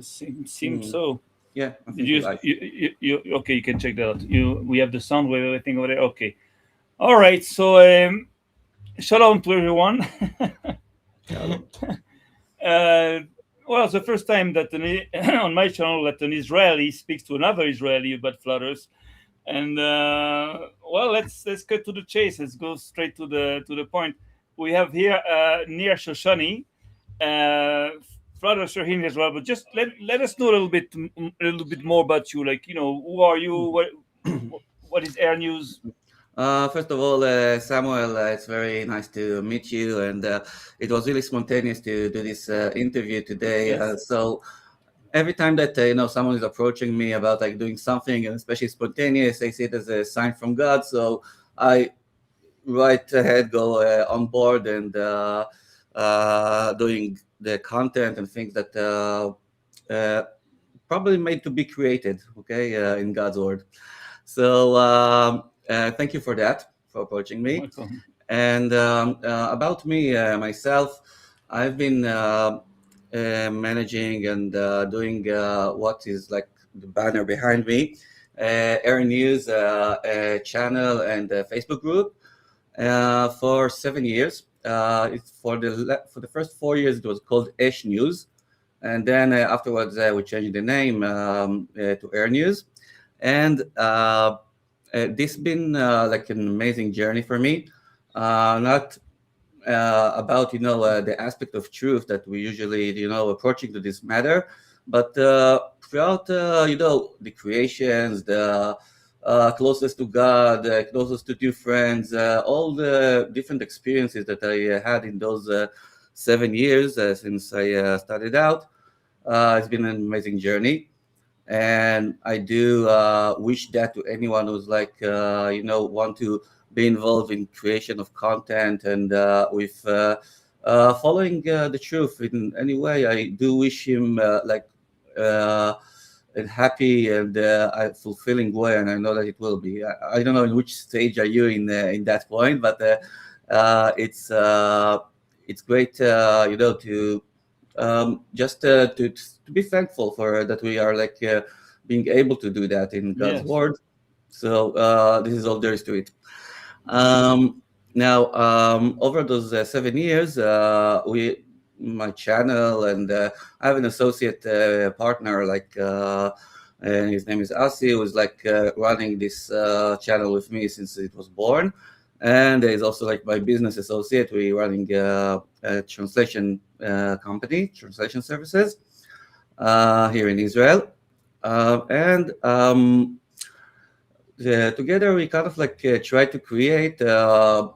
Seems so. Yeah, I Did think you're you, live. okay? You can check that out. We have the sound wave, everything over there. Okay. All right. So shalom to everyone. Shalom. uh, well, it's the first time that on my channel that an Israeli speaks to another Israeli about flutters. And well, let's cut to the chase. Let's go straight to the point. We have here near Shoshany, Flutter Shaheen as well. But just let us know a little bit more about you. Like who are you? What is Air News? First of all, Samuel, it's very nice to meet you, and it was really spontaneous to do this interview today. Yes. So every time that someone is approaching me about like doing something, and especially spontaneous, I see it as a sign from God. So I right ahead go on board and doing the content and things that probably made to be created, okay, in God's word. So thank you for that, for approaching me. Welcome. And about me, myself, I've been managing and doing what is like the banner behind me, Air News channel and Facebook group for 7 years. It's for the first 4 years it was called Ash News, and then afterwards we changed the name to Air News, and this been like an amazing journey for me. Not about the aspect of truth that we usually approaching to this matter, but throughout the creations, the closest to God, closest to new friends, all the different experiences that I had in those 7 years since I started out. It's been an amazing journey, and I do wish that to anyone who's like want to be involved in creation of content and with following the truth in any way. I do wish him uh, a happy and fulfilling way, and I know that it will be. I don't know in which stage are you in that point, but uh, it's uh, it's great, to just to be thankful for that we are like being able to do that in God's Yes. word. So this is all there is to it. Now, over those 7 years, we my channel and I have an associate partner like. And his name is Asi, who is like running this channel with me since it was born, and he's also like my business associate. We're running a translation company, translation services here in Israel, and together we kind of like try to create, a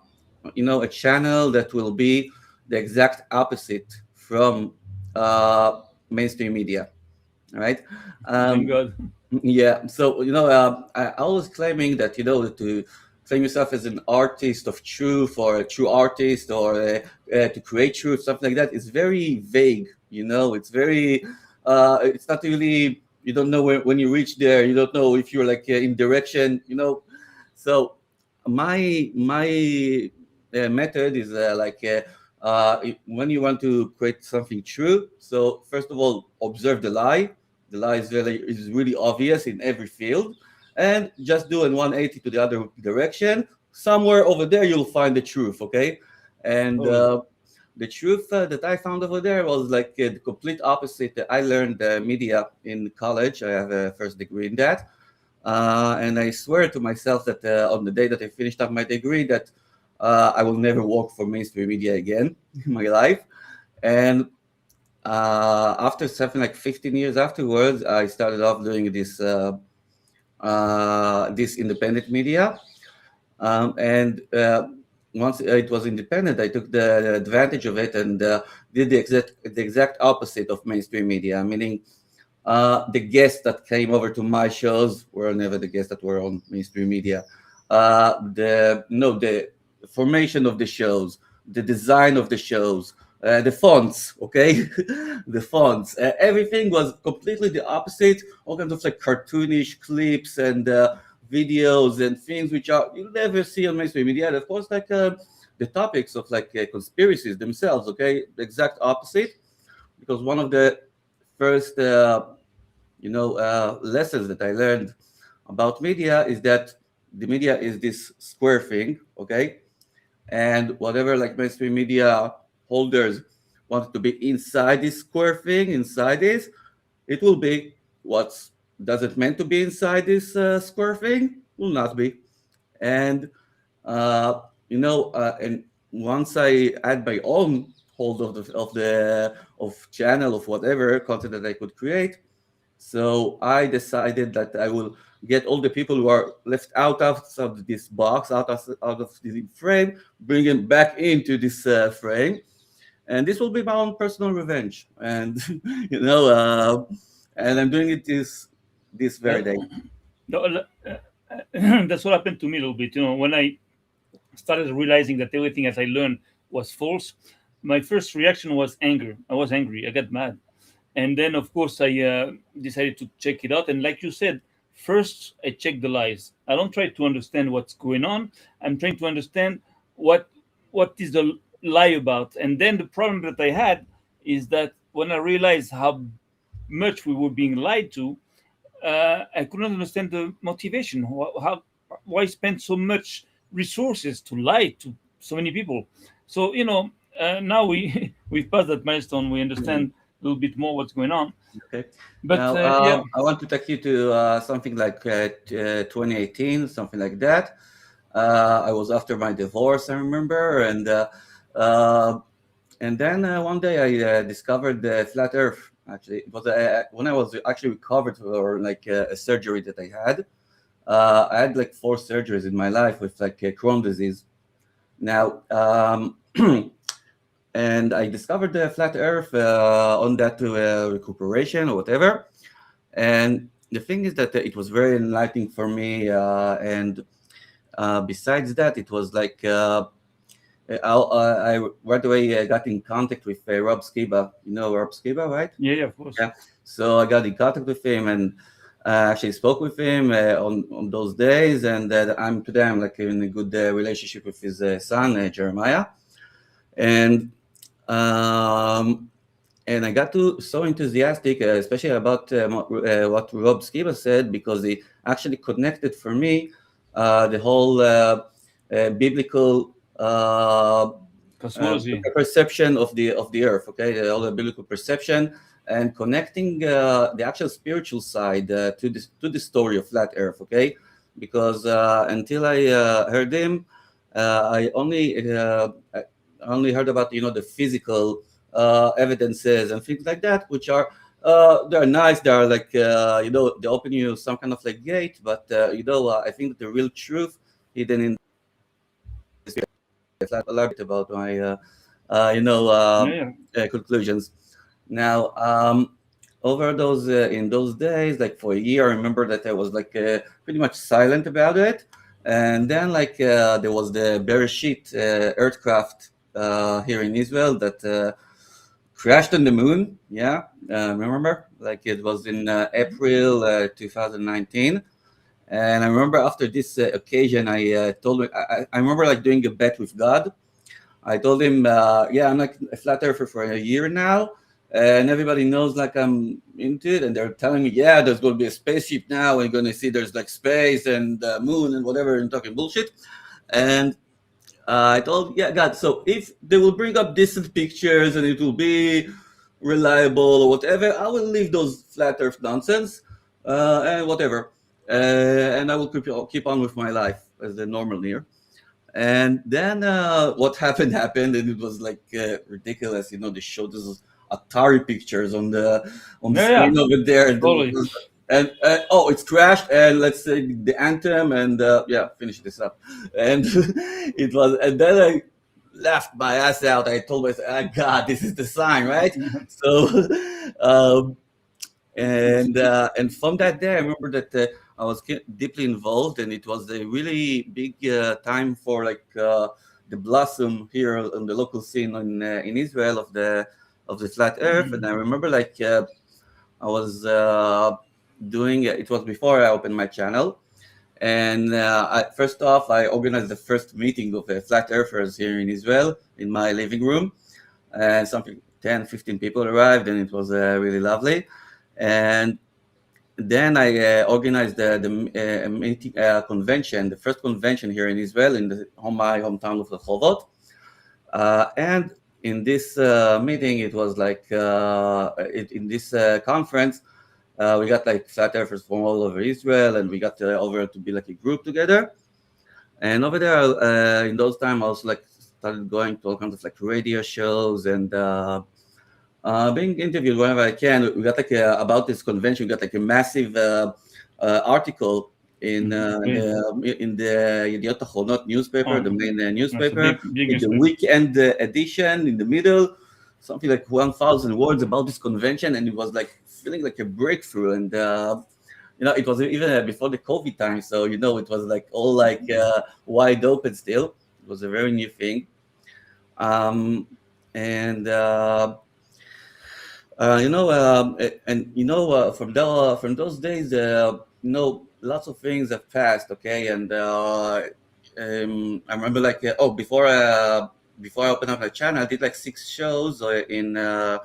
channel that will be the exact opposite from uh, mainstream media, right? Thank Um, God. yeah, so I was claiming that to claim yourself as an artist of truth or a true artist or to create truth, something like that, is very vague. It's very, it's not really. You don't know when you reach there. You don't know if you're like in direction. So my method is when you want to create something true. So first of all, observe the lie. The lie is really obvious in every field, and just do an 180 to the other direction. Somewhere over there, you'll find the truth. Okay, and Totally. the truth that I found over there was like the complete opposite. I learned media in college. I have a first degree in that, and I swear to myself that on the day that I finished up my degree, that I will never work for mainstream media again in my life. And after something like 15 years afterwards, I started off doing this independent media. And once it was independent, I took the advantage of it and did the exact opposite of mainstream media, meaning the guests that came over to my shows were never the guests that were on mainstream media. The formation of the shows, the design of the shows, the fonts, okay, the fonts, everything was completely the opposite. All kinds of like cartoonish clips and videos and things which are you never see on mainstream media. And of course, like the topics of like conspiracies themselves, okay, the exact opposite. Because one of the first lessons that I learned about media is that the media is this square thing, okay? And whatever like mainstream media holders want to be inside this square thing, inside this, it will be. What's doesn't meant to be inside this square thing will not be. And and once I add my own hold of channel of whatever content that I could create, so I decided that I will get all the people who are left of this box, out of the frame, bring them back into this frame, and this will be my own personal revenge. And you know, and I'm doing it this very day. No, that's what happened to me a little bit. When I started realizing that everything as I learned was false, my first reaction was anger. I was angry. I got mad. And then, of course, I decided to check it out. And like you said, first I check the lies. I don't try to understand what's going on. I'm trying to understand what is the lie about. And then the problem that I had is that when I realized how much we were being lied to, I couldn't understand the motivation. How why spend so much resources to lie to so many people? So now we we've passed that milestone. We understand a little bit more what's going on. Okay. But Now, yeah, I want to take you to something like 2018, something like that. I was after my divorce, I remember, uh, and then one day I discovered the flat Earth. Actually, it was when I was actually recovered for like a surgery that I had. I had like 4 surgeries in my life with like Crohn's disease. Now, and I discovered the flat Earth on that recuperation or whatever. And the thing is that it was very enlightening for me. And besides that, it was like I right away got in contact with Rob Skiba. You know Rob Skiba, right? yeah, of course. Yeah. So I got in contact with him and actually spoke with him on those days. And today I'm like in a good relationship with his son, Jeremiah. And um, and I got to so enthusiastic, especially about what Rob Skiba said, because he actually connected for me the whole biblical Cosmology. perception of the earth. Okay, the whole biblical perception and connecting the actual spiritual side to the story of flat Earth. Okay, because until I heard him, I only heard about the physical evidences and things like that, which are they're nice. They are like they open you some kind of like gate, but I think that the real truth hidden in a lot about my Yeah, yeah. conclusions. Now, over those in those days, like for a year, I remember that I was like pretty much silent about it. And then like there was the Bereshit earthcraft here in Israel that crashed on the moon. Yeah, remember? Like it was in April 2019. And I remember after this occasion, I told him, I remember like doing a bet with God. I told him, yeah, I'm like a flat earther for a year now. And everybody knows like I'm into it. And they're telling me, yeah, there's going to be a spaceship now. And you're going to see there's like space and moon and whatever, and talking bullshit. And I told, yeah, God, so if they will bring up decent pictures and it will be reliable or whatever, I will leave those flat earth nonsense and whatever. And I will keep on with my life as a normal here. And then what happened, and it was like ridiculous. They showed those Atari pictures on the Yeah, yeah. screen over there, Totally. and oh, it's crashed, and let's say the anthem, and yeah, finish this up, and it was, and then I laughed my ass out. I told myself, "Ah, God, this is the sign, right?" So, um, and from that day, I remember that I was deeply involved, and it was a really big time for like the blossom here on the local scene in Israel of the flat Earth. And I remember like I was doing it was before I opened my channel, and first off, I organized the first meeting of flat earthers here in Israel in my living room, and something 10, 15 people arrived, and it was really lovely. And then I organized the meeting, convention, the first convention here in Israel, in my hometown of Rehovot. And in this meeting, it was like in this conference, we got like flat earthers from all over Israel, and we got over to be like a group together. And over there, in those times, I also like started going to all kinds of like radio shows and being interviewed whenever I can. We got like about this convention. We got like a massive article in Great. the Yediot Achronot newspaper, the Oh, main that's a newspaper, big in the newspaper. weekend edition in the middle, something like 1,000 words about this convention, and it was like feeling like a breakthrough. And it was even before the COVID time, so it was like all like wide open still. It was a very new thing, and from those days, lots of things have passed. Okay, and I remember like before I opened up my channel, I did like 6 shows in a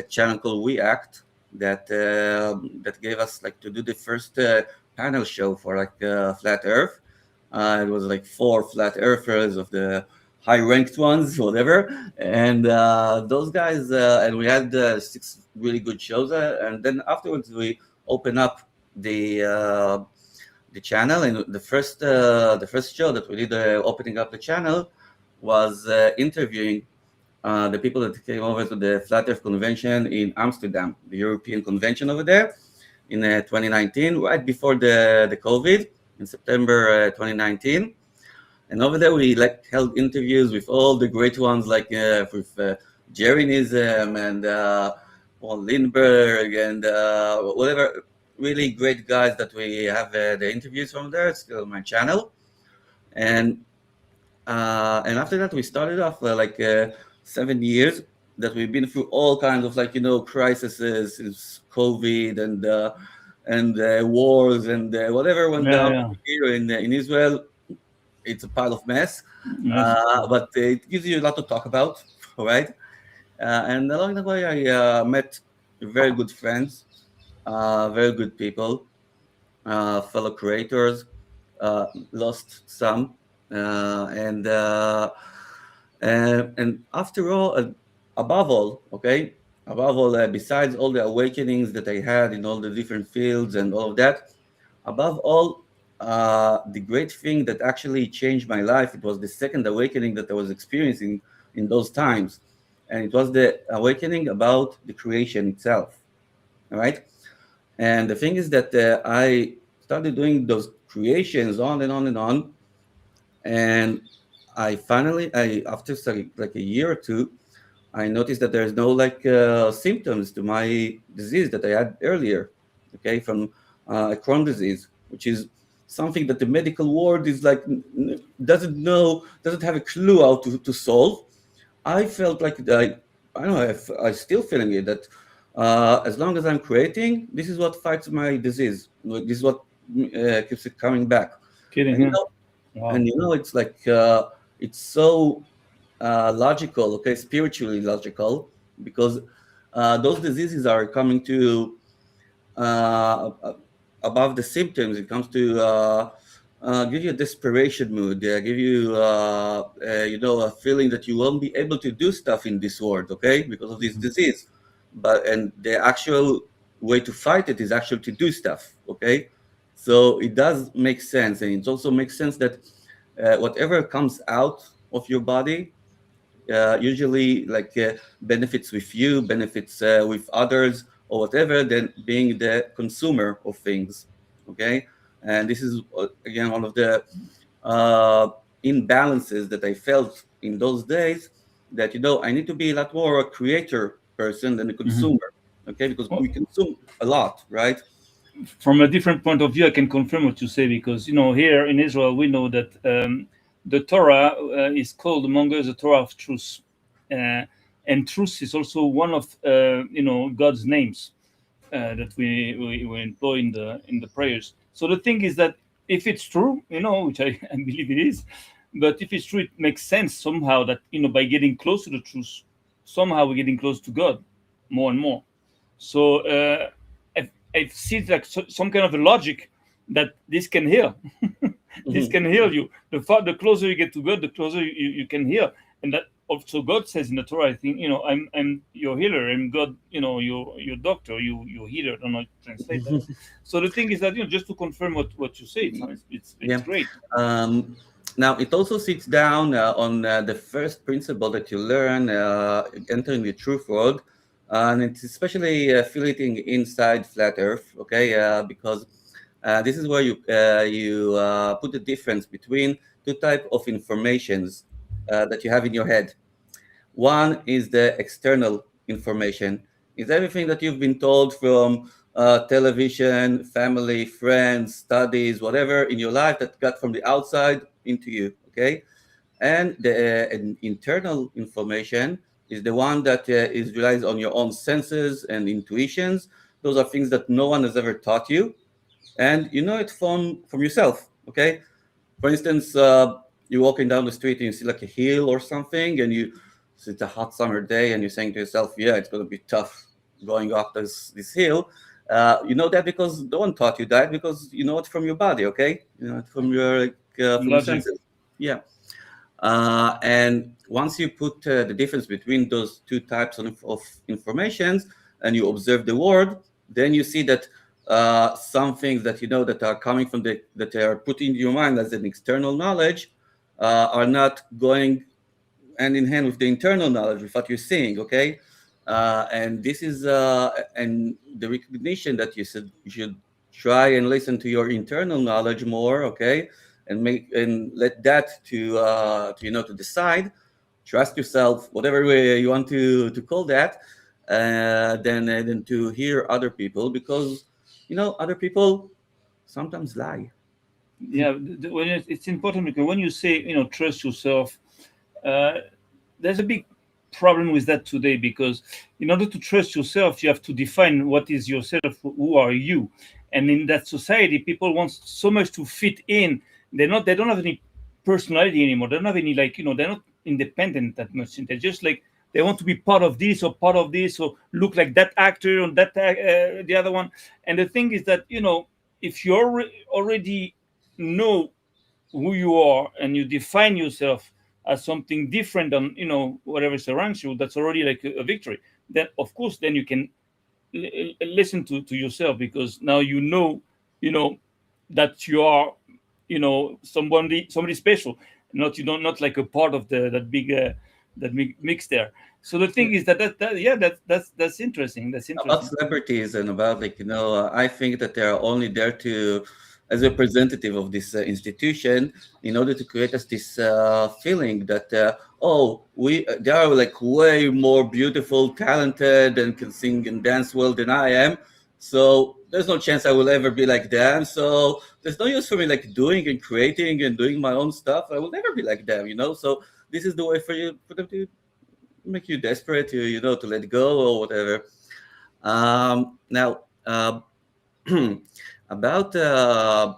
channel called We Act that gave us like to do the first panel show for like flat Earth. It was like 4 flat earthers of the high ranked ones, whatever. And those guys, and we had 6 really good shows. And then afterwards, we opened up the channel. And the first show that we did opening up the channel was interviewing the people that came over to the Flat Earth Convention in Amsterdam, the European convention over there in 2019, right before the COVID, in September 2019. And over there, we like held interviews with all the great ones, like with Jerry Nizam and Paul Lindbergh and whatever, really great guys that we have the interviews from there. It's still on my channel. And after that, we started off like 7 years that we've been through all kinds of like crises, since COVID and wars and whatever went Yeah, down yeah. here in Israel. It's a pile of mess, Yes. but it gives you a lot to talk about, right? And along the way, I met very good friends, very good people, fellow creators, lost some, and after all, above all, besides all the awakenings that I had in all the different fields and all of that, above all, the great thing that actually changed my life, it was the second awakening that I was experiencing in those times, and it was the awakening about the creation itself. All right. And the thing is that I started doing those creations on and on and on. And after like a year or two, I noticed that there's no like symptoms to my disease that I had earlier, okay, from Crohn disease, which is something that the medical world is like doesn't have a clue how to solve. I felt like I don't know, I still feeling it that as long as I'm creating, this is what fights my disease. This is what keeps it coming back. Kidding, And yeah. Wow. it's like it's so logical, okay, spiritually logical, because those diseases are coming to above the symptoms. It comes to give you a desperation mood, give you a feeling that you won't be able to do stuff in this world, okay, because of this disease. And the actual way to fight it is actually to do stuff, okay. So it does make sense, and it also makes sense that whatever comes out of your body usually like benefits with you, benefits with others, or whatever, than being the consumer of things. Okay, and this is again one of the imbalances that I felt in those days. That I need to be a lot more a creator person than a Mhm. consumer. Okay, because Well, we consume a lot, right? from a different point of view, I can confirm what you say because here in Israel we know that the Torah is called among us the Torah of truth, uh, and truth is also one of God's names that we employ in the prayers. So the thing is that if it's true, which I believe it is, but if it's true, it makes sense somehow that by getting close to the truth, somehow we're getting close to God more and more. So I see like some kind of a logic that this can heal. This Mhm. can heal you. The closer you get to God, the closer you can heal. And that also God says in the Torah, I think, I'm your healer, I'm God, your doctor, you healer. I don't know how to translate that. So the thing is that, just to confirm what you say, it's Yeah. great. Um, Now, it also sits down on the first principle that you learn entering the truth world, and it's especially fitting inside flat Earth, okay? Because this is where you put the difference between two type of informations that you have in your head. One is the external information. Is everything that you've been told from television, family, friends, studies, whatever in your life that got from the outside into you, okay? And the internal information is the one that is relies on your own senses and intuitions. Those are things that no one has ever taught you, and you know it from yourself, okay? For instance, you're walking down the street and you see like a hill or something, and it's a hot summer day, and you're saying to yourself, "Yeah, it's going to be tough going up this hill." You know that because no one taught you that, because you know it from your body, okay? You know it from your Logic. senses. Yeah. And once you put the difference between those two types of informations and you observe the world, then you see that some things that you know that are coming from that are put in your mind as an external knowledge are not going hand in hand with the internal knowledge with what you're seeing. Okay, and this is and the recognition that you should try and listen to your internal knowledge more. Okay, and make and let that to to decide. Trust yourself, whatever way you want to call that. Then to hear other people, because other people sometimes lie. Yeah, when it's important because when you say, trust yourself, uh, there's a big problem with that today, because in order to trust yourself you have to define what is yourself, who are you. And in that society, people want so much to fit in. They don't have any personality anymore. They don't have any, like, they're not independent that much. They're just like, they want to be part of this or part of this, or look like that actor or that the other one. And the thing is that, if you already know who you are and you define yourself as something different than, whatever surrounds you, that's already like a victory. Then of course, then you can listen to yourself, because now you know that you are, somebody special, not, not like a part of that big that big mix there. So the thing is that yeah, that's interesting, that's About interesting. celebrities and about I think that they are only there to as a representative of this institution in order to create us this feeling that oh, we they are like way more beautiful, talented, and can sing and dance well than I am. So there's no chance I will ever be like them. So there's no use for me like doing and creating and doing my own stuff. I will never be like them. So this is the way for them to make you desperate to to let go or whatever. Now, about the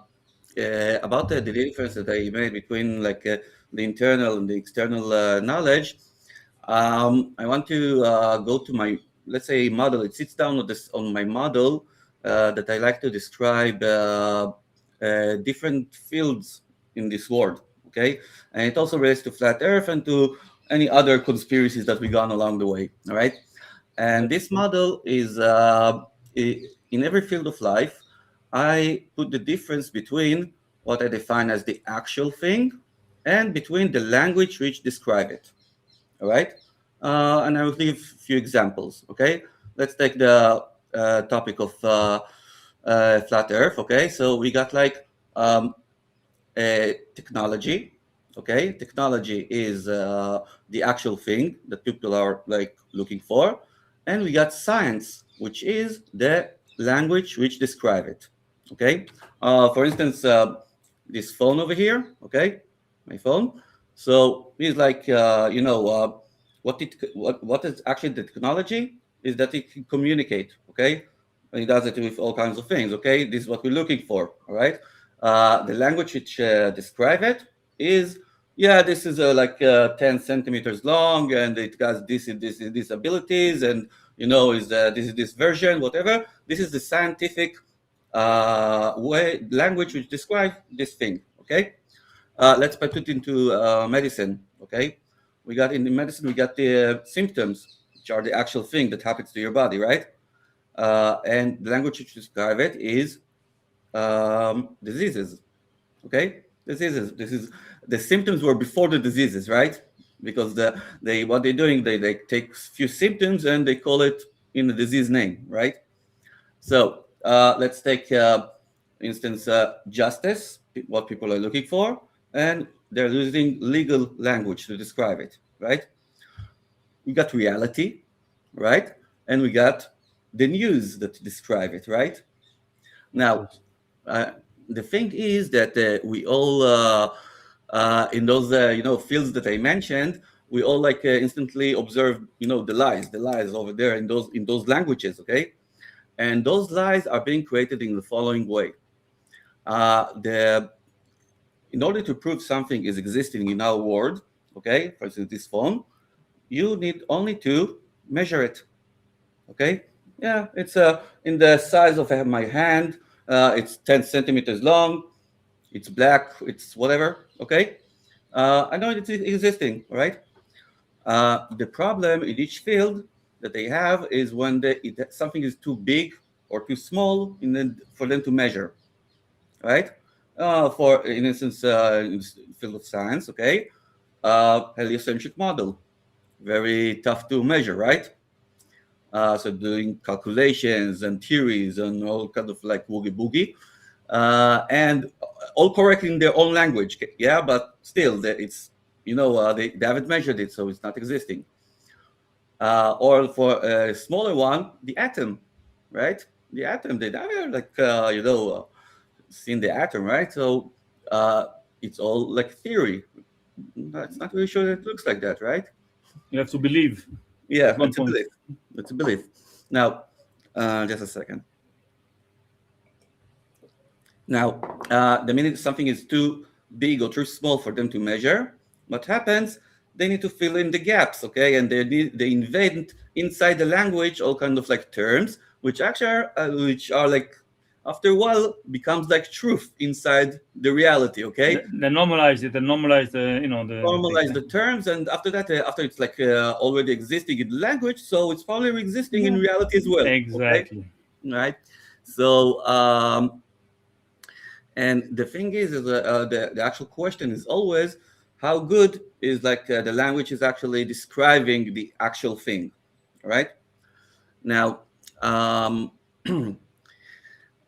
difference that I made between like the internal and the external knowledge, I want to go to my, let's say, model. It sits down on my model that I like to describe different fields in this world. Okay, and it also relates to flat Earth and to any other conspiracies that we gone along the way. All right. And Yep. this model is in every field of life. I put the difference between what I define as the actual thing and between the language which describe it. All right. And I will give a few examples. Okay. Let's take the topic of flat Earth. Okay. So we got like um, technology. Okay, technology is the actual thing that people are like looking for, and we got science, which is the language which describe it. Okay, for instance, this phone over here. Okay, my phone. So it's like what is actually the technology is that it can communicate. Okay, and it does it with all kinds of things. Okay, this is what we're looking for. All right, the language which describe it is yeah, this is like 10 centimeters long, and it has this abilities, and is this is this version, whatever. This is the scientific way language which describes this thing. Okay, let's put it into medicine. Okay, we got in the medicine, we got the symptoms, which are the actual thing that happens to your body, right? And the language which describe it is diseases. Okay, this is the symptoms were before the diseases, right? Because they what they're doing, they take few symptoms and they call it in the disease name, right? So let's take instance justice, what people are looking for, and they're using legal language to describe it, right? We got reality, right? And we got the news that describe it, right? Of Now, course. uh, the thing is that we all in those fields that I mentioned, we all like instantly observe the lies over there in those languages, okay? And those lies are being created in the following way. The In order to prove something is existing in our world, okay, for instance, this phone, you need only to measure it, okay? Yeah, it's in the size of my hand. It's 10 centimeters long. It's black. It's whatever, okay? I know it's existing, right? The problem in each field that they have is when something is too big or too small for them to measure, right? For in instance, in the field of science, okay, heliocentric model, very tough to measure, right? So doing calculations and theories and all kind of like woogie boogie, and all correct in their own language. Yeah, but still, it's they haven't measured it, so it's not existing. Or for a smaller one, the atom, right? The atom, they never like seen the atom, right? So uh, it's all like theory. It's not really sure it looks like that, right? You have to believe Yeah, at one it's a point. belief. It's a belief. Now, just a second. Now, the minute something is too big or too small for them to measure, what happens? They need to fill in the gaps, okay? And they invent inside the language all kind of like terms, which are like after a while becomes like truth inside the reality, okay? They normalize it and normalize Normalize the terms, and after that, after it's like already existing in the language, so it's probably existing in yeah, reality as well, okay? exactly. Right? So and the thing is the actual question is always how good is like the language is actually describing the actual thing, right? Now, um,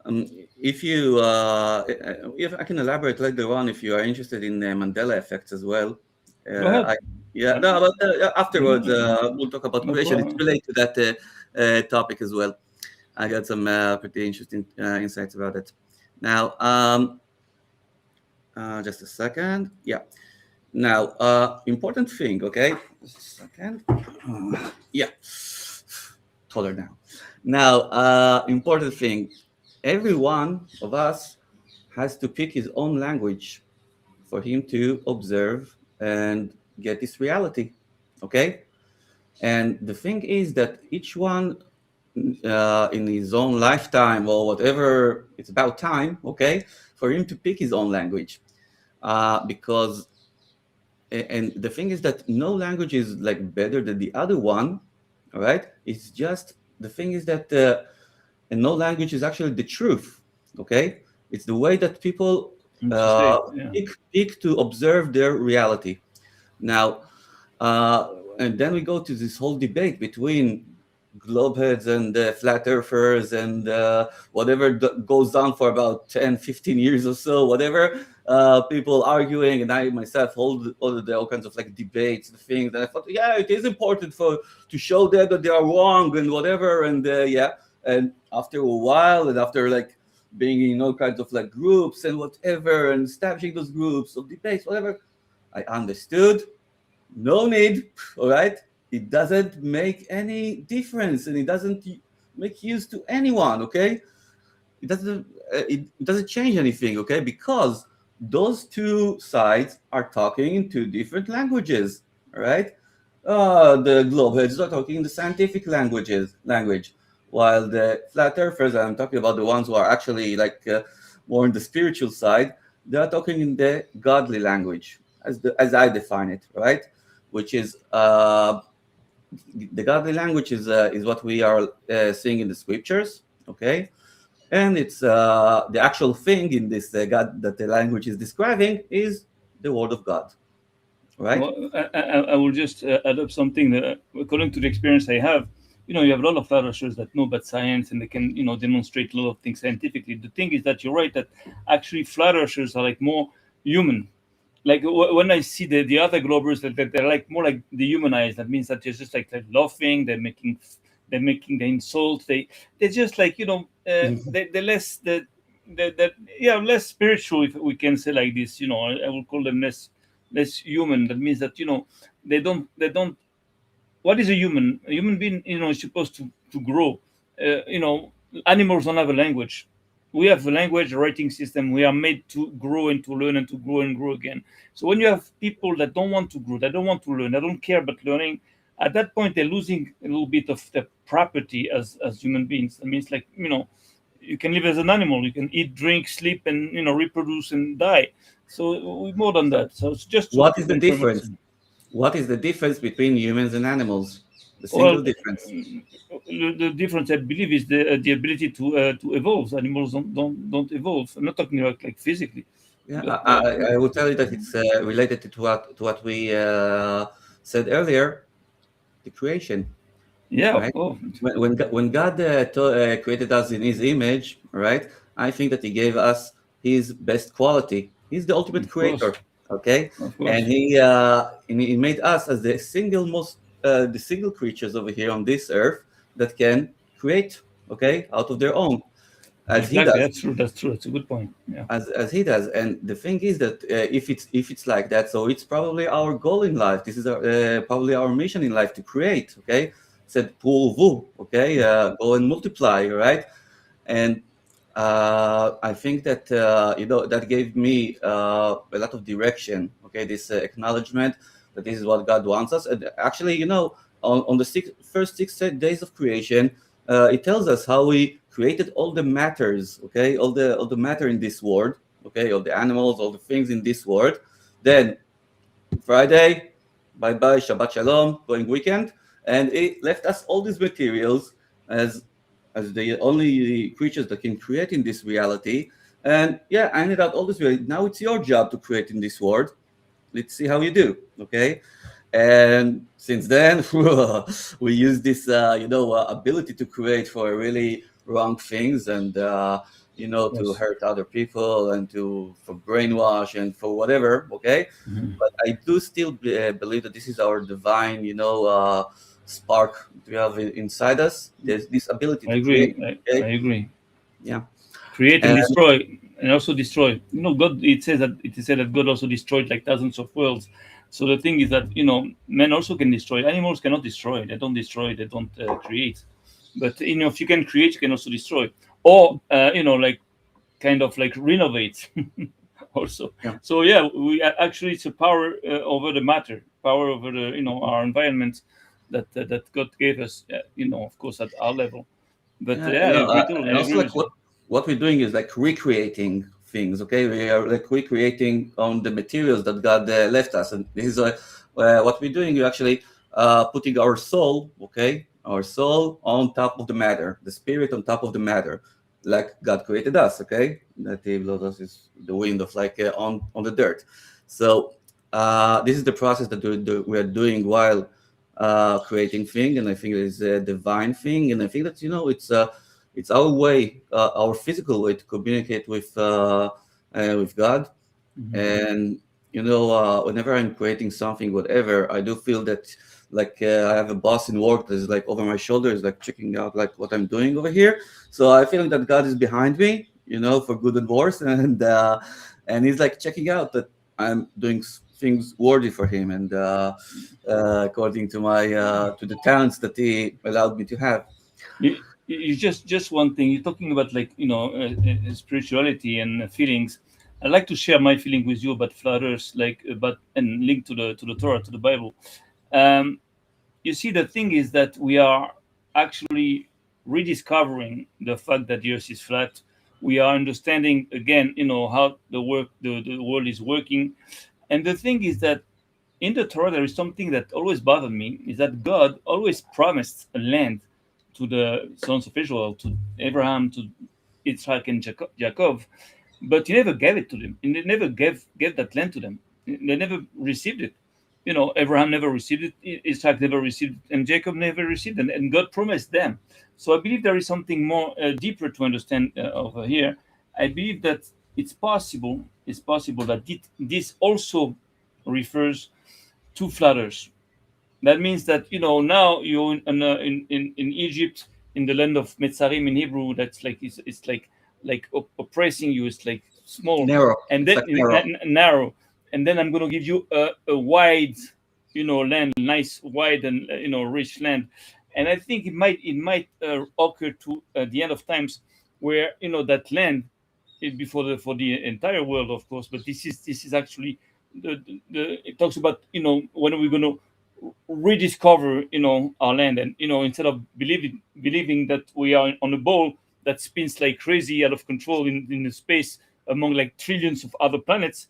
um, if I can elaborate later on if you are interested in Mandela effects as well. Go ahead. I Yeah, Uh, no, but afterwards no, we'll talk about no correlation. It's problem. related to that topic as well. I got some pretty interesting insights about it. Now, just a second. Yeah. Now, important thing, okay? Just a second. Yeah. Taller now. Now, important thing. Every one of us has to pick his own language for him to observe and get this reality, okay? And the thing is that each one in his own lifetime or whatever, it's about time, okay, for him to pick his own language. Because and the thing is that no language is like better than the other one, all right? It's just the thing is that and no language is actually the truth, okay? It's the way that people You should say it. Yeah. pick to observe their reality. Now, and then we go to this whole debate between globeheads and flat earthers and whatever goes on for about 10, 15 years or so, whatever, people arguing, and I myself hold all kinds of like debates and things, and I thought, yeah, it is important to show them that they are wrong and whatever, and yeah, and after a while, and after like being in all kinds of like groups and whatever, and establishing those groups of debates, whatever, I understood no need, all right? It doesn't make any difference, and it doesn't make use to anyone, okay? It doesn't change anything, okay? Because those two sides are talking in two different languages, right? The globheads are talking in the scientific language, while the flat earthers, I'm talking about the ones who are actually like more in the spiritual side, they are talking in the godly language, as I define it, right? Which is the godly language is what we are seeing in the scriptures, okay? And it's the actual thing in this God that the language is describing is the word of God, right? Well, I will just add up something that, according to the experience I have, you have a lot of flourishers that know about science and they can, demonstrate a lot of things scientifically. The thing is that you're right that actually flourishers are like more human. Like when I see the other Globers that they're like more like dehumanized. That means that they're just like laughing. They're making the insults. They're just like they're less the yeah, less spiritual, if we can say like this. I will call them less human. That means that they don't. What is a human? A human being, is supposed to grow. Animals don't have a language. We have a language, a writing system. We are made to grow and to learn and to grow and grow again. So when you have people that don't want to grow, that don't want to learn, that don't care about learning, at that point they're losing a little bit of their property as human beings. I mean, it's like you can live as an animal. You can eat, drink, sleep, and reproduce and die. So we more than So that. So it's just to what is the confirm what. difference? What is the difference between humans and animals? The Well, single difference. the difference I believe is the ability to evolve. Animals don't evolve. I'm not talking about like physically, Yeah, but I will tell you that it's related to what we said earlier, the creation, yeah. right? Oh, When God created us in His image, right? I think that He gave us His best quality. He's the ultimate of course, creator, okay? of And course. He made us as the single creatures over here on this earth that can create, okay, out of their own, as He Exactly. does. That's true. That's true. That's a good point. Yeah. As he does. And the thing is that if it's like that, so it's probably our goal in life. This is probably our mission in life to create. Okay, said vous, okay, go and multiply, right? And I think that that gave me a lot of direction. Okay, this acknowledgement that this is what God wants us. And actually, on the first 6 days of creation, it tells us how we created all the matters. Okay, all the matter in this world. Okay, all the animals, all the things in this world. Then Friday, bye bye, Shabbat Shalom, going weekend, and it left us all these materials as the only creatures that can create in this reality. And yeah, I ended out all this. Now it's your job to create in this world. Let's see how you do. Okay. And since then, we use this, ability to create for really wrong things and, to Yes. hurt other people and for brainwash and for whatever. Okay. Mhm. But I do still believe that this is our divine, spark we have inside us. There's this ability I to create. agree. I Okay. agree. Yeah. Create and And destroy, and also destroy. God. It is said that God also destroyed like thousands of worlds. So the thing is that men also can destroy. Animals cannot destroy. They don't destroy. They don't create. But if you can create, you can also destroy, or like kind of like renovate also. yeah. So yeah, we actually it's a power over the matter, power over the our environment that God gave us. Of course at our level. But Yeah, yeah, I agree totally. and I also agree like with you. what we're doing is like recreating things. Okay, we are like recreating on the materials that God left us, and this is what we're doing. You're actually putting our soul, okay, our soul on top of the matter, the spirit on top of the matter, like God created us. Okay, that He below us is the wind of like on the dirt. So this is the process that we are doing while creating thing, and I think it is a divine thing, and I think that it's our way, our physical way to communicate with God. Mhm. And whenever I'm creating something, whatever, I do feel that like I have a boss in work that is like over my shoulder, is like checking out like what I'm doing over here. So I feel that God is behind me, for good and worse, and He's like checking out that I'm doing things worthy for Him, and according to my to the talents that He allowed me to have. You just one thing. You're talking about like spirituality and feelings. I like to share my feeling with you about flat Earth, like about and link to the Torah, to the Bible. Um, you see, the thing is that we are actually rediscovering the fact that the Earth is flat. We are understanding again, how the world is working. And the thing is that in the Torah there is something that always bothered me, is that God always promised a land to the sons of Israel, to Abraham, to Israel and Jacob, but he never gave it to them. He never gave that land to them. They never received it. Abraham never received it, Isaac never received it, and Jacob never received it, and God promised them. So I believe there is something more deeper to understand over here. I believe that it's possible that this also refers to flat Earth. That means that now you're in Egypt, in the land of Metzarim in Hebrew. That's like it's like oppressing you. It's like small, Narrow. and It's then like narrow. narrow, and then I'm going to give you a wide, land, nice, wide, and rich land. And I think it might occur to the end of times, where that land is before for the entire world, of course. But this is actually it talks about when are we going to rediscover our land, and instead of believing that we are on a ball that spins like crazy out of control in the space among like trillions of other planets,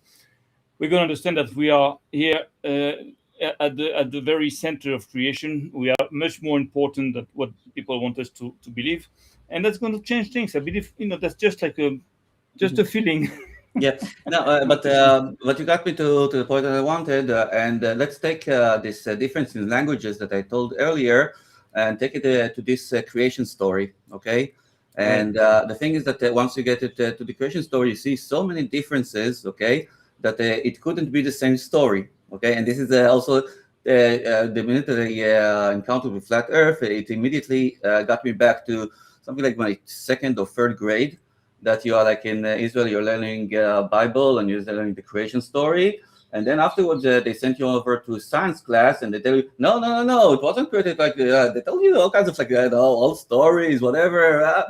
we're going to understand that we are here at the very center of creation. We are much more important than what people want us to believe, and that's going to change things. I believe that's just a feeling. Yeah. No, Not to say. but you got me to the point that I wanted, and let's take this difference in languages that I told earlier, and take it to this creation story, okay? Right. And the thing is that once you get it to the creation story, you see so many differences, okay, that it couldn't be the same story, okay? And this is also the minute that I encountered with flat Earth, it immediately got me back to something like my second or third grade, that you are like in Israel, you're learning Bible and you're learning the creation story. And then afterwards, they sent you over to science class and they tell you, no, no, no, no, it wasn't created like they tell you all kinds of like all stories, whatever.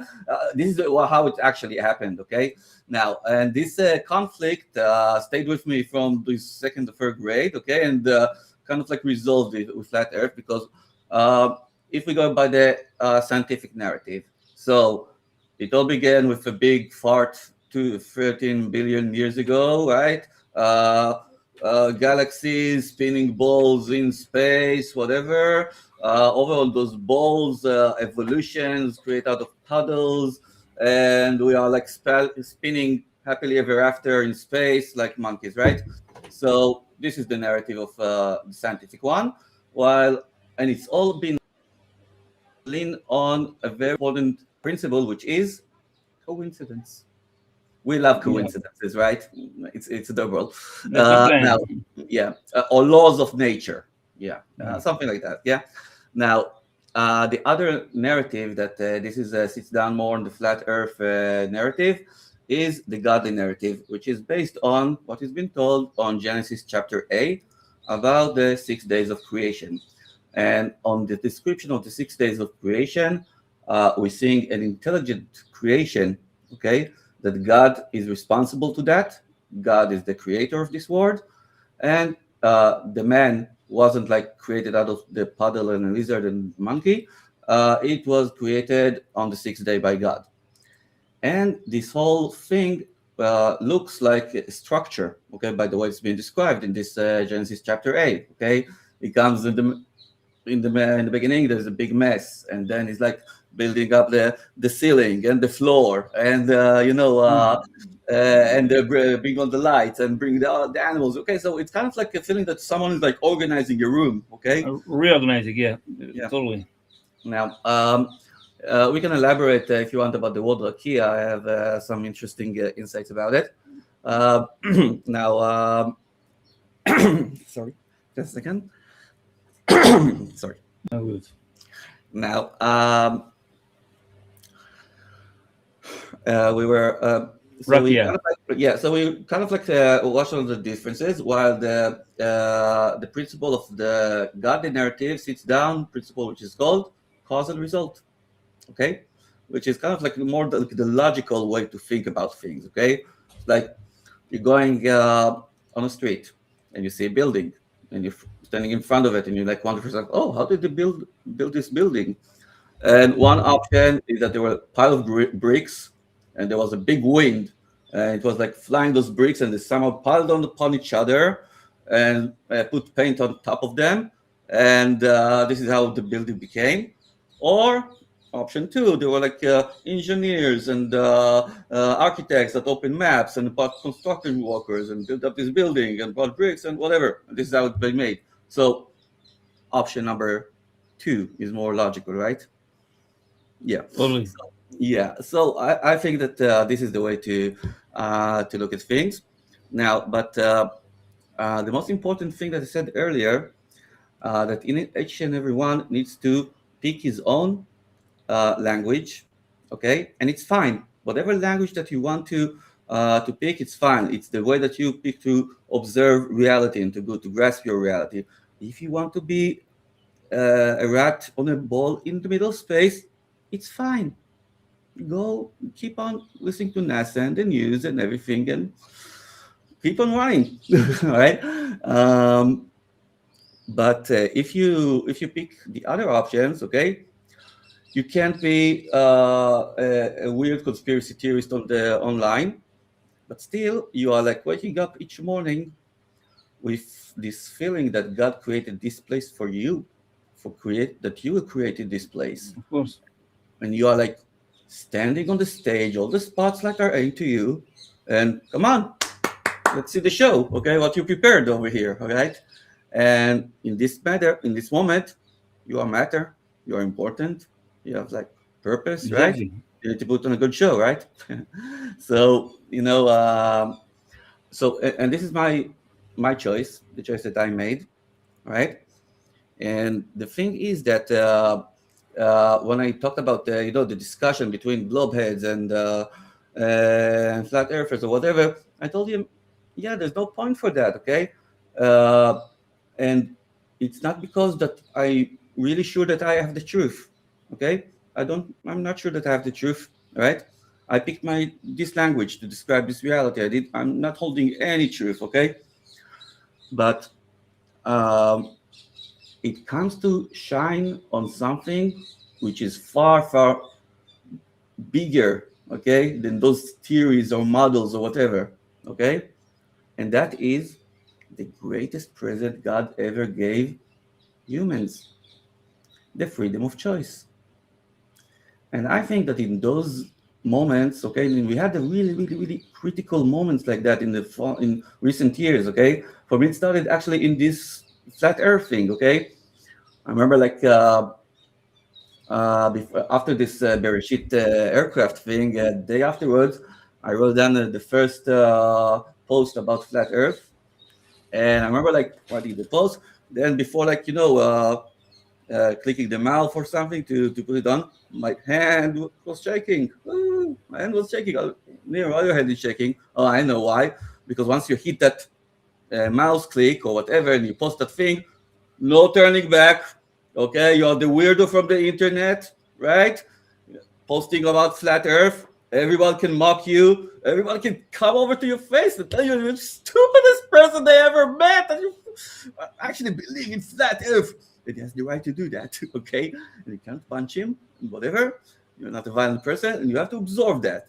This is how it actually happened, okay? Now, and this conflict stayed with me from the second to third grade, okay? And kind of like resolved it with flat Earth because if we go by the scientific narrative, so it all began with a big fart 13 billion years ago, right? Galaxies, spinning balls in space, whatever. Overall, those balls, evolutions create out of puddles, and we are like spinning happily ever after in space like monkeys, right? So this is the narrative of the scientific one, and it's all been lean on a very important principle, which is coincidence. We love Yeah, coincidences, right? It's the world. that's the Now, plan. yeah, or laws of nature. Yeah, Yeah. something like that. Yeah. Now, the other narrative that this is sits down more on the flat Earth narrative is the godly narrative, which is based on what has been told on Genesis chapter 8 about the 6 days of creation. And on the description of the 6 days of creation, we're seeing an intelligent creation, okay, that God is responsible to that. God is the creator of this world. And the man wasn't like created out of the puddle and a lizard and monkey. It was created on the sixth day by God. And this whole thing looks like a structure, okay, by the way it's been described in this Genesis chapter 8, okay? It comes in the beginning there's a big mess, and then it's like building up the ceiling and the floor and and bring on the lights and bring the animals, okay? So it's kind of like a feeling that someone is like organizing a room, okay? Reorganizing, yeah, Yeah. totally. Now we can elaborate if you want about the word rakia. I have some interesting insights about it. Now sorry, just a second. Sorry. Oh, good. Now we were so we Rakia. kind of like, yeah, so we kind of like watch all the differences, while the principle of the godly narrative sits down principle, which is called cause and result, okay, which is kind of like more the logical way to think about things, okay? Like You're going on a street and you see a building and you're standing in front of it and you're like wonder for yourself, oh, how did they build this building? And one option is that there were a pile of bricks and there was a big wind and it was like flying those bricks and they somehow piled on upon each other and put paint on top of them. And this is how the building became. Or option two, there were like engineers and architects that opened maps and bought construction workers and built up this building and bought bricks and whatever. This is how it was made. So option number two is more logical, right? Yeah. Totally. Yeah, so I think that this is the way to look at things. Now, but the most important thing that I said earlier, that in each and every one needs to pick his own language, okay, and it's fine. Whatever language that you want to pick, it's fine. It's the way that you pick to observe reality and to go to grasp your reality. If you want to be a rat on a ball in the middle of space, it's fine. Go keep on listening to NASA and the news and everything and keep on running. All right. But if you pick the other options, okay, you can't be a weird conspiracy theorist on the online, but still you are like waking up each morning with this feeling that God created this place for you, for create that you created this place, Of course. and you are like standing on the stage, all the spotlight are aimed to you, and come on, let's see the show, okay? What you prepared over here, all right? And in this matter, in this moment, you are matter, you are important, you have like purpose, right? Exactly. You need to put on a good show, right? So and this is my choice, the choice that I made, right? And the thing is that when I talked about the discussion between globeheads and flat earthers or whatever, I told him, yeah, there's no point for that, okay? Uh, and it's not because that I really sure that I have the truth, okay? I'm not sure that I have the truth, right? I picked this language to describe this reality. I'm not holding any truth, okay? But um, it comes to shine on something which is far, far bigger, okay, than those theories or models or whatever, okay? And that is the greatest present God ever gave humans, the freedom of choice. And I think that in those moments, okay, and we had a really, really, really critical moments like that in recent years, okay? For me, it started actually in this flat Earth thing, okay? I remember like after this Bereshit aircraft thing, day afterwards, I wrote down the first post about flat Earth, and I remember like writing the post. Then before like clicking the mouse or something to put it on, my hand was shaking. Ooh, my hand was shaking. Near your hand is shaking. Oh, I know why. Because once you hit that mouse click or whatever, and you post that thing, no turning back. Okay, you're the weirdo from the internet, right? Posting about flat Earth. Everyone can mock you. Everyone can come over to your face and tell you you're the stupidest person they ever met, and you actually believe in flat Earth. And he has the right to do that, okay? And you can't punch him, whatever. You're not a violent person, and you have to absorb that.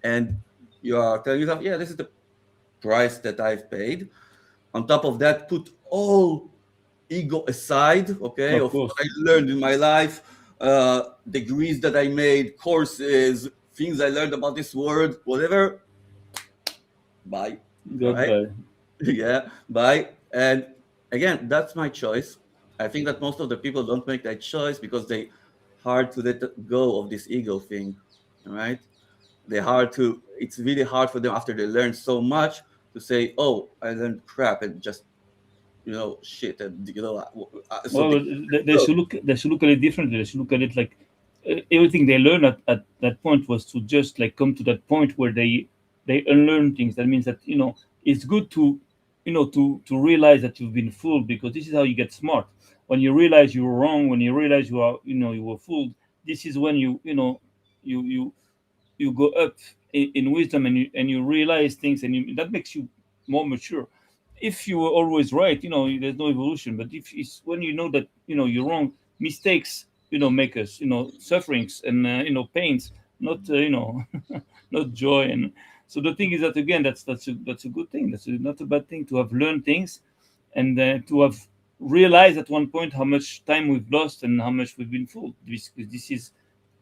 And you are telling yourself, yeah, this is the price that I've paid. On top of that, put all ego aside, okay, Of of what course. I learned in my life, degrees that I made, courses, things I learned about this world, whatever. Bye. All right. Goodbye. Yeah. Bye. And again, that's my choice. I think that most of the people don't make that choice because they hard to let go of this ego thing. All right. They hard to. It's really hard for them after they learn so much to say, "Oh, I learned crap," and just shit, and so Well, they should look. They should look at it differently. They should look at it like everything they learned at that point was to just like come to that point where they unlearn things. That means that it's good to to realize that you've been fooled, because this is how you get smart. When you realize you were wrong, when you realize you were fooled, this is when you go up in wisdom, and you realize things, and that makes you more mature. If you were always right, there's no evolution. But if it's when you know that you're wrong, mistakes make us sufferings and pains, not not joy. And so the thing is that, again, that's a good thing. That's not a bad thing to have learned things, and to have realized at one point how much time we've lost and how much we've been fooled. This is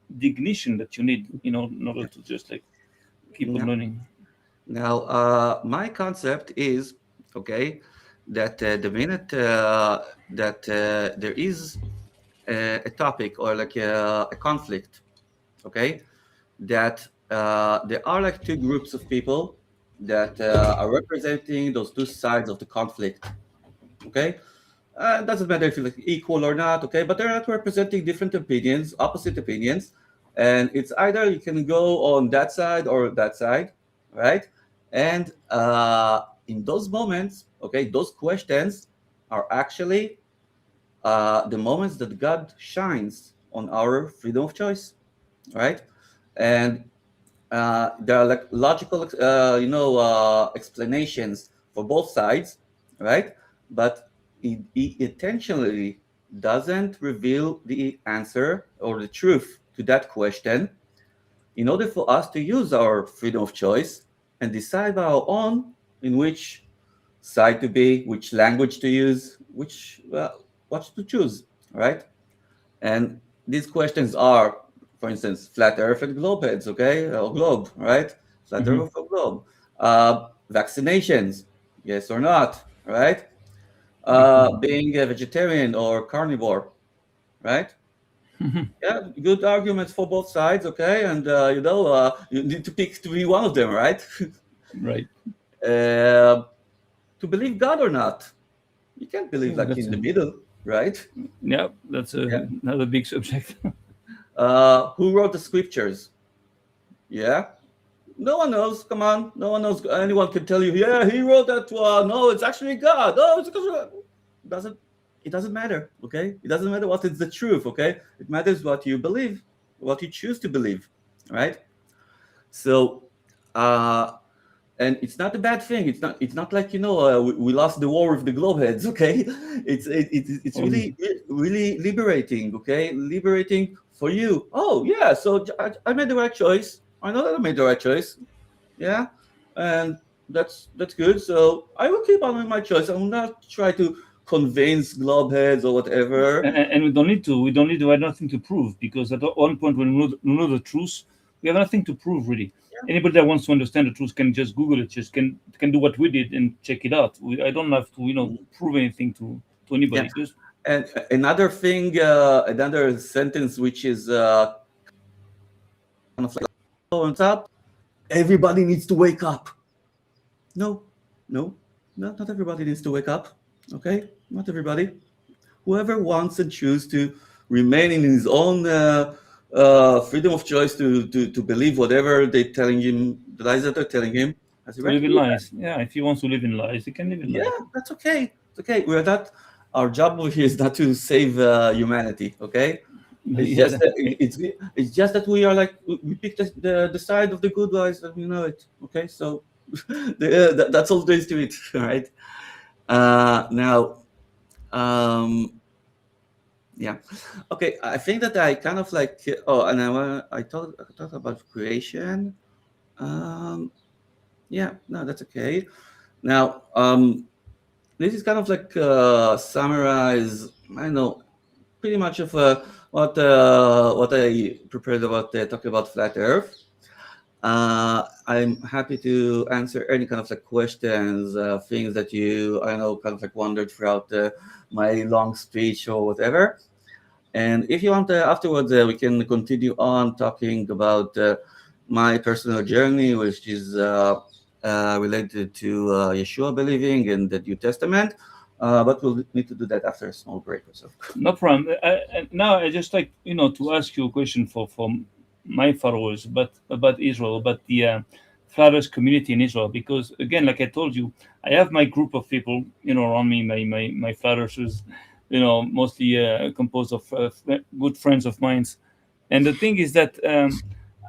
the ignition that you need, in order to just like keep on Now, learning. my concept is okay that the minute that there is a topic or like a conflict, okay, that there are like two groups of people that are representing those two sides of the conflict, okay. It doesn't matter if it's like equal or not, okay, but they're not representing different opinions, opposite opinions, and it's either you can go on that side or that side, right? And in those moments, okay, those questions are actually the moments that God shines on our freedom of choice, right? And there are like logical, explanations for both sides, right? But it intentionally doesn't reveal the answer or the truth to that question in order for us to use our freedom of choice and decide by our own in which side to be, which language to use, which what to choose, right? And these questions are, for instance, flat Earth and globe heads, okay, or globe, right? Flat Hmm. Earth or globe. Vaccinations, yes or not, right? Hmm. Being a vegetarian or carnivore, right? Yeah, good arguments for both sides, okay? And you need to pick to be one of them, right? Right. uh, to believe God or not, you can't believe Oh, like that's in the middle, right? yeah, that's Yeah. another big subject. Who wrote the scriptures? Yeah, no one knows. Come on, no one knows. Anyone can tell you, yeah, he wrote that one. No, it's actually God. Oh, it's because doesn't it doesn't matter. Okay, it doesn't matter what is the truth. Okay, it matters what you believe, what you choose to believe, right? So, uh, and it's not a bad thing. It's not like we lost the war with the glowheads. Okay, it's Oh, really really liberating. Okay, liberating for you. Oh yeah, so I made the right choice. I know that I made the right choice. Yeah, and that's good. So I will keep on with my choice. I will not try to convince globheads or whatever. and we don't need to have nothing to prove, because at one point when we know the truth, we have nothing to prove really. Yeah, Anybody that wants to understand the truth can just Google it, just can do what we did and check it out. I don't have to prove anything to yeah. anybody. Just And another thing, another sentence which is kind of like on top. Everybody needs to wake up. No, no, not everybody needs to wake up. Okay, not everybody. Whoever wants and choose to remain in his own freedom of choice to believe whatever they're telling him, the lies that they're telling him, has the to right live to in do that. lies. Yeah, if he wants to live in lies, he can live in Yeah, lies. that's okay. It's okay. We're not. Our job over here is not to save humanity. Okay, it's Yeah, just that it's just that we are like we pick the side of the good guys and we know it. Okay, so that's all there is to it. All right. Now, um, yeah. Okay, I think that I kind of like. Oh, and I talked about creation. Um, yeah, no, that's okay. Now, this is kind of like summarize. I don't know pretty much of what I prepared about talking about flat Earth. I'm happy to answer any kind of like questions, things that you I know kind of like wondered throughout my long speech or whatever. And if you want, afterwards, we can continue on talking about my personal journey, which is related to Yeshua believing in the New Testament. But we'll need to do that after a small break or so. no problem. Now I just like to ask you a question for my followers, but about Israel, about the fathers community in Israel, because again, like I told you, I have my group of people around me, my fathers, who's mostly composed of good friends of mine. And the thing is that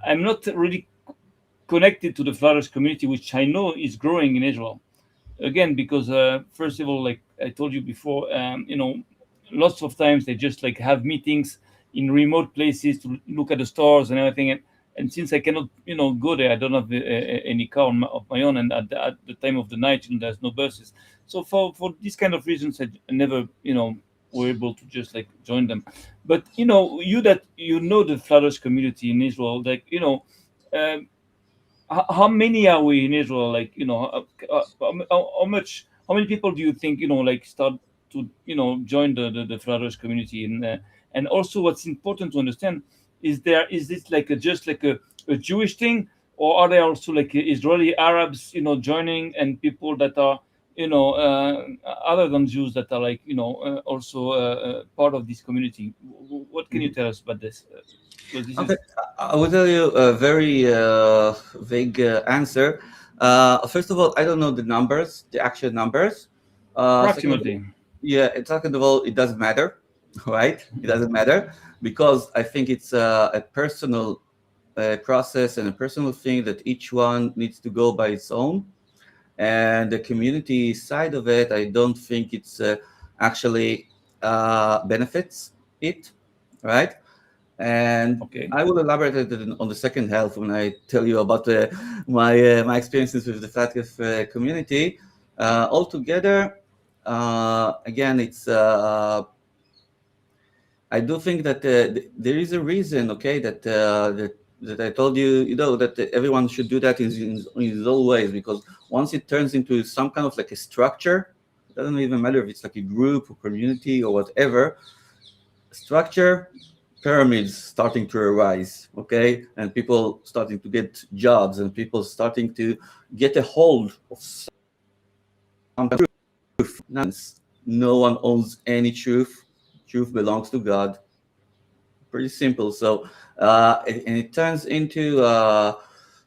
I'm not really connected to the flourish community, which I know is growing in Israel. Again, because first of all, like I told you before, lots of times they just like have meetings in remote places to look at the stars and everything. And since I cannot, go there, I don't have any car of my own, and at the time of the night, there's no buses. So for these kind of reasons, I never, were able to just like join them. But you that the flourish community in Israel, like um, how many are we in Israel? Like, how many people do you think, like start to, join the Flatterers community? And also, what's important to understand is this like just like a Jewish thing, or are there also like Israeli Arabs, joining, and people that are, other than Jews that are like, also part of this community? What can you tell us about this? Because this Okay, is I will tell you a very vague answer. First of all, I don't know the numbers, the actual numbers. Second of all, approximately. yeah, second of all, it doesn't matter, right? It doesn't matter because I think it's a personal process and a personal thing that each one needs to go by its own. And the community side of it, I don't think it's actually benefits it, right? And Okay. I will elaborate on the second half when I tell you about my experiences with the flat Earth community. Altogether, again, it's I do think that there is a reason, okay, that I told you, that everyone should do that in his own ways, because once it turns into some kind of like a structure, it doesn't even matter if it's like a group or community or whatever structure, pyramids starting to arise, okay, and people starting to get jobs and people starting to get a hold of some truth. No one owns any truth. Truth belongs to God. Pretty simple. So and it turns into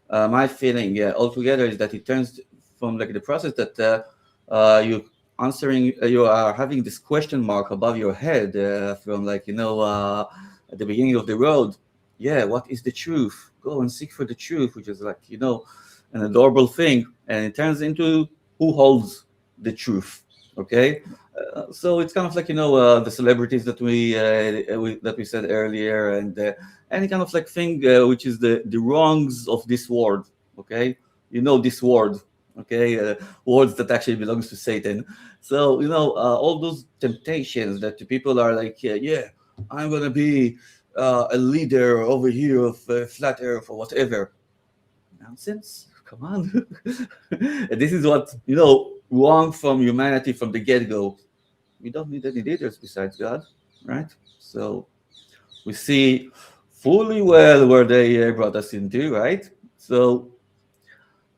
my feeling, yeah, altogether is that it turns from like the process that you answering, you are having this question mark above your head from like at the beginning of the road. Yeah, what is the truth? Go and seek for the truth, which is like an adorable thing, and it turns into who holds the truth. Okay, so it's kind of like the celebrities that we said earlier, and any kind of like thing which is the wrongs of this world. Okay, this world. Okay, words that actually belongs to Satan. So all those temptations that the people are like, yeah, I'm gonna be a leader over here of flat Earth or whatever. Nonsense. Come on. This is what wrong from humanity from the get-go. We don't need any leaders besides God, right? So we see fully well where they brought us into, right? So,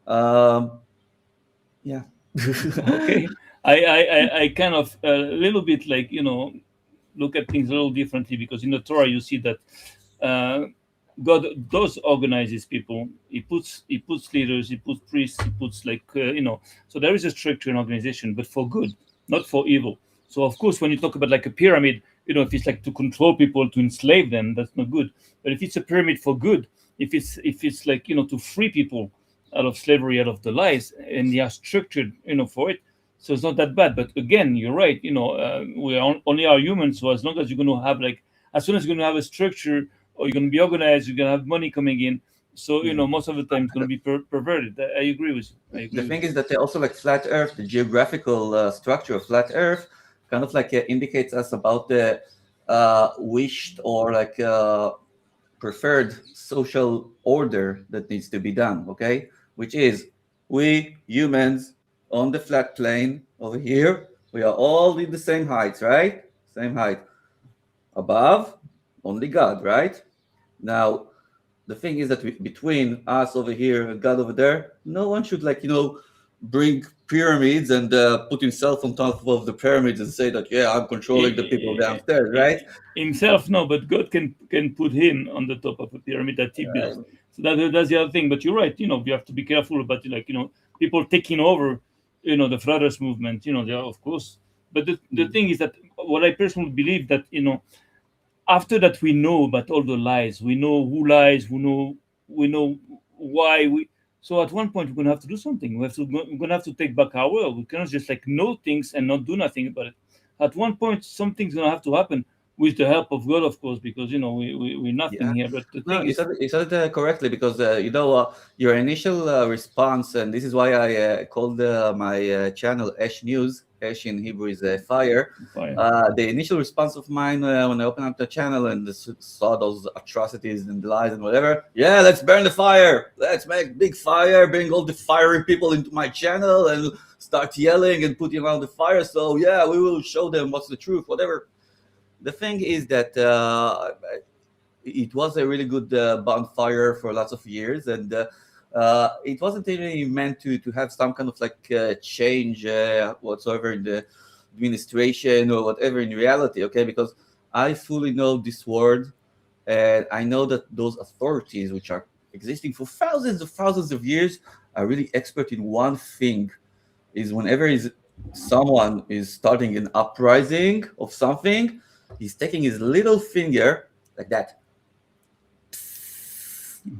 um, yeah. Okay. I kind of a little bit like look at things a little differently, because in the Torah you see that uh, God does organize his people. He puts leaders, he puts priests, he puts like So there is a structure and organization, but for good, not for evil. So of course, when you talk about like a pyramid, if it's like to control people, to enslave them, that's not good. But if it's a pyramid for good, if it's like to free people out of slavery, out of the lies, and they are structured, for it. So it's not that bad. But again, you're right. We only are humans. So as long as you're going to have like, as soon as you're going to have a structure, or you're going to be organized, you're going to have money coming in. So Yeah. most of the time it's going to be perverted. I agree with you. I The agree with thing you. is that they also like flat Earth, the geographical structure of flat Earth, kind of like indicates us about the wished or like preferred social order that needs to be done, okay? Which is we humans on the flat plane over here, we are all in the same heights, right? Same height. Above, only God, right? Now, the thing is that between us over here and God over there, no one should like bring pyramids and put himself on top of the pyramids and say that yeah, I'm controlling the people I- downstairs, right? Himself, no, but God can put him on the top of a pyramid that he built. So that's the other thing. But you're right. We have to be careful about like people taking over, the Fradas movement. They are, of course. But the thing is that what I personally believe, that after that we know about all the lies, we know who lies, we know why So at one point we're gonna have to do something. We're gonna have to take back our world. We cannot just like know things and not do nothing about it. At one point, something's gonna have to happen with the help of God, of course, because we're nothing Yeah. here. But the No, thing is, you said it correctly because your initial response, and this is why I called my channel Ash News. Ash in Hebrew is fire. fire. The initial response of mine when I opened up the channel and saw those atrocities and lies and whatever, yeah, let's burn the fire. Let's make big fire, bring all the fiery people into my channel and start yelling and putting around the fire. So yeah, we will show them what's the truth, whatever. The thing is that it was a really good bonfire for lots of years, and it wasn't really meant to have some kind of like change whatsoever in the administration or whatever in reality. Okay, because I fully know this word, and I know that those authorities, which are existing for thousands of years, are really expert in one thing: is whenever is someone is starting an uprising of something, he's taking his little finger like that,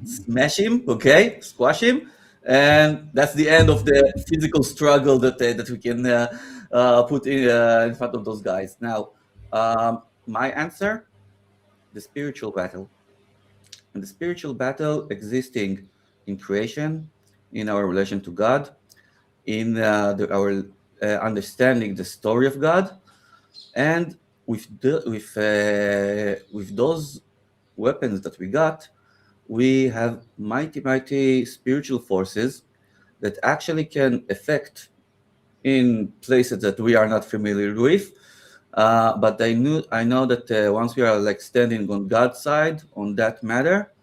smash him, okay, squash him, and that's the end of the physical struggle that we can put in front of those guys. Now, my answer: the spiritual battle, and the spiritual battle existing in creation, in our relation to God, in our understanding the story of God, and with those weapons that we got, we have mighty spiritual forces that actually can affect in places that we are not familiar with. But I know that once we are like standing on God's side on that matter,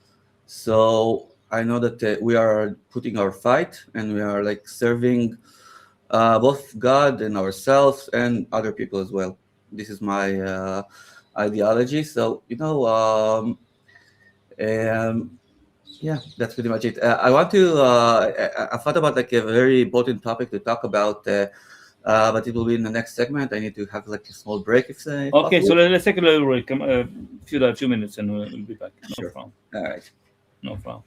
so I know that we are putting our fight and we are like serving both God and ourselves and other people as well. This is my ideology. So yeah, that's pretty much it. I want to. I thought about like a very important topic to talk about, but it will be in the next segment. I need to have like a small break if Okay, so possible. let's take a little break. Come, few minutes, and we'll be back. No Sure. problem. All right. No problem.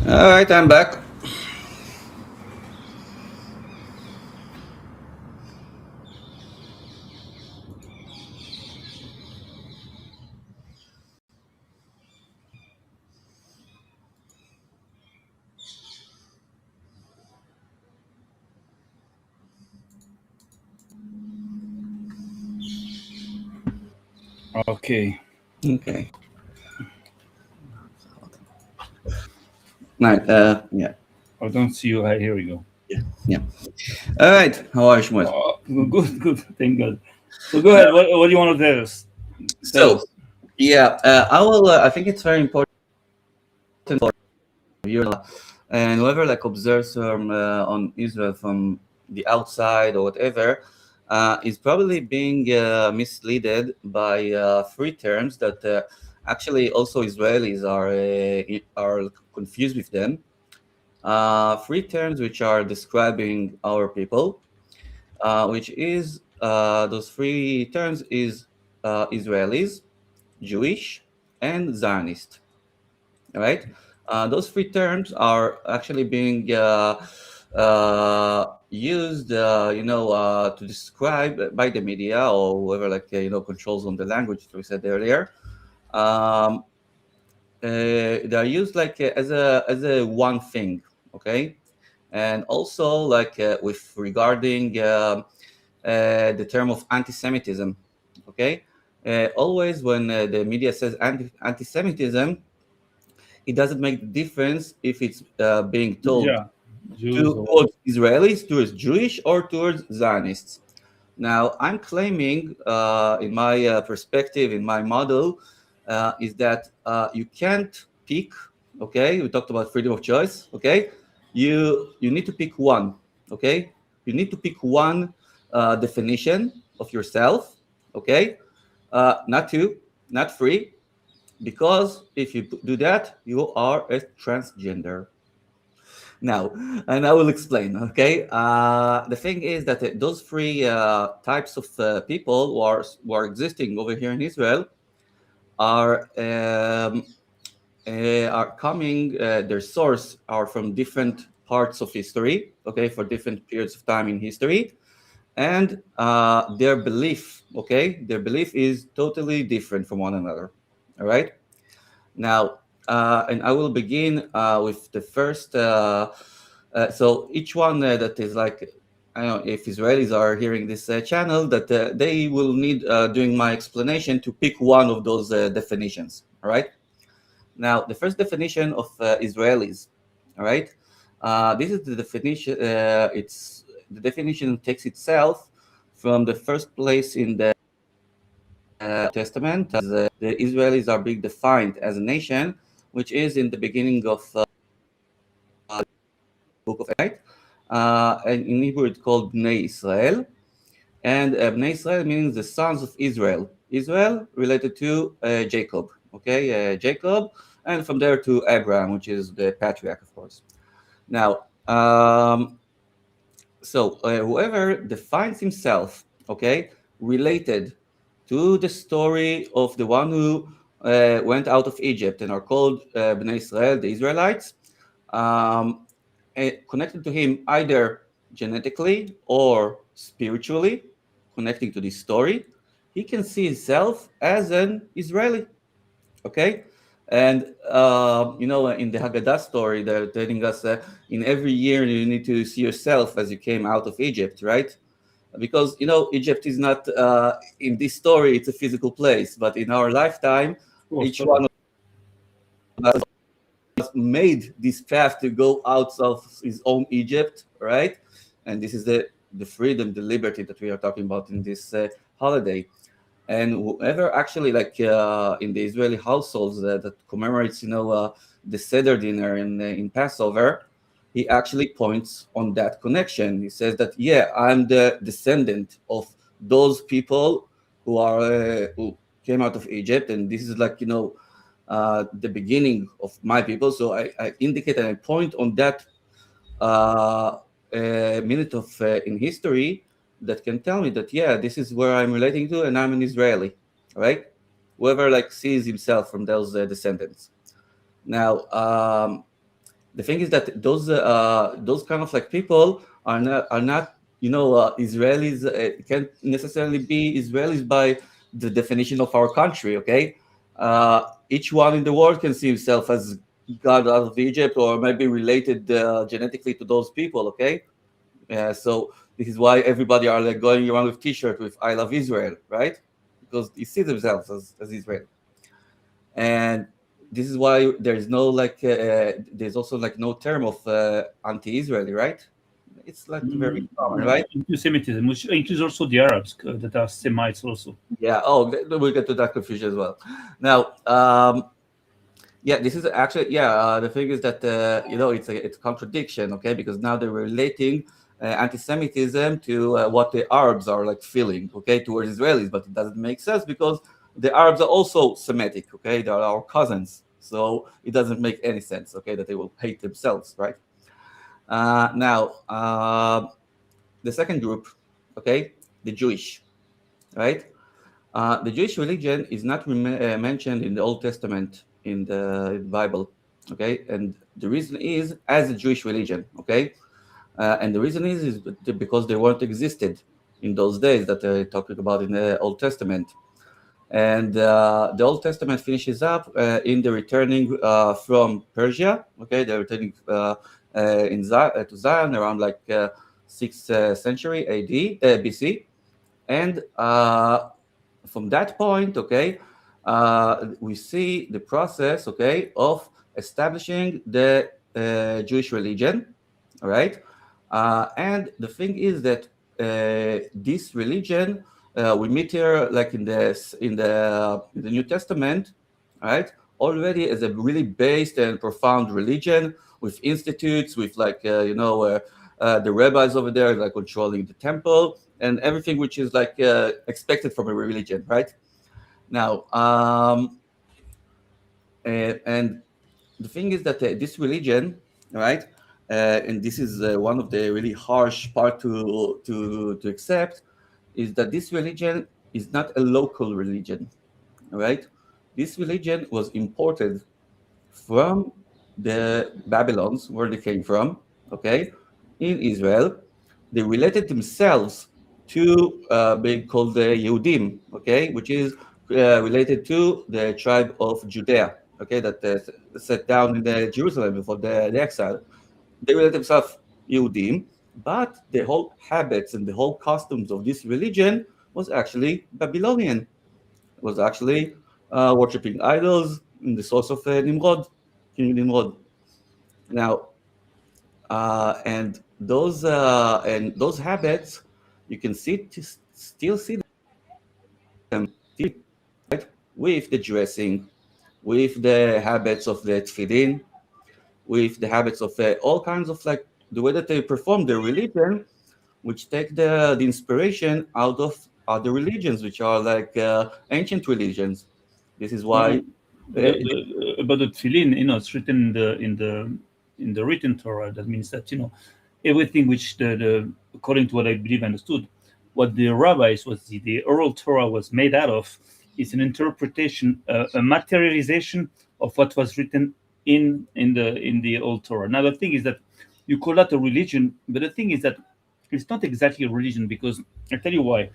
All right, I'm back. Okay. Okay. Right. Yeah. I don't see you. Here we go. Yeah. All right. How are you, Shmuel? Oh, good, good. Thank God. So go ahead. What do you want to tell us? Tell So, us. yeah, I will. I think it's very important for you and whoever like observes on Israel from the outside or whatever is probably being misleaded by three terms that actually also Israelis are confused with them. Three terms which are describing our people, which is those three terms is Israelis, Jewish, and Zionist. All right. Those three terms are actually being used, to describe by the media or whoever, like controls on the language. That we said earlier. Um, they are used like as a one thing. Okay, and also like with regarding the term of anti-Semitism. Okay, always when the media says anti-Semitism, it doesn't make the difference if it's being told Yeah, Jews or towards Israelis, towards Jewish, or towards Zionists. Now, I'm claiming, in my perspective, in my model, is that you can't pick. Okay, we talked about freedom of choice. Okay, you need to pick one. Okay, you need to pick one definition of yourself. Okay, not two, not three, because if you do that, you are a transgender. Now, and I will explain. Okay, the thing is that those three types of people who are existing over here in Israel are are coming. Their source are from different parts of history. Okay, for different periods of time in history, and their belief. Okay, their belief is totally different from one another. All right. Now, and I will begin with the first. So each one that is like, I don't know if Israelis are hearing this channel, that they will need during my explanation to pick one of those definitions. All right. Now, the first definition of Israelis. All right. This is the definition. It's the definition takes itself from the first place in the Testament, as the Israelis are being defined as a nation, which is in the beginning of book of right. And in Hebrew, it's called Bnei Israel. And Bnei Israel means the sons of Israel. Israel related to Jacob. okay, Jacob, and from there to Abraham, which is the patriarch, of course. Now, so whoever defines himself, okay, related to the story of the one who went out of Egypt and are called Bnei Israel, the Israelites, um, connected to him either genetically or spiritually, connecting to this story, he can see himself as an Israeli. Okay, and in the Haggadah story, they're telling us in every year you need to see yourself as you came out of Egypt, right? Because Egypt is not in this story; it's a physical place, but in our lifetime, each one of us made this path to go out of his own Egypt, right? And this is the freedom, the liberty that we are talking about in this holiday. And whoever actually in the Israeli households that commemorates the Seder dinner in Passover, he actually points on that connection. He says that I'm the descendant of those people who came out of Egypt, and this is the beginning of my people. So I indicate and I point on that minute of in history that can tell me that this is where I'm relating to, and I'm an Israeli, right? Whoever sees himself from those descendants. Now, the thing is that those kind of people are not Israelis. Can't necessarily be Israelis by the definition of our country. Okay, each one in the world can see himself as God out of Egypt, or maybe related genetically to those people. Okay, so this is why everybody are going around with T-shirt with "I love Israel," right? Because they see themselves as Israel, and this is why there's no there's also no term of anti-Israeli, right? It's very common, right? Anti-Semitism, which includes also the Arabs that are Semites also. Yeah. Oh, we'll get to that confusion as well. Now, this is actually the thing is that it's a contradiction, okay? Because now they're relating anti-Semitism to what the Arabs are feeling, okay, towards Israelis, but it doesn't make sense because the Arabs are also Semitic, okay? They are our cousins, so it doesn't make any sense, okay, that they will hate themselves, right? Now, the second group, okay, the Jewish, right? The Jewish religion is not mentioned in the Old Testament in the Bible, okay? And the reason is as a Jewish religion, okay? And the reason is because they weren't existed in those days that they're talking about in the Old Testament. And the Old Testament finishes up in the returning from Persia, okay? They're returning to Zion around 6th century AD, BC. And from that point, okay, we see the process, okay, of establishing the Jewish religion, all right? And the thing is that this religion we meet here, in the New Testament, right? Already as a really based and profound religion with institutes, with the rabbis over there controlling the temple and everything which is expected from a religion, right? Now, and the thing is that this religion, right, and this is one of the really harsh part to accept, is that this religion is not a local religion, right? This religion was imported from the Babylons, where they came from, okay, in Israel. They related themselves to being called the Yehudim, okay, which is related to the tribe of Judea, okay, that set down in the Jerusalem before the exile. They relate themselves Yehudim, but the whole habits and the whole customs of this religion was actually Babylonian. It was actually worshiping idols in the source of Nimrod, King Nimrod. Now, and those habits, you can still see them, right? With the dressing, with the habits of the tefillin, with the habits of all kinds of the way that they perform their religion, which take the inspiration out of other religions, which are ancient religions. This is why But about the tefillin, it's written in the written Torah. That means that everything which the according to what I believe I understood, what the rabbis was the oral Torah was made out of is an interpretation, a materialization of what was written in the old Torah. Now the thing is that you call that a religion, but the thing is that it's not exactly a religion because I tell you why.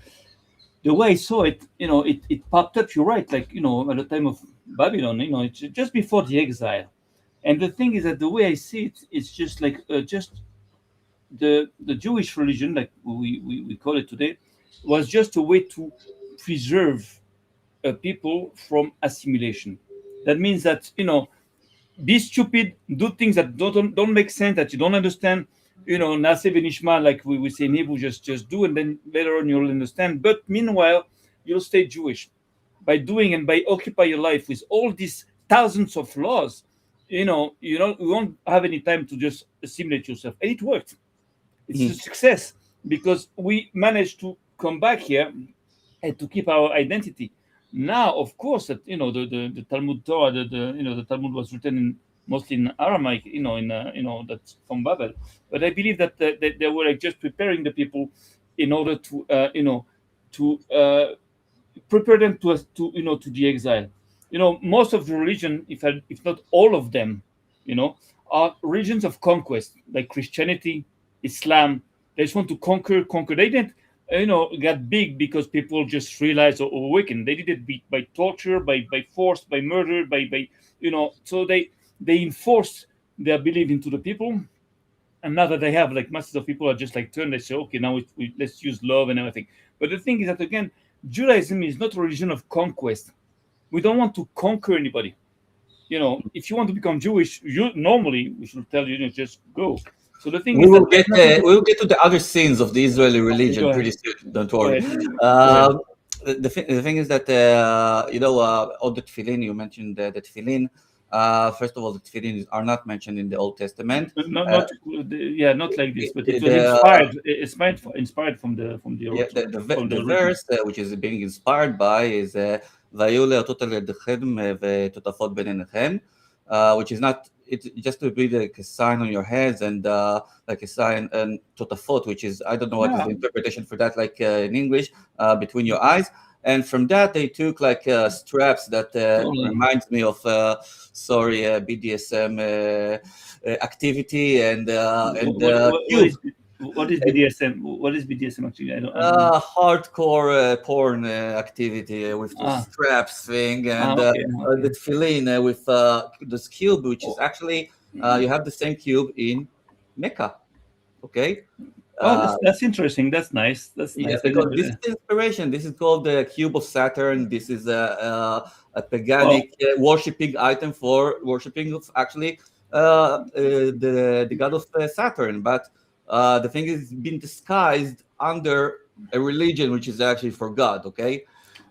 The way I saw it, it popped up. You're right, like at the time of Babylon, it's just before the exile. And the thing is that the way I see it, it's just like just the Jewish religion, like we call it today, was just a way to preserve people from assimilation. That means that be stupid, do things that don't make sense, that you don't understand. Naseh v'nishma, like we say in Hebrew, just do, and then later on you'll understand. But meanwhile, you'll stay Jewish by doing and by occupy your life with all these thousands of laws. You won't have any time to just assimilate yourself, and it worked. It's a Mhm. success because we managed to come back here and to keep our identity. Now, of course, that the Talmud Torah, the Talmud was written mostly in Aramaic, that's from Babel. But I believe that they were like just preparing the people in order to to prepare them to the exile. Most of the religion, if not all of them, you know, are religions of conquest, like Christianity, Islam. They just want to conquer. They didn't, get big because people just realized or awakened. They did it by torture, by force, by murder, So they enforced their belief into the people, and now that they have like masses of people are just like turned, they say, okay, now let's use love and everything. But the thing is that again, Judaism is not a religion of conquest. We don't want to conquer anybody. If you want to become Jewish, you normally we should tell you, just go. So the thing We is that will there's get nothing to. we will get to the other sins of the Israeli Okay, religion go pretty ahead. soon. Don't Go worry. ahead. Go ahead. Um, the thing is that all the tefillin you mentioned, the tefillin. First of all, the tefillin are not mentioned in the Old Testament. Uh, Yeah, not like this, but it was the inspired from the Yeah, original, from the the original. verse which is being inspired by is "Vayu le'otot al yadechem ve'totafot beinenechem," which is not it's just to be like a sign on your heads and like a sign and totafot, which is I don't know what is Yeah. the interpretation for that, like in English, between your eyes. And from that they took like straps that Totally. reminds me of sorry BDSM activity and What cube. what is BDSM? What is BDSM actually? I don't know. Hardcore porn activity with the Ah, straps thing and okay, the okay. tefillin with this cube, which is Oh, actually mm. you have the same cube in Mecca. Okay, Oh, uh, that's interesting. That's nice. That's yeah, nice. I because never. this is the inspiration. This is called the cube of Saturn. This is a Well, paganic worshipping item for worshipping of actually the god of Saturn. But the thing is been disguised under a religion which is actually for God. Okay,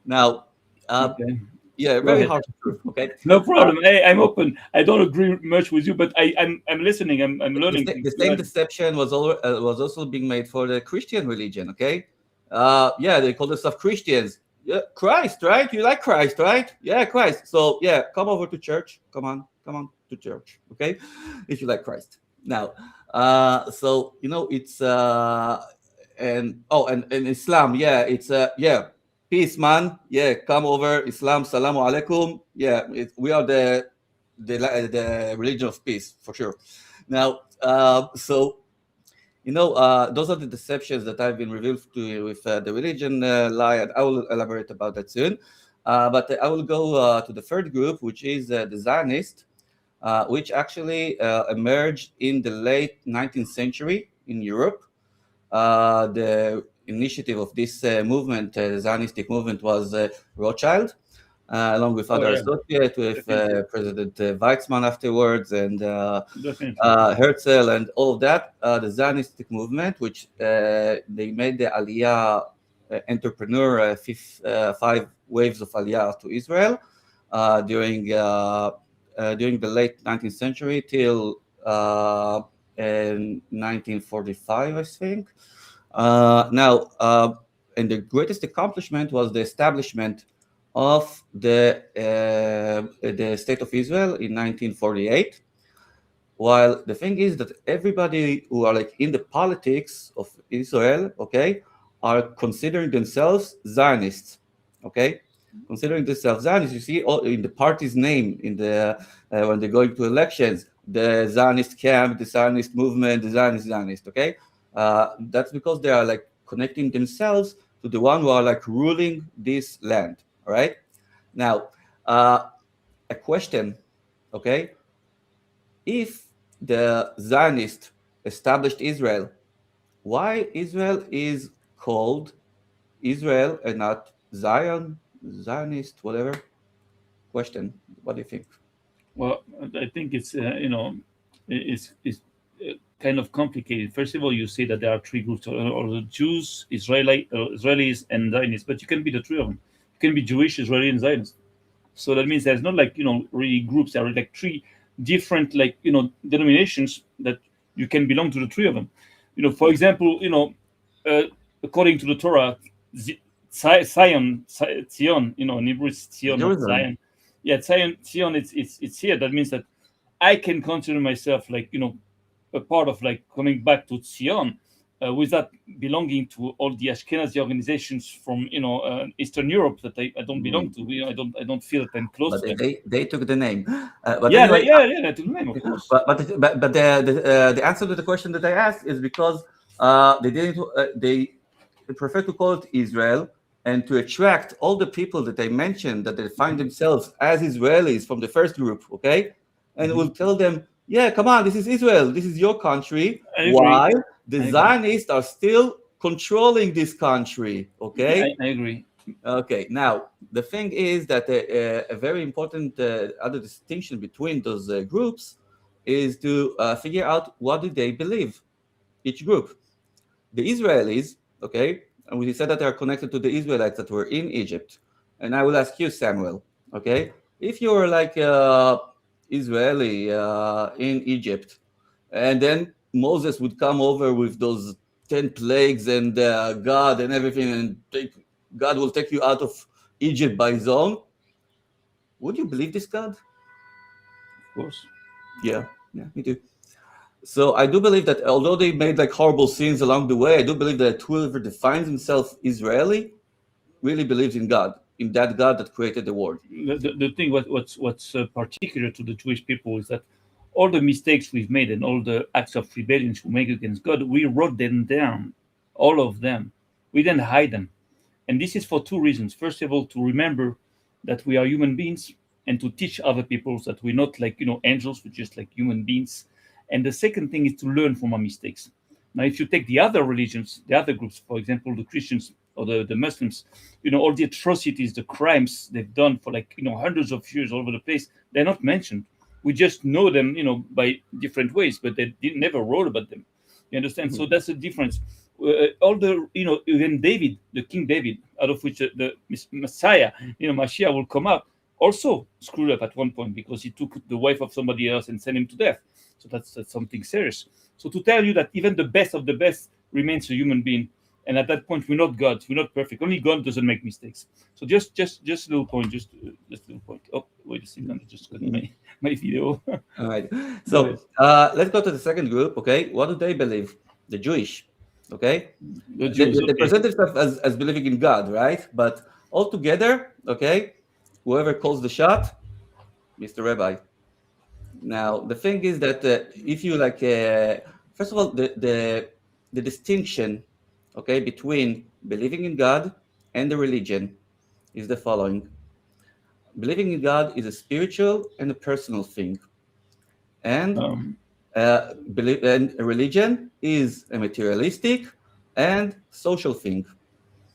now uh, okay. yeah, Go very ahead. hard to prove. Okay, No uh, problem. Hey, I'm open. I don't agree much with you, but I'm listening. I'm learning things. the Go same ahead. deception was also being made for the Christian religion. Okay, yeah, they call themselves Christians. Yeah, Christ, right? You like Christ, right? Yeah, Christ. So yeah, come over to church. Come on to church. Okay, if you like Christ. Now, so it's and oh and Islam. Yeah, it's yeah. Peace, man. Yeah, come over. Islam, salamu alaikum. Yeah, we are the religion of peace for sure. Now, those are the deceptions that have been revealed to you with the religion lie, and I will elaborate about that soon. But I will go to the third group, which is the Zionist, which actually emerged in the late 19th century in Europe. The initiative of this movement, the Zionistic movement, was Rothschild, along with Oh other yeah, associates, with definitely, President Weizmann afterwards, and definitely. Herzl, and all of that. The Zionistic movement, which they made the Aliyah entrepreneur, five waves of Aliyah to Israel during the late 19th century till in 1945, I think. Now, and the greatest accomplishment was the establishment of the state of Israel in 1948. While the thing is that everybody who are like in the politics of Israel, okay, are considering themselves Zionists, okay, considering themselves Zionists. You see, all in the party's name in the when they're going to elections, the Zionist camp, the Zionist movement, the Zionist, okay. That's because they are like connecting themselves to the one who are like ruling this land. All right. Now, a question, okay, if the Zionists established Israel, why Israel is called Israel and not Zion, Zionist, whatever? Question. What do you think? Well, I think it's it's kind of complicated. First of all, you say that there are three groups: or the Jews, Israelis, and Zionists. But you can be the three of them. You can be Jewish, Israeli, and Zionist. So that means there's not like really groups. There are like three different denominations that you can belong to the three of them. For example, uh, according to the Torah, Zion, in Hebrew it's Zion, not Jerusalem. Zion. Yeah, Zion, it's here. That means that I can consider myself like a part of like coming back to Zion, without belonging to all the Ashkenazi organizations from Eastern Europe that I don't belong Mm. to. I don't feel that I'm close But to them. they took the name. But Yeah, anyway, yeah, that's the name, of course. but the answer to the question that I asked is because they didn't they prefer to call it Israel and to attract all the people that I mentioned that they find themselves as Israelis from the first group, okay, and Mhm. will tell them, yeah, come on, this is Israel, this is your country, I agree. while the I agree. Zionists are still controlling this country, okay. I agree. Okay, now the thing is that a very important other distinction between those groups is to figure out what do they believe, each group. The Israelis, okay, and we said that they are connected to the Israelites that were in Egypt. And I will ask you, Samuel, okay, if you're like Israeli in Egypt, and then Moses would come over with those 10 plagues and God and everything, and God will take you out of Egypt by his own, would you believe this God? Of course. Yeah, me too. So I do believe that although they made like horrible sins along the way, I do believe that whoever defines himself Israeli really believes in God, in that God that created the world. The thing what's particular to the Jewish people is that all the mistakes we've made and all the acts of rebellion we make against God, we wrote them down, all of them. We didn't hide them. And this is for two reasons. First of all, to remember that we are human beings and to teach other people that we're not like, angels, we're just like human beings. And the second thing is to learn from our mistakes. Now, if you take the other religions, the other groups, for example, the Christians or the Muslims, all the atrocities, the crimes they've done for like, hundreds of years all over the place, they're not mentioned. We just know them, by different ways, but they never wrote about them. You understand? So that's the difference. All the even David, the King David, out of which the Messiah, Mashiach will come up, also screwed up at one point because he took the wife of somebody else and sent him to death. So that's something serious. So to tell you that even the best of the best remains a human being, and at that point we're not God, we're not perfect. Only God doesn't make mistakes. So just a little point, just a little point. Oh, wait a second, I just got Mhm. my video. All right. Go So ahead. let's go to the second group. Okay, what do they believe? The Jewish. Okay, The Jews, they okay. present themselves as believing in God, right? But altogether, okay, whoever calls the shot, Mr. Rabbi. Now the thing is that if you like, first of all, the distinction, okay, between believing in God and the religion is the following: believing in God is a spiritual and a personal thing, and Um, believe and religion is a materialistic and social thing.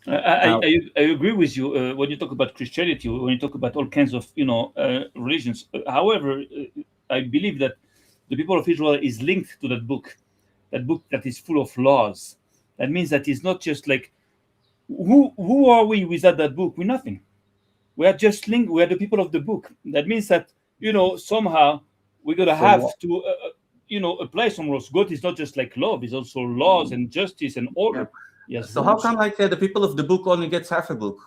Now, I agree with you when you talk about Christianity, when you talk about all kinds of religions. However, I believe that the people of Israel is linked to that book that is full of laws. That means that it's not just like who are we without that book? We're nothing. We are just linked. We are the people of the book. That means that somehow we're gonna so what? have to apply some rules. God is not just like love; it's also laws and justice and Yeah. order. He has So how rules. come like the people of the book only gets half a book?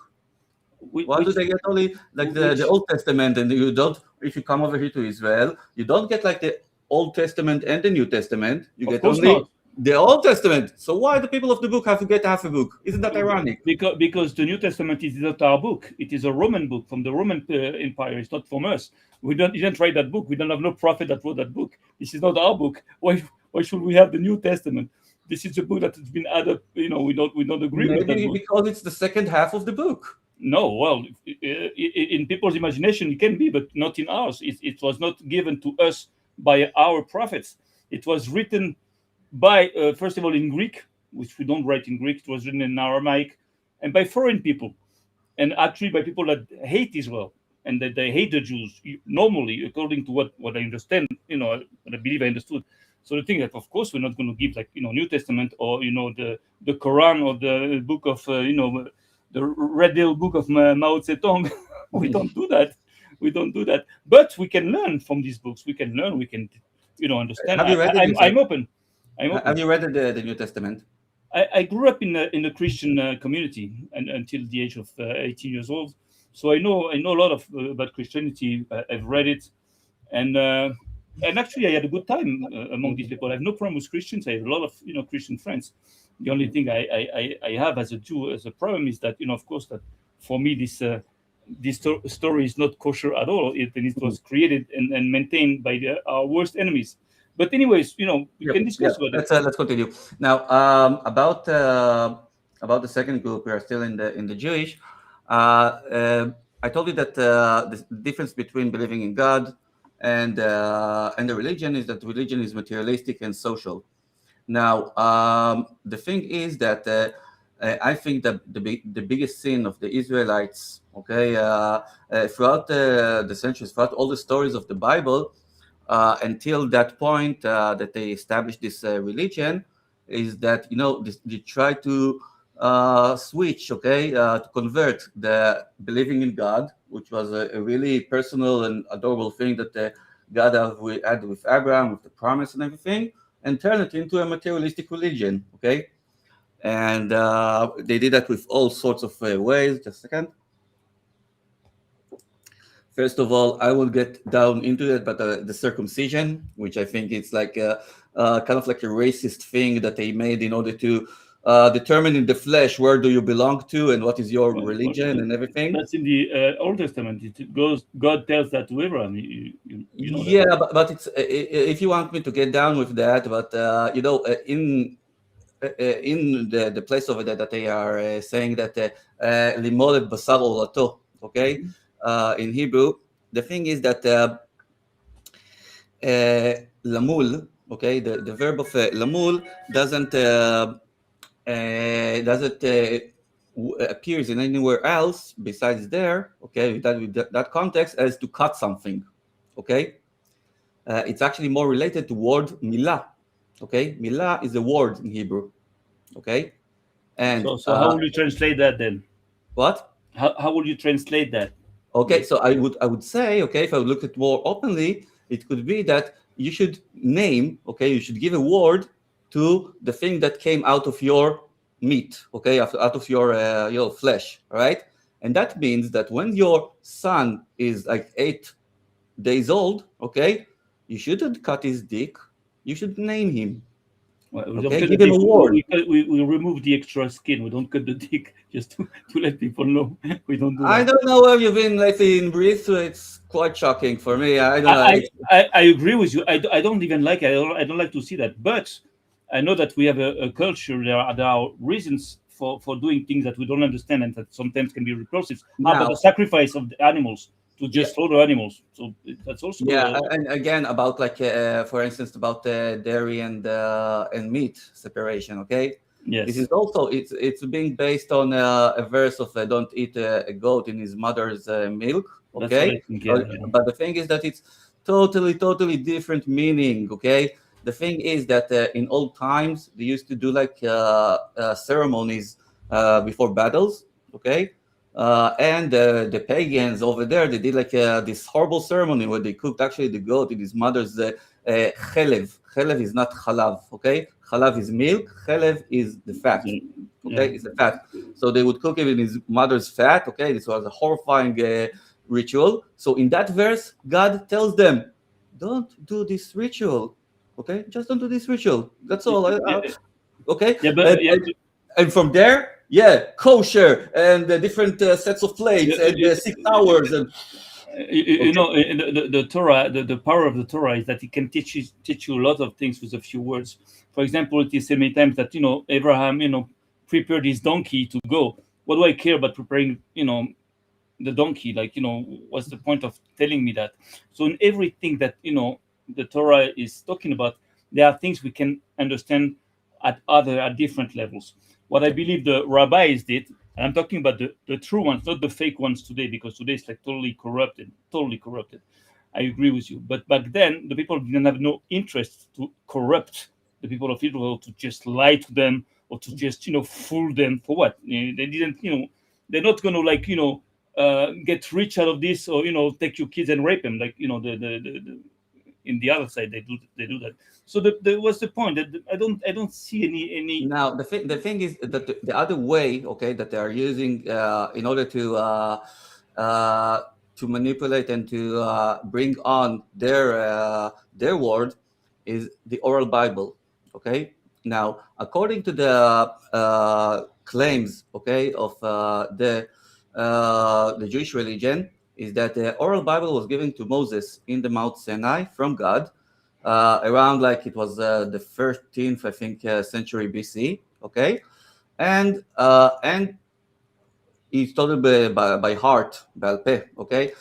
Why do which they get only like the which Old Testament, and you don't? If you come over here to Israel, you don't get like the Old Testament and the New Testament. You of get course only not. the Old Testament. So why the people of the book have to get half a book? Isn't that ironic? Because the New Testament is not our book. It is a Roman book from the Roman Empire. It's not from us. We don't didn't write that book. We don't have no prophet that wrote that book. This is not our book. Why should we have the New Testament? This is a book that has been added. We don't agree with that Maybe book. because it's the second half of the book. No, well, in people's imagination it can be, but not in ours. It was not given to us by our prophets. It was written by first of all in Greek, which we don't write in Greek. It was written in Aramaic, and by foreign people, and actually by people that hate Israel and that they hate the Jews. Normally, according to what I understand, what I believe I understood. So the thing that, of course, we're not going to give like New Testament or the Quran or the book of the Red Hill book of Mao Zedong. We don't do that. We don't do that. But we can learn from these books. We can learn. We can understand. Have you read it yourself? I'm open. I'm open. Have you read the New Testament? I grew up in a Christian community and until the age of 18 years old. So I know a lot of about Christianity. I've read it, and uh, and actually I had a good time among these people. I have no problem with Christians. I have a lot of Christian friends. The only thing I have as a Jew as a problem is that of course that for me this story is not kosher at all. It was created and maintained by our worst enemies. But anyways, we Yep, can yep. discuss about it. Let's continue now. About the second group, we are still in the Jewish. I told you that the difference between believing in God and the religion is that religion is materialistic and social. Now, the thing is that I think that the biggest sin of the Israelites, okay, throughout the centuries, throughout all the stories of the Bible, until that point that they established this religion, is that they try to switch, okay, to convert the believing in God, which was a really personal and adorable thing that God had with Abraham, with the promise and everything, and turn it into a materialistic religion, okay? And they did that with all sorts of ways. Just a second. First of all, I will get down into it, but the circumcision, which I think it's like kind of like a racist thing that they made in order to determine in the flesh where do you belong to and what is your Well, religion and everything. that's in the Old Testament. It goes. God tells that to Abraham. You know that. Yeah, but it's if you want me to get down with that, but in the place over there that they are saying that limod et basar orato, okay, in Hebrew, the thing is that lamul, okay, the verb of lamul doesn't appears in anywhere else besides there, okay, with that context as to cut something, okay. It's actually more related to word milah, okay. Milah is a word in Hebrew, okay, and So how will you translate that then? what? How will you translate that? Okay, so I would say, okay, if I would look at more openly, it could be that you should name, okay, you should give a word to the thing that came out of your meat, okay, out of your flesh, right? And that means that when your son is like 8 days old, okay, you shouldn't cut his dick, you should name him, Well, we don't okay, cut the give him dick. a word. We remove the extra skin. We don't cut the dick just to let people know. We don't do I that. don't know where you've been lately in Greece, so it's quite shocking for me. I don't know. I agree with you. I don't even like it. I don't like to see that. But I know that we have a culture. There are reasons for doing things that we don't understand and that sometimes can be repulsive. How about Now, the sacrifice of the animals to yeah, just slaughter animals? So that's also yeah, and again about like for instance about dairy and meat separation. Okay, this is yes, also it's being based on a verse of don't eat a goat in his mother's milk. that's what Okay, I think. Yeah, yeah. but the thing is that it's totally different meaning. Okay, the thing is that in old times they used to do like ceremonies before battles. Okay, and the pagans over there, they did like this horrible ceremony where they cooked actually the goat in his mother's chelev. Chalev is not chalav. Okay, chalav is milk. Chalev is the fat. Yeah. Okay, it's a fat. So they would cook it in his mother's fat. Okay, this was a horrifying ritual. So in that verse, God tells them, "Don't do this ritual." Okay, just don't do this ritual. That's all. Yeah, Okay, yeah, and, but yeah, and, and from there, yeah, kosher and the different sets of plates yeah, and 6 hours and you okay. know, the Torah, the power of the Torah is that it can teach you a lot of things with a few words. For example, it is said many times that Abraham prepared his donkey to go. What do I care about preparing the donkey? Like, what's the point of telling me that? So in everything that the Torah is talking about, there are things we can understand at different levels. What I believe the rabbis did, and I'm talking about the true ones, not the fake ones today, because today it's like totally corrupted. I agree with you. But back then, the people didn't have no interest to corrupt the people of Israel, to just lie to them, or to just fool them. For what? They didn't. They're not going to, like, get rich out of this, or take your kids and rape them, like the in the other side they do that. So what's the point? That I don't see any. Now the thing is that the other way, okay, that they are using in order uh, to manipulate and to bring on their word is the oral Bible. Okay. Now, according to the claims, okay, of the Jewish religion, is that the oral Bible was given to Moses in the Mount Sinai from God around, like, it was the 13th, I think, century BC. Okay, and he told it by heart, Baal Peh, okay?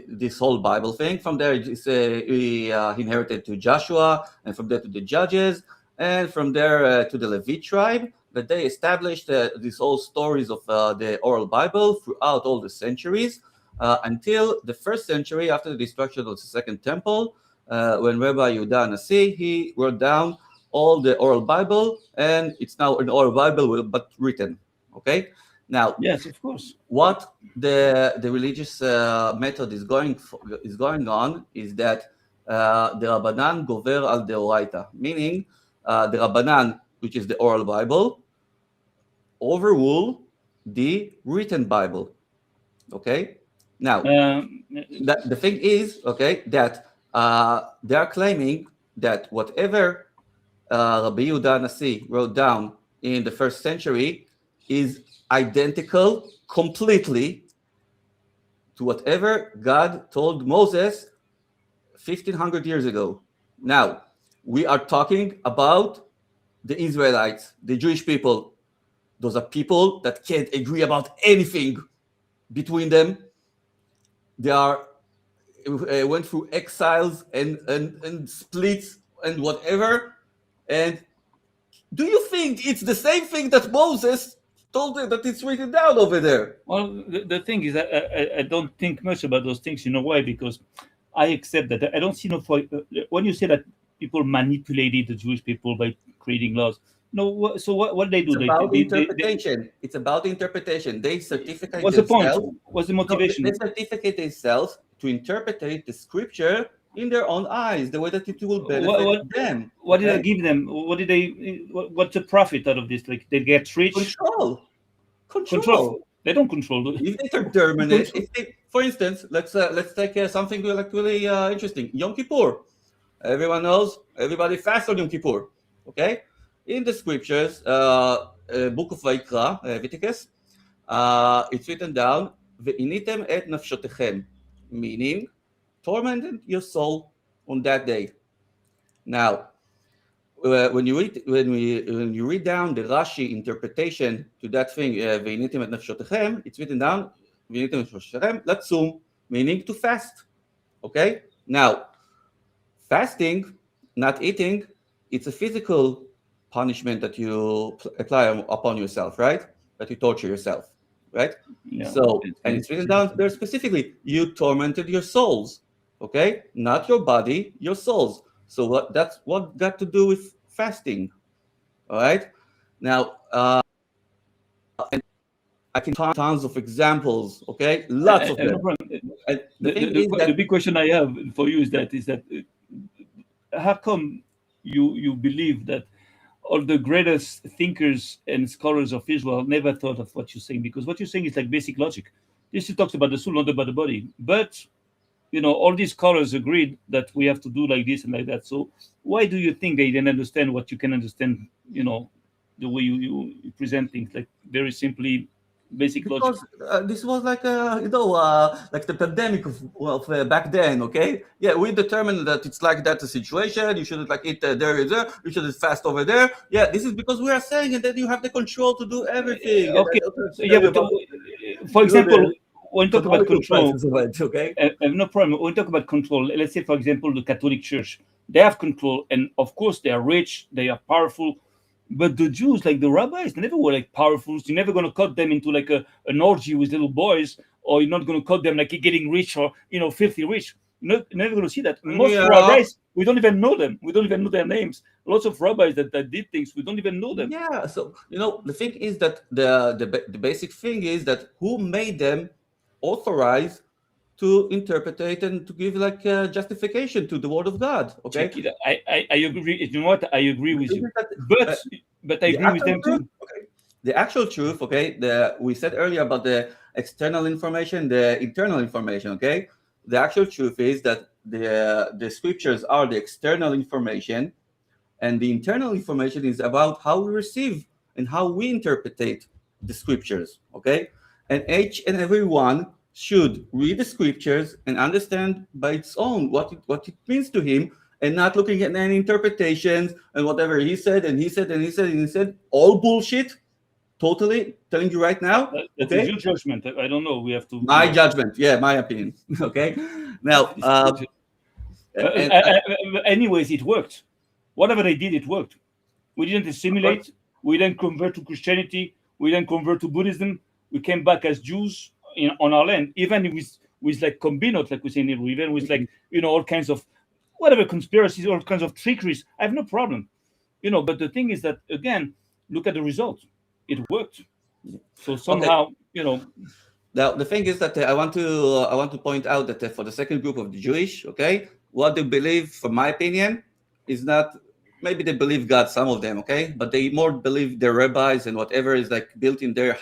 This whole Bible thing. From there, he inherited to Joshua, and from there to the judges, and from there to the Levite tribe, that they established these whole stories of the oral Bible throughout all the centuries, until the first century, after the destruction of the Second Temple, when Rabbi Yehuda Nasi, he wrote down all the oral Bible, and it's now an oral Bible, but written. Okay, now Yes, of course. what the religious method is going on is that the Rabbanan gover al deoraita, meaning the Rabbanan, which is the oral Bible, overrule the written Bible. Okay, now Um, the thing is, okay, that they are claiming that whatever Rabbi Yehuda Nasi wrote down in the first century is identical completely to whatever God told Moses 1500 years ago. Now, we are talking about the Israelites, the Jewish people. Those are people that can't agree about anything between them. They are went through exiles and splits and whatever. And do you think it's the same thing that Moses told them that it's written down over there? well, the thing is, I don't think much about those things. You know why? Because I accept that. I don't see no point when you say that people manipulated the Jewish people by creating laws. No, so what they do? It's about interpretation. It's about interpretation. They certificate what's the point? themselves. What's the No, they motivation? certificate themselves to interpret the scripture in their own eyes, the way that it will What, benefit what them. what did I Okay? give them? What did they? What's the profit out of this? Like, they get rich? Control. Control? Control. They don't control. If they determine it, Control. for instance, let's take something like really interesting. Yom Kippur. Everyone knows. Everybody fasts on Yom Kippur. Okay. In the scriptures, book of Vayikra, Leviticus, it's written down, "Ve'initem et nafshotechem," meaning tormented your soul on that day. Now, when you read down the Rashi interpretation to that thing, "Ve'initem et nafshotechem," it's written down, "Ve'initem et nafshotechem latzum," meaning to fast. Okay. Now, fasting, not eating, it's a physical punishment that you apply upon yourself, right? That you torture yourself, right? Yeah. So, and it's written down there specifically, you tormented your souls, okay? Not your body, your souls. So that's what got to do with fasting, all right? Now, and I can tons of examples, okay? Lots of No them. problem. And the The, thing the, is the, the that big question I have for you is that how come you believe that all the greatest thinkers and scholars of Israel never thought of what you're saying? Because what you're saying is like basic logic. This talks about the soul, not about the body. But all these scholars agreed that we have to do like this and like that. So why do you think they didn't understand what you can understand? The way you present things, like very simply, basic logic. Because this was like like the pandemic of back then. Okay, yeah, we determined that it's like that the situation. You shouldn't like eat there. You shouldn't fast over there. Yeah, this is because we are saying, and then you have the control to do everything. And Okay, I also so yeah, tell you but about for example, the when you talk about political control, crisis of it. Okay. no problem. When we talk about control, let's say, for example, the Catholic Church, they have control, and of course, they are rich, they are powerful. But the Jews, like the rabbis, they never were like powerful. You're never going to cut them into like an orgy with little boys, or you're not going to cut them like getting rich or filthy rich. You're never going to see that. Most Yeah. rabbis, we don't even know them. We don't even know their names. Lots of rabbis that did things, we don't even know them. Yeah, so the thing is that the basic thing is that who made them authorize to interpret it and to give like justification to the word of God. Okay, Check it. I agree. You know what? I agree with you, Isn't that, uh, but I the agree with actual them truth. too. Okay, the actual truth. Okay, we said earlier about the external information, the internal information. Okay, the actual truth is that the scriptures are the external information, and the internal information is about how we receive and how we interpret the scriptures. Okay, and each and every one should read the scriptures and understand by its own what it means to him, and not looking at any interpretations and whatever he said and he said and he said and he said, all bullshit. Totally telling you right now. That is Okay, your judgment. I don't know. We have to, my judgment. Yeah, my opinion. Okay, now It's bullshit. and Anyways, it worked. Whatever they did, it worked. We didn't assimilate. We didn't convert to Christianity. We didn't convert to Buddhism. We came back as Jews on our land, even with like combinot, like we say in Hebrew, even with like all kinds of whatever conspiracies, all kinds of trickeries. I have no problem, But the thing is that again, look at the result. It worked. So okay. somehow, Now the thing is that I want to point out that for the second group of the Jewish, okay, what they believe, from my opinion, is not, maybe they believe God, some of them, okay, but they more believe their rabbis and whatever is like built in their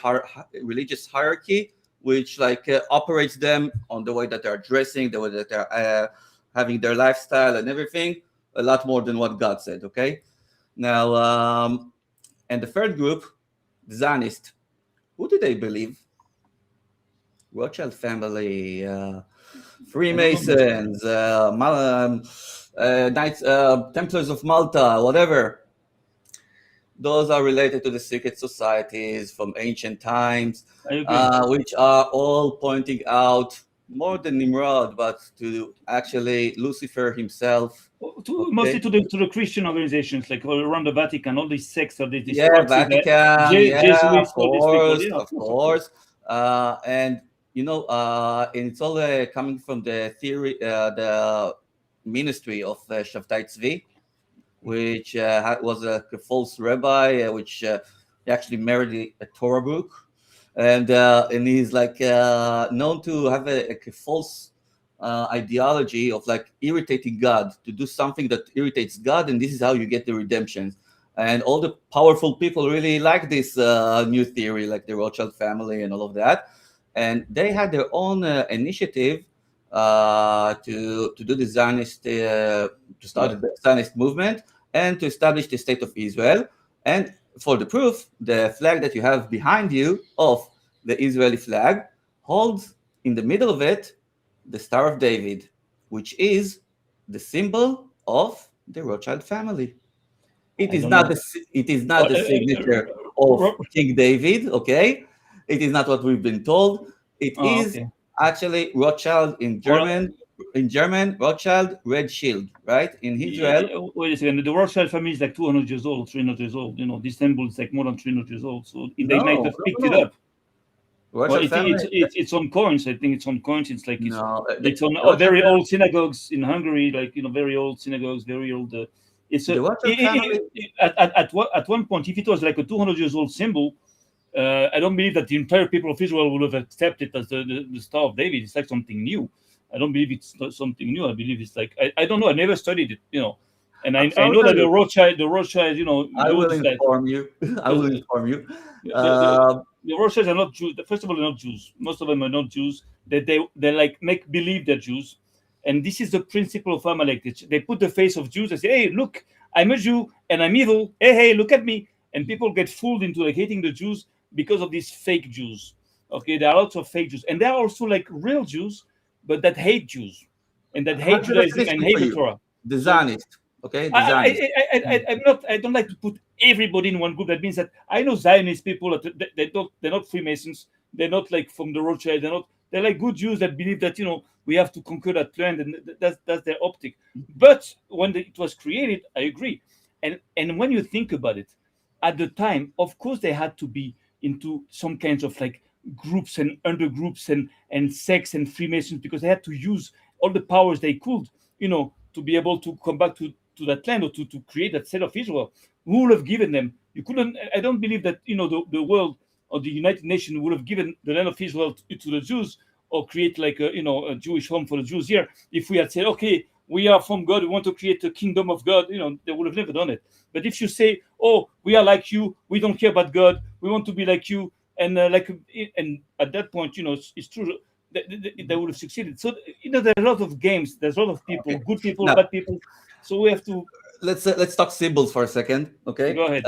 religious hierarchy, which like operates them on the way that they're dressing, the way that they're having their lifestyle and everything, a lot more than what God said, okay. Now, and the third group, the Zionist, who do they believe? Rothschild family, Freemasons, Knights, Templars of Malta, whatever. Those are related to the secret societies from ancient times, I agree. which are all pointing out more than Nimrod, but to actually Lucifer himself. Mostly Okay. to the Christian organizations, like all around the Vatican, all these sects of these Yeah, artsy Vatican. Yeah, Jesuits, all these people. Yeah, of of course. course. And and it's all coming from the theory, the ministry of Shavtai Tzvi, which was a false rabbi, which he actually married a Torah book, and he's like known to have a false ideology of like irritating God, to do something that irritates God, and this is how you get the redemption. And all the powerful people really like this new theory, like the Rothschild family and all of that. And they had their own initiative to do the Zionist, to start Yeah. the Zionist movement and to establish the state of Israel. And for the proof, the flag that you have behind you of the Israeli flag holds in the middle of it the Star of David, which is the symbol of the Rothschild family. It I is don't not know. the signature of King David, okay? It is not what we've been told. It Oh, is okay. actually Rothschild in Well, German. In German, Rothschild, red shield, right? In Israel, wait a second. The Rothschild family is like 200 years old, 300 years old. This symbol is like more than 300 years old. So they might no, have no, picked it no. up. Well, Rothschild family, it's on coins. I think it's on coins. It's like no. it's on Rothschild very family, old synagogues in Hungary, like very old synagogues, very old. It's a the Rothschild family, at one point, if it was like a 200 years old symbol, I don't believe that the entire people of Israel would have accepted it as the Star of David. It's like something new. I don't believe it's not something new. I believe it's like I don't know. I never studied it. And So I I'll know tell that you. the Rothschild, I will Jews that inform you. I will the inform you. the, the, the Uh, the Russians are not Jews. First of all, they're not Jews. Most of them are not Jews. They like make believe they're Jews, and this is the principle of Amalek. They put the face of Jews and say, "Hey, look, I'm a Jew and I'm evil. Hey, hey, look at me." And people get fooled into like hating the Jews because of these fake Jews. Okay, there are lots of fake Jews, and there are also like real Jews, but that hate Jews and that I have hate the Judaism and definition hate for the you. Torah. The So Zionist. Okay, the Zionist. I'm not. I don't like to put everybody in one group. That means that I know Zionist people that they don't. They're not Freemasons. They're not like from the Rothschild. They're not. They're like good Jews that believe that we have to conquer that land, and that's their optic. But when it was created, I agree. And when you think about it, at the time, of course, they had to be into some kinds of like groups and undergroups and sects and Freemasons because they had to use all the powers they could, to be able to come back to that land or to create that state of Israel. Who would have given them? You couldn't. I don't believe that the world or the United Nations would have given the land of Israel to the Jews or create like a Jewish home for the Jews here if we had said, okay, we are from God, we want to create the kingdom of God. They would have never done it. But if you say, oh, we are like you, we don't care about God, we want to be like you, and at that point, it's true. They would have succeeded. So there's a lot of games. There's a lot of people, Okay. good people, Now bad people. So we have to let's talk symbols for a second. Okay. go ahead.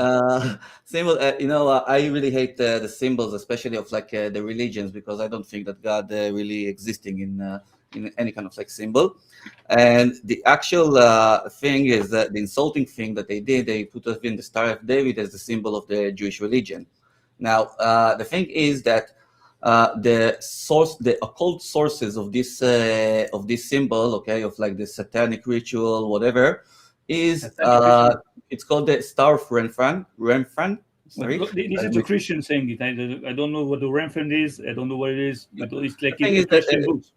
Symbol. I really hate the symbols, especially of like the religions, because I don't think that God really existing in any kind of like symbol. And the actual thing is that the insulting thing that they did, they put us in the Star of David as the symbol of the Jewish religion. Now, the thing is that the occult sources of this symbol, okay, of like the satanic ritual, whatever, is Satanic ritual. it's called the Star of Remphan, Well, sorry, this is a which Christian saying it. I don't know what the Renfen is. I don't know what it is, but it's the like thing in a is that Christian books.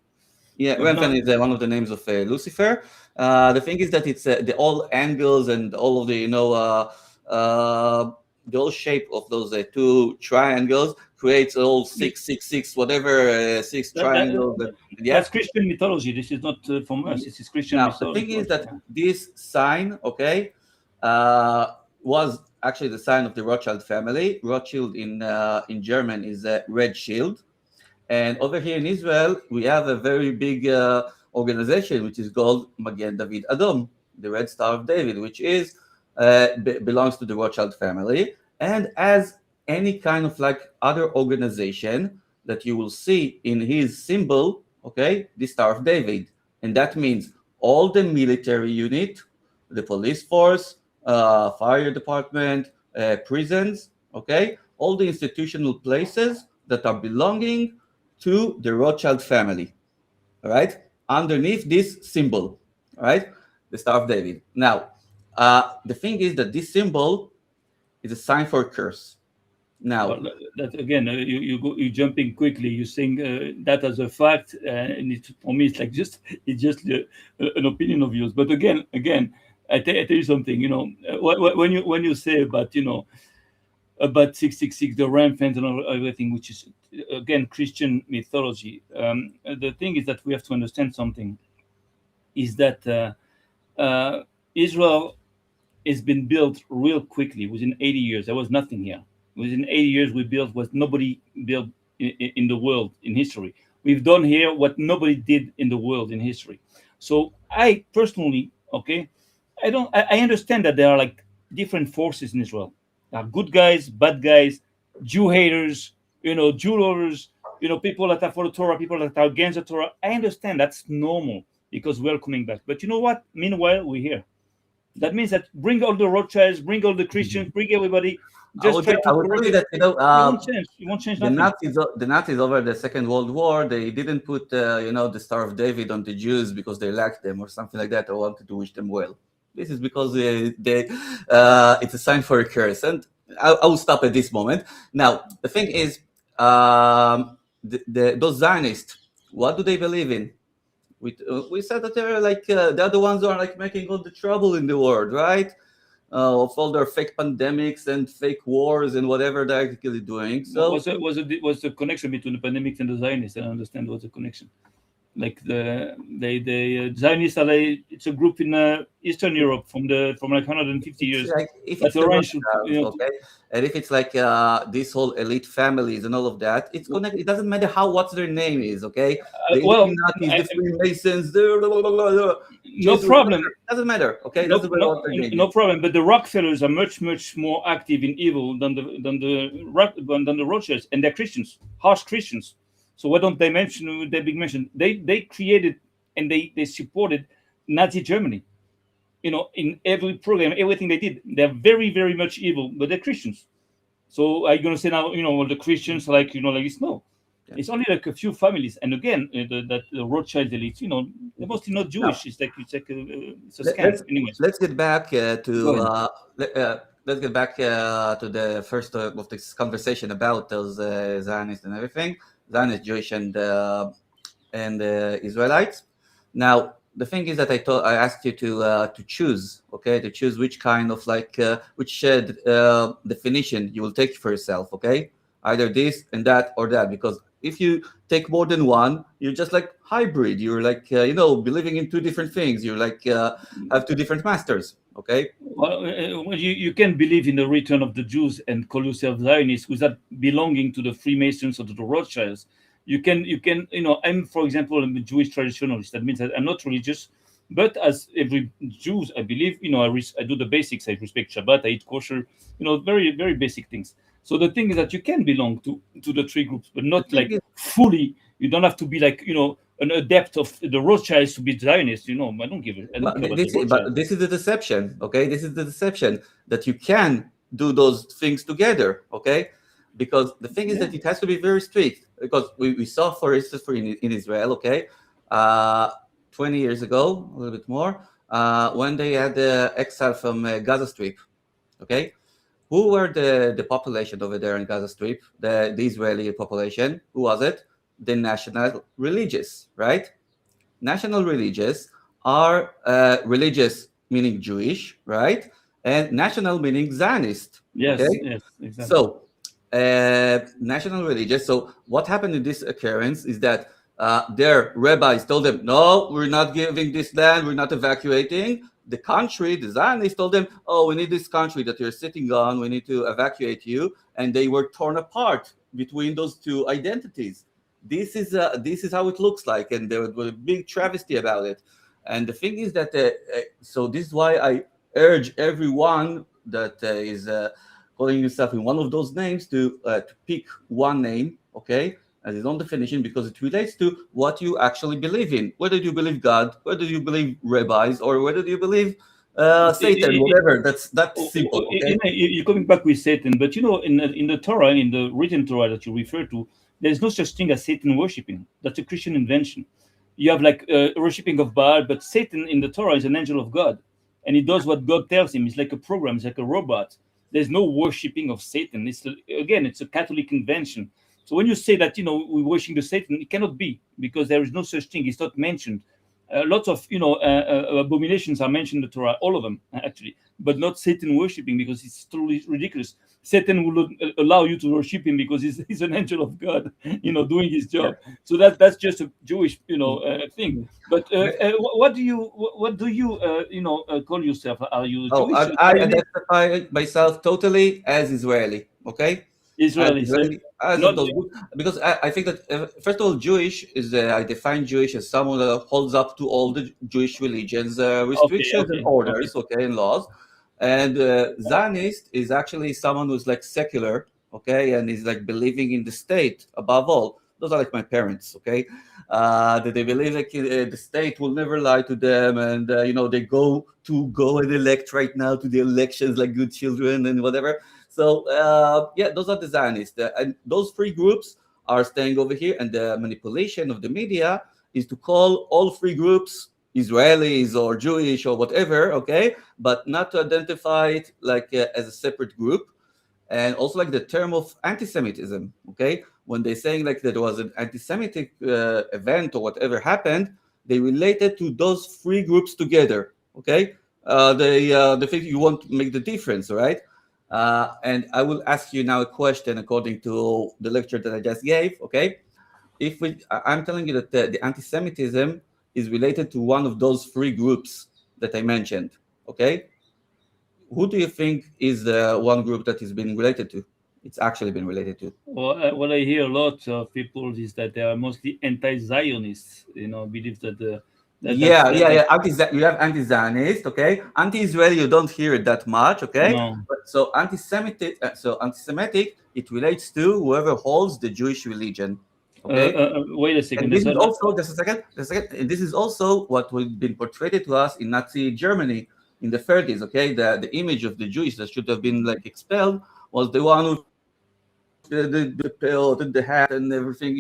yeah, But no, Remphan is one of the names of Lucifer. The thing is that it's the all angles and all of the uh, the whole shape of those two triangles creates all 666 whatever six that, that triangles. Yeah. that's Christian mythology. This is not from us. This is Christian Now, the thing is mythology. that this sign, okay, uh, was actually the sign of the Rothschild family. Rothschild in German is a red shield, and over here in Israel we have a very big organization which is called Magen David Adom, the Red Star of David, which is belongs to the Rothschild family, and as any kind of like other organization that you will see in his symbol, okay, the Star of David, and that means all the military unit, the police force, fire department, prisons, okay, all the institutional places that are belonging to the Rothschild family, all right, underneath this symbol, all right, the Star of David. Now, the thing is that this symbol is a sign for a curse. Well, Now, that again, you jumping quickly. You saying that as a fact, and for me, it's like it's just an opinion of yours. But again, I tell you something. When you say about about 666, the rampant and everything, which is again Christian mythology. The thing is that we have to understand something. Is that Israel has been built real quickly within 80 years. There was nothing here. Within 80 years, we built what nobody built in the world in history. We've done here what nobody did in the world in history. So I personally, okay, I understand that there are like different forces in Israel. There are good guys, bad guys, Jew haters, Jew lovers, people that are for the Torah, people that are against the Torah. I understand that's normal because we're coming back. But you know what? Meanwhile, we're here. That means that bring all the Rothschilds, bring all the Christians, bring everybody. Just try I to would tell correct you it. that You won't change. You won't change nothing. the Nazis over the Second World War, they didn't put the Star of David on the Jews because they liked them or something like that, or wanted to wish them well. This is because it's a sign for a curse, and I will stop at this moment. Now, the thing is, those Zionists, what do they believe in? We said that they're like they're the ones who are like making all the trouble in the world, right? Of all their fake pandemics and fake wars and whatever they're actually doing. What So was the connection between the pandemic and the Zionists? I don't understand what's the connection. Like the Zionists are it's a group in Eastern Europe from like 150 It's years like if that it's the arranged Rothschilds, okay, and if it's like this whole elite families and all of that, it's connected. It doesn't matter how what's their name is, okay. The well, Illuminatis, the I, Freemasons, the no Jesuits, problem. whatever. Doesn't matter, okay. It No, doesn't matter no, what their name no is. problem. But the Rockefellers are much more active in evil than the Rothschilds, and they're Christians, harsh Christians. So why don't they mention the big mention? They created and they supported Nazi Germany. In every program, everything they did, they're very much evil, but they're Christians. So are you gonna say now, well, the Christians like this? No, Yeah. it's only like a few families. And again, the Rothschild elite, they're mostly not Now Jewish. It's a let, scam. let's Anyways, let's get back go ahead. let's get back to the first of this conversation about those Zionists and everything, Zionist Jewish and Israelites. Now, the thing is that I asked you to choose, okay, to choose which kind of which definition you will take for yourself, okay, either this and that or that, because if you take more than one, you're just like hybrid. You're like believing in two different things. You're like have two different masters, okay. Well, you can believe in the return of the Jews and call yourself Zionist without belonging to the Freemasons or to the Rothschilds. I'm, for example, I'm a Jewish traditionalist. That means that I'm not religious, but as every Jews, I believe, I do the basics. I respect Shabbat, I eat kosher, very basic things. So the thing is that you can belong to the three groups, but The not thing like is, fully. You don't have to be like an adept of the Rothschilds to be Zionist. I don't but care about the but Rothschilds. this is the deception, okay? This is the deception that you can do those things together, okay? Because the thing is Yeah. that it has to be very strict. Because we saw, for instance, in Israel, okay, uh, 20 years ago, a little bit more, when they had the exile from Gaza Strip, okay? Who were the population over there in Gaza Strip? The Israeli population. Who was it? The national religious, right? National religious are religious meaning Jewish, right? And national meaning Zionist. Okay, Yes, exactly. so national religious. So what happened in this occurrence is that their rabbis told them, "No, we're not giving this land. We're not evacuating." The country, the Zionists, told them, "Oh, we need this country that you're sitting on. We need to evacuate you." And they were torn apart between those two identities. This is how it looks like, and there was a big travesty about it. And the thing is that so this is why I urge everyone that is calling yourself in one of those names to pick one name, okay, as his own definition, because it relates to what you actually believe in. Whether you believe God, whether you believe rabbis, or whether you believe Satan, whatever. That's simple, okay. You're coming back with Satan, but in the Torah, in the written Torah that you refer to, there's no such thing as Satan worshiping. That's a Christian invention. You have like worshiping of Baal, but Satan in the Torah is an angel of God, and he does what God tells him. He's like a program. He's like a robot. There's no worshiping of Satan. It's a Catholic invention. So when you say that we're worshiping the Satan, it cannot be, because there is no such thing. It's not mentioned. Lots of abominations are mentioned in the Torah, all of them actually, but not Satan worshiping, because it's totally ridiculous. Satan will not allow you to worship him because he's an angel of God, doing his Yeah. job. So that's just a Jewish thing. But what do you call yourself? Are you Oh, Jewish, I Zionist, identify myself totally as Israeli. Okay, as Israeli? So Israeli, as of not those groups, because I think that first of all, Jewish is I define Jewish as someone that holds up to all the Jewish religions, okay, restrictions and okay, okay. orders, okay, and laws. And Zionist is actually someone who's like secular, okay, and is like believing in the state above all. Those are like my parents, okay, that they believe like the state will never lie to them, and they go and elect right now to the elections like good children and whatever. So yeah, those are the Zionists, and those three groups are staying over here. And the manipulation of the media is to call all three groups Israelis or Jewish or whatever, okay, but not to identify it like as a separate group. And also like the term of anti-Semitism, okay, when they're saying like that there was an anti-Semitic event or whatever happened, they related to those three groups together, okay. They think you want to make the difference, right? And I will ask you now a question according to the lecture that I just gave, okay. if I'm telling you that the anti-Semitism is related to one of those three groups that I mentioned. Okay, who do you think is the one group that is being related to? It's actually been related to. Well, what I hear a lot of people is that they are mostly anti-Zionists. Believe that Yeah, yeah, that's yeah. You have anti-Zionist, okay. Anti-Israeli, you don't hear it that much, okay. no. But so anti-Semitic, it relates to whoever holds the Jewish religion, okay. Wait a And second. this There's is an, also just a second. And this is also what will been portrayed to us in Nazi Germany in the 30s. Okay, the image of the Jewish that should have been like expelled was the one with the belt and the hat and everything.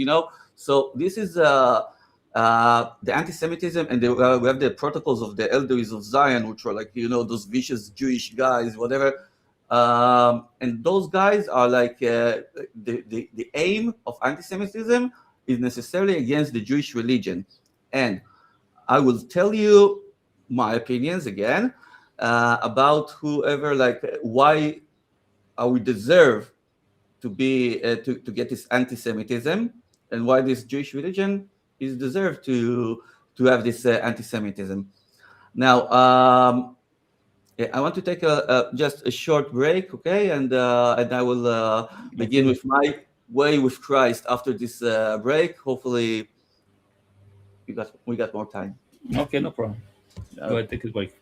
So this is the anti-Semitism, and we have the protocols of the elders of Zion, which were like those vicious Jewish guys, whatever. And those guys are like the aim of anti-Semitism is necessarily against the Jewish religion. And I will tell you my opinions again about whoever, like why we deserve to be to get this anti-Semitism, and why this Jewish religion is deserved to have this anti-Semitism. Now, yeah, I want to take just a short break, okay, and I will begin okay. with my way with Christ after this break. Hopefully, we got more time. Okay, no problem. Go Uh, ahead, take a break.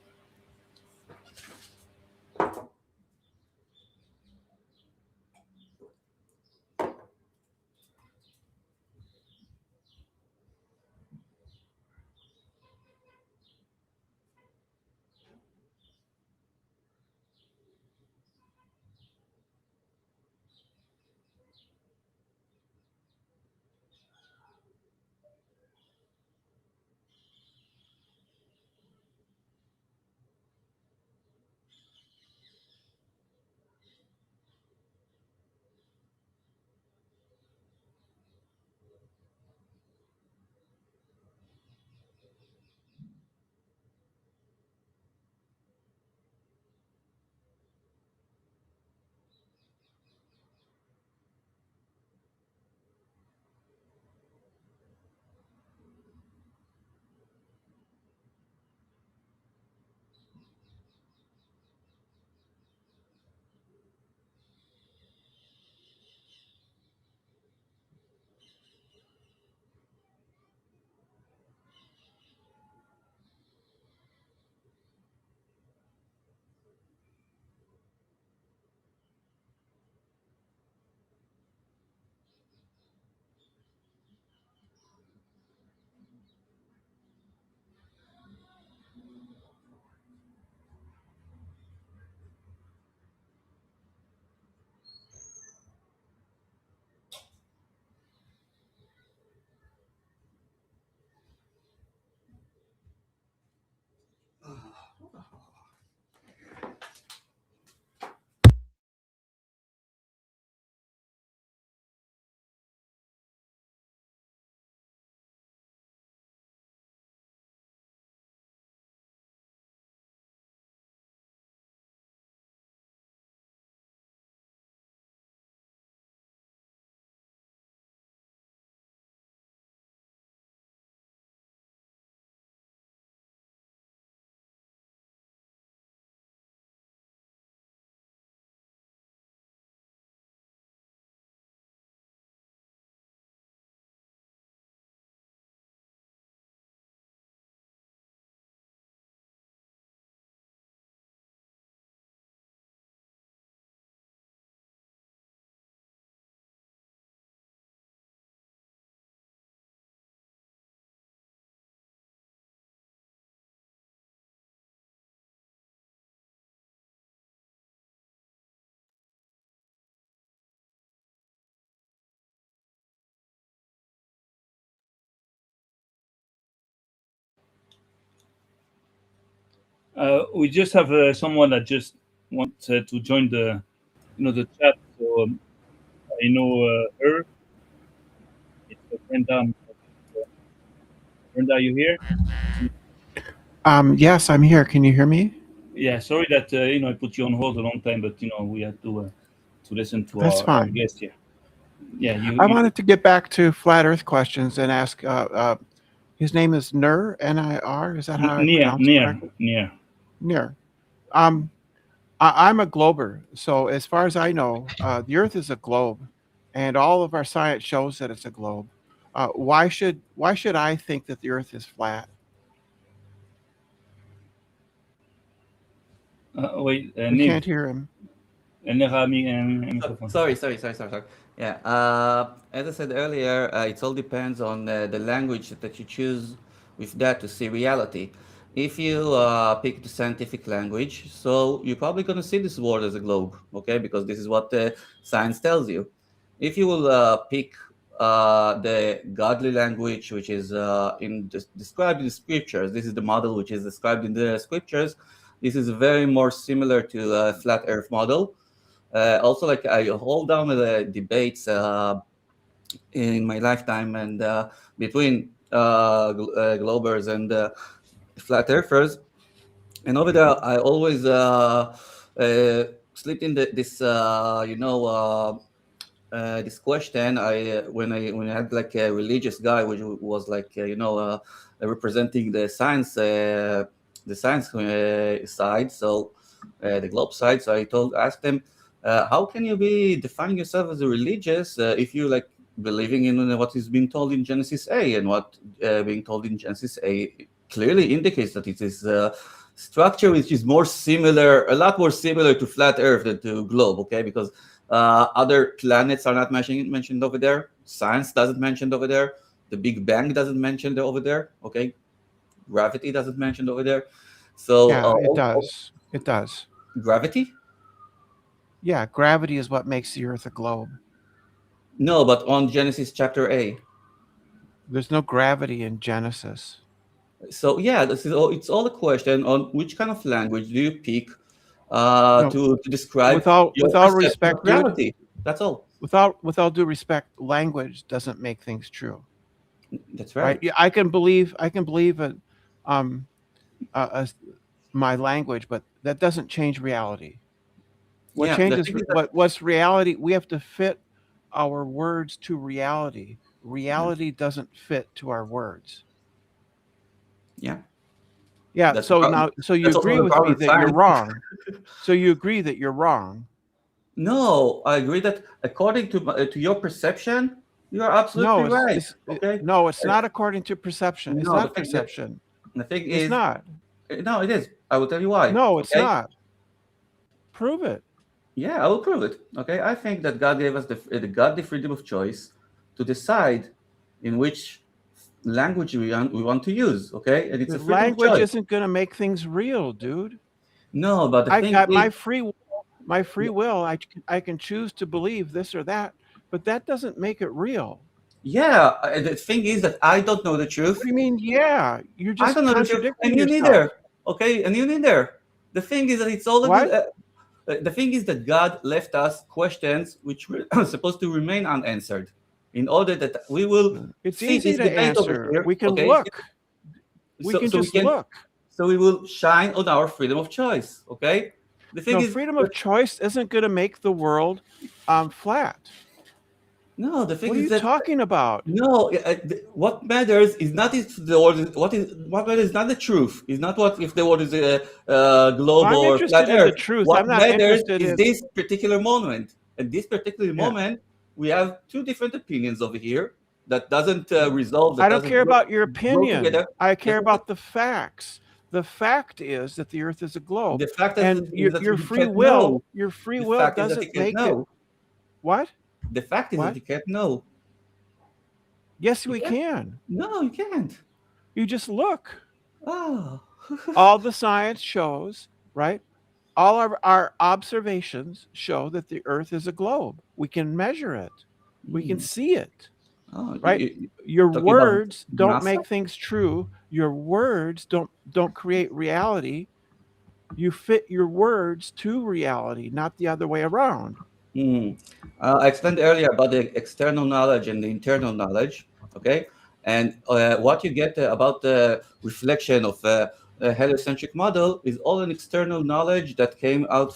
We just have someone that just wants to join the chat. So I know her. It's Brenda. Brenda, are you here? Yes, I'm here. Can you hear me? Yeah. Sorry that I put you on hold a long time, but we had to listen to That's our fine. guest here. Yeah, I wanted to get back to flat Earth questions and ask. His name is Nir, Nir. Is that how I near, pronounce it near, correctly? near. Nir. Um, I'm a glober, so as far as I know, the Earth is a globe, and all of our science shows that it's a globe. Why should I think that the Earth is flat? Wait, We Niv. can't hear him. نغ ميكروفون. Sorry. Yeah. As I said earlier, it all depends on the language that you choose with that to see reality. If you pick the scientific language, so you're probably going to see this world as a globe, okay? Because this is what science tells you. If you will pick the godly language, which is described in the scriptures, this is the model which is described in the scriptures. This is very more similar to a flat Earth model. Also, like I hold down the debates in my lifetime and between globers and flat earthers, and over there I always slipped in this this question. When I had like a religious guy, which was like representing the science side, so the globe side. So asked them, how can you be defining yourself as a religious if you like believing in what is being told in Genesis A, and what being told in Genesis A clearly indicates that it is structure which is a lot more similar to flat Earth than to globe. Okay, because other planets are not mentioned over there. Science doesn't mention over there. The Big Bang doesn't mention over there. Okay, gravity doesn't mention over there. So Yeah, it does. It does. gravity? Yeah, gravity is what makes the Earth a globe. No, but on Genesis chapter A. There's no gravity in Genesis. So yeah, it's all a question on which kind of language do you pick No, to describe your with all perception of respect, dude. reality. That's all. With all due respect, language doesn't make things true, That's right? right. Yeah, I can believe um, uh, my language, but that doesn't change reality. What Yeah, the changes thing is that what's reality? We have to fit our words to reality. yeah, Reality doesn't fit to our words. yeah. Yeah. That's the So problem. now, so you That's also agree the with problem me with that you're science. wrong. So you agree that you're wrong. No, I agree that according to your perception, you are absolutely No, right. Okay. no, it's Uh, not according to perception. It's no, not perception. the thing It's is, not. no, it is. I will tell you why. No, it's Okay. not. Prove it. Yeah, I will prove it. Okay. I think that God gave us the freedom of choice to decide in which language we want to use. Okay, and it's The a freedom of language choice. isn't going to make things real, dude. No, but the I thing got is, my free will. I can choose to believe this or that, but that doesn't make it real. yeah, the thing is that I don't know the What truth. do you mean? Yeah, you're I just don't know the truth, contradicting and you yourself. neither. Okay, and you neither. The thing is that it's all a good. What? The thing is that God left us questions which were supposed to remain unanswered, in order that we will It's see easy this to debate over answer. here. We can Okay, look. We can so we just can look. we will shine on our freedom of choice. Okay, the thing No, is freedom of choice isn't going to make the world flat. no, the thing What are is you that talking about? no, what matters is not if the world is what matters is not the truth. It's not what if the world is a Well, globe I'm or flat interested in the Earth. truth. What I'm not matters interested is in. this particular moment. At this particular Yeah. moment, we have two different opinions over here that doesn't resolve, that I don't doesn't care about your grow together. opinion. I care Let me, about the facts. The fact is that the Earth is a globe, the fact is, and is that your we free can't will, know. your free The will fact is that you doesn't can't make it. know. What? The fact is that What? you can't know. Yes, You we can't. can. No, you can't. You just look. Oh. All the science shows, right? All of our observations show that the Earth is a globe. We can measure it. We can Mm. see it, Oh, right? Your talking about words don't NASA? make things true. Your words don't create reality. You fit your words to reality, not the other way around. Mm. I explained earlier about the external knowledge and the internal knowledge, okay? And what you get about the reflection of a heliocentric model is all an external knowledge that came out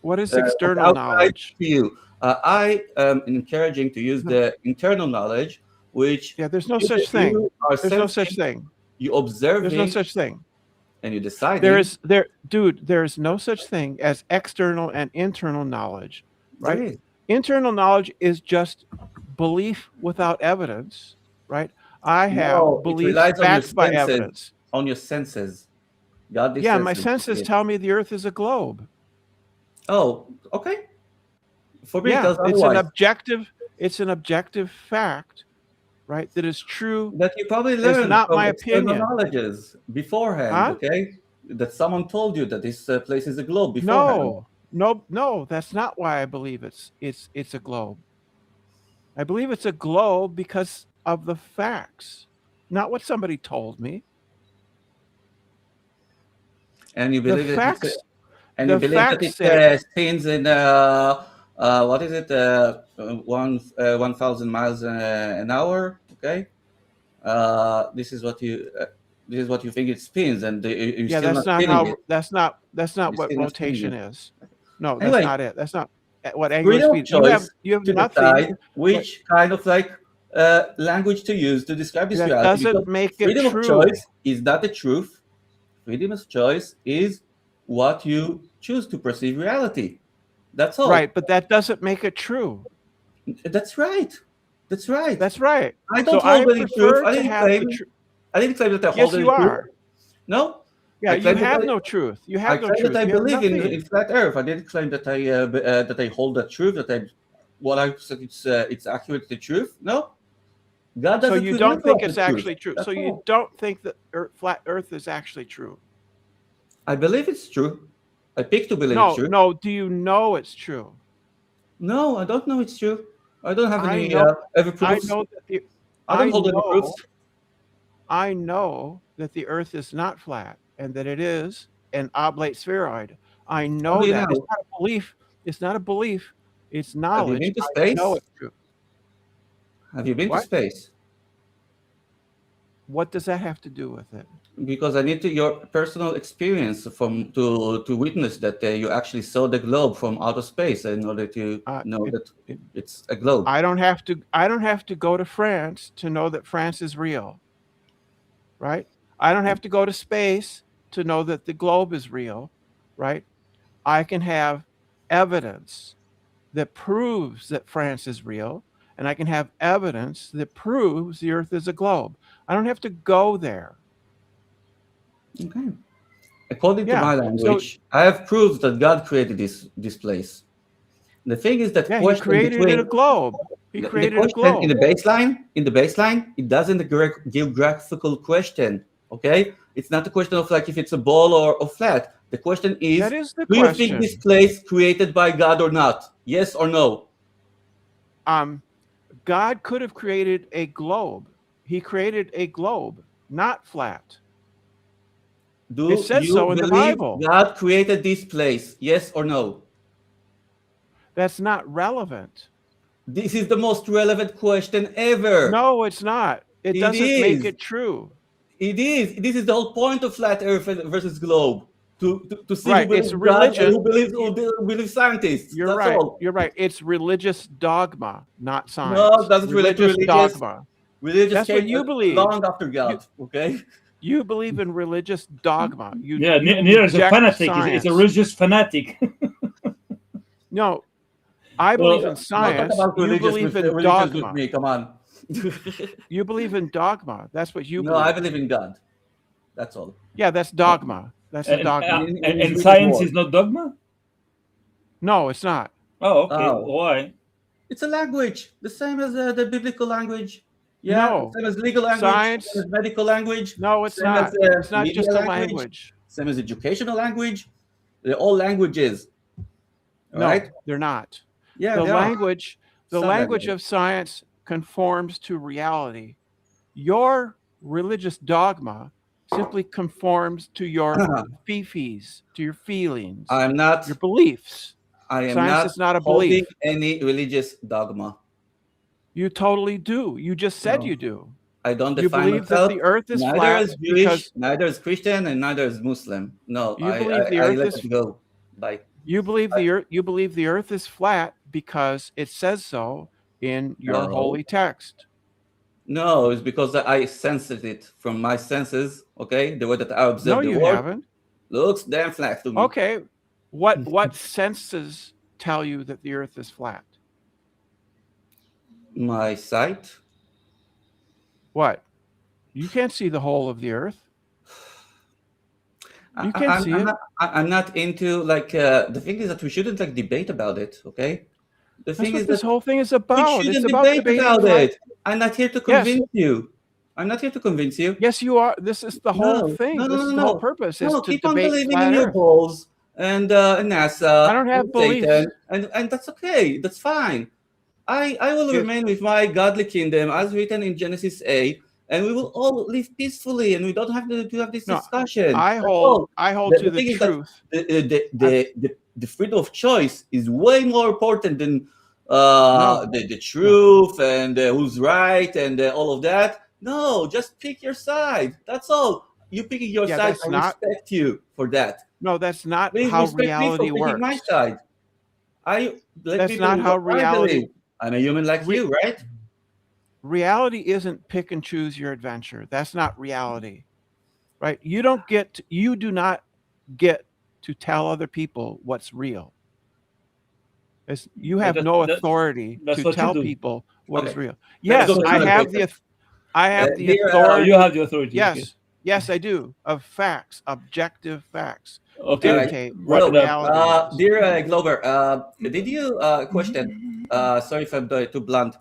What is from the external outside knowledge? to you. I am encouraging to use No. the internal knowledge, which Yeah, there's no you, such thing. you are There's no such sensing, thing. you There's no observing, such thing. and you There deciding. is there, dude. There is no such thing as external and internal knowledge, There right? is. Internal knowledge is just belief without evidence, right? I have No, it beliefs relies on your backed by senses. evidence. On your senses. Godly Yeah, my senses. senses tell me the Earth is a globe. Oh, okay. For me, it Yeah, tells otherwise. it's an objective fact, right? That is true. That you probably It's learned not from my external opinion. knowledges beforehand, Huh? okay? That someone told you that this place is a globe beforehand. No, that's not why I believe it's a globe. I believe it's a globe because of the facts, not what somebody told me. And you The believe that facts and you the believe that facts it say spins in what is it 1,000 miles an hour, okay? This is what you think it spins, and you're yeah, still not feeling it. that's not You're what still not feeling rotation it. is. No, that's Anyway, not it. That's not what angular freedom of speed. choice You have to nothing, decide but which kind of like language to use to describe this that reality, because doesn't make it freedom of true. choice is not the truth. Freedom of choice is what you choose to perceive reality. That's all. Right, but that doesn't make it true. That's right. That's right. That's right. I So don't hold I any truth. prefer to have the truth. I didn't claim that I hold Yes, any you truth. are. No, Yeah, I you claim that have no truth. You I have no claim that truth. I You have believe in nothing. flat Earth. I didn't claim that I hold that truth. That I what I said it's accurate the truth. No, God So doesn't you reveal don't to us think the it's truth. actually true. So That's you all. don't think that flat Earth is actually true. I believe it's true. I pick to believe it's true. No. Do you know it's true? No, I don't know it's true. I don't have I any know. ever I proofs. know that the. I don't I hold any proofs. know. I know that the Earth is not flat and that it is an oblate spheroid. I How do know you that. It's know? not a belief. It's not a belief. It's Have you knowledge. been to I know space? it's true. Have you been to What? space? What does that have to do with it? Because I need your personal experience to witness that you actually saw the globe from outer space in order to know It, that it it's a globe. I don't have to. I don't have to go to France to know that France is real, right? I don't have to go to space to know that the globe is real, right? I can have evidence that proves that France is real, and I can have evidence that proves the Earth is a globe. I don't have to go there. Okay. According to Yeah. my So language, I have proved that God created this place. The thing is that yeah, he question created a between globe. He the created a question globe. in the baseline, it doesn't a geographical question. Okay, it's not a question of like if it's a ball or flat. The question That is, is the do you think this question. place created by God or not? Yes or no? Um, God could have created a globe. He created a globe, not flat. It Do says you so in the believe Bible. God created this place? Yes or no? That's not relevant. This is the most relevant question ever. No, it's not. It It doesn't make is. it true. It is. This is the whole point of flat Earth versus globe. To see who Right. It's believes God and religion. who believes scientists. You're That's right. all. You're right. It's religious dogma, not No, it science. doesn't relate to Religious religious. dogma. Religious That's what came you believe. long after You God. Okay. you believe in religious dogma. Yeah, You Neil is a reject fanatic. He's a science. religious fanatic. No, I believe in Well, Don't talk science. about You believe in religious with dogma. me. Come on. You believe in dogma. That's what you No, I believe believe in. in God. That's all. Yeah, that's dogma. That's a and, dogma. In his and written science is word. not dogma. No, it's not. Oh, okay. Oh, Why? it's a language, the same as the biblical language. Yeah, No. same as legal language, same Science. as medical language, No, it's same as not. It's not media just a language, language. same as educational language. They're all languages, all right? No, they're not. Yeah, The they are. language, the Some language languages. of science conforms to reality. Your religious dogma simply conforms to your fifis, to your feelings, I'm not. your beliefs. I am Science not is not a holding belief. any religious dogma. You totally do. You just said No, you do. I don't You define believe that myself the earth is neither flat as Jewish, because neither as Christian, and neither as Muslim. No, you believe the I earth let is it go. Bye. you believe the earth is flat because it says so in your No, holy text. no, it's because I sensed it from my senses. Okay, the way that I No, observe the you world haven't. looks damn flat to me. Okay. What senses tell you that the earth is flat? My sight. What? You can't see the whole of the earth. I, You I- can't I'm, see I'm it. not. I'm not into like the thing is that we shouldn't like debate about it. Okay, the That's thing what is this that whole thing is we about. It's shouldn't about debate debating about flat. it. I'm not here to Yes. convince you. I'm not here to convince you. Yes, you are. This is the whole No, no, thing. no, This no, is the whole no. purpose is No, to keep on debate believing in flat your earth. balls and I NASA don't and have Satan, beliefs. and that's okay. That's fine. I will If remain with my godly kingdom as written in Genesis 8, and we will all live peacefully, and we don't have to have this no, discussion. I That's hold all. I hold to The the thing is that truth. the, uh, the, I'm the, the, the freedom of choice is way more important than no, the no. truth and who's right and all of that. No, just pick your side. That's all. You picking your Yeah, side, that's I not respect you for that. no, that's not Please how respect me for reality picking my works. side. I let me That's not believe how what I reality believe. I'm a human like re, you, right? reality isn't pick and choose your adventure. That's not reality. Right? You do not get to tell other people what's real. You But have no authority that's to what you tell do. people what is Okay. real. Let's That's go Yes, to what you I another do. have the question. auth- I have the Dear, Oh, you authority. have the authority. Okay. Yes, I do. Of facts, objective facts all Okay. right. dictate Wrap what it So, up. reality is. dear Glover, did you question? Sorry if I'm too blunt.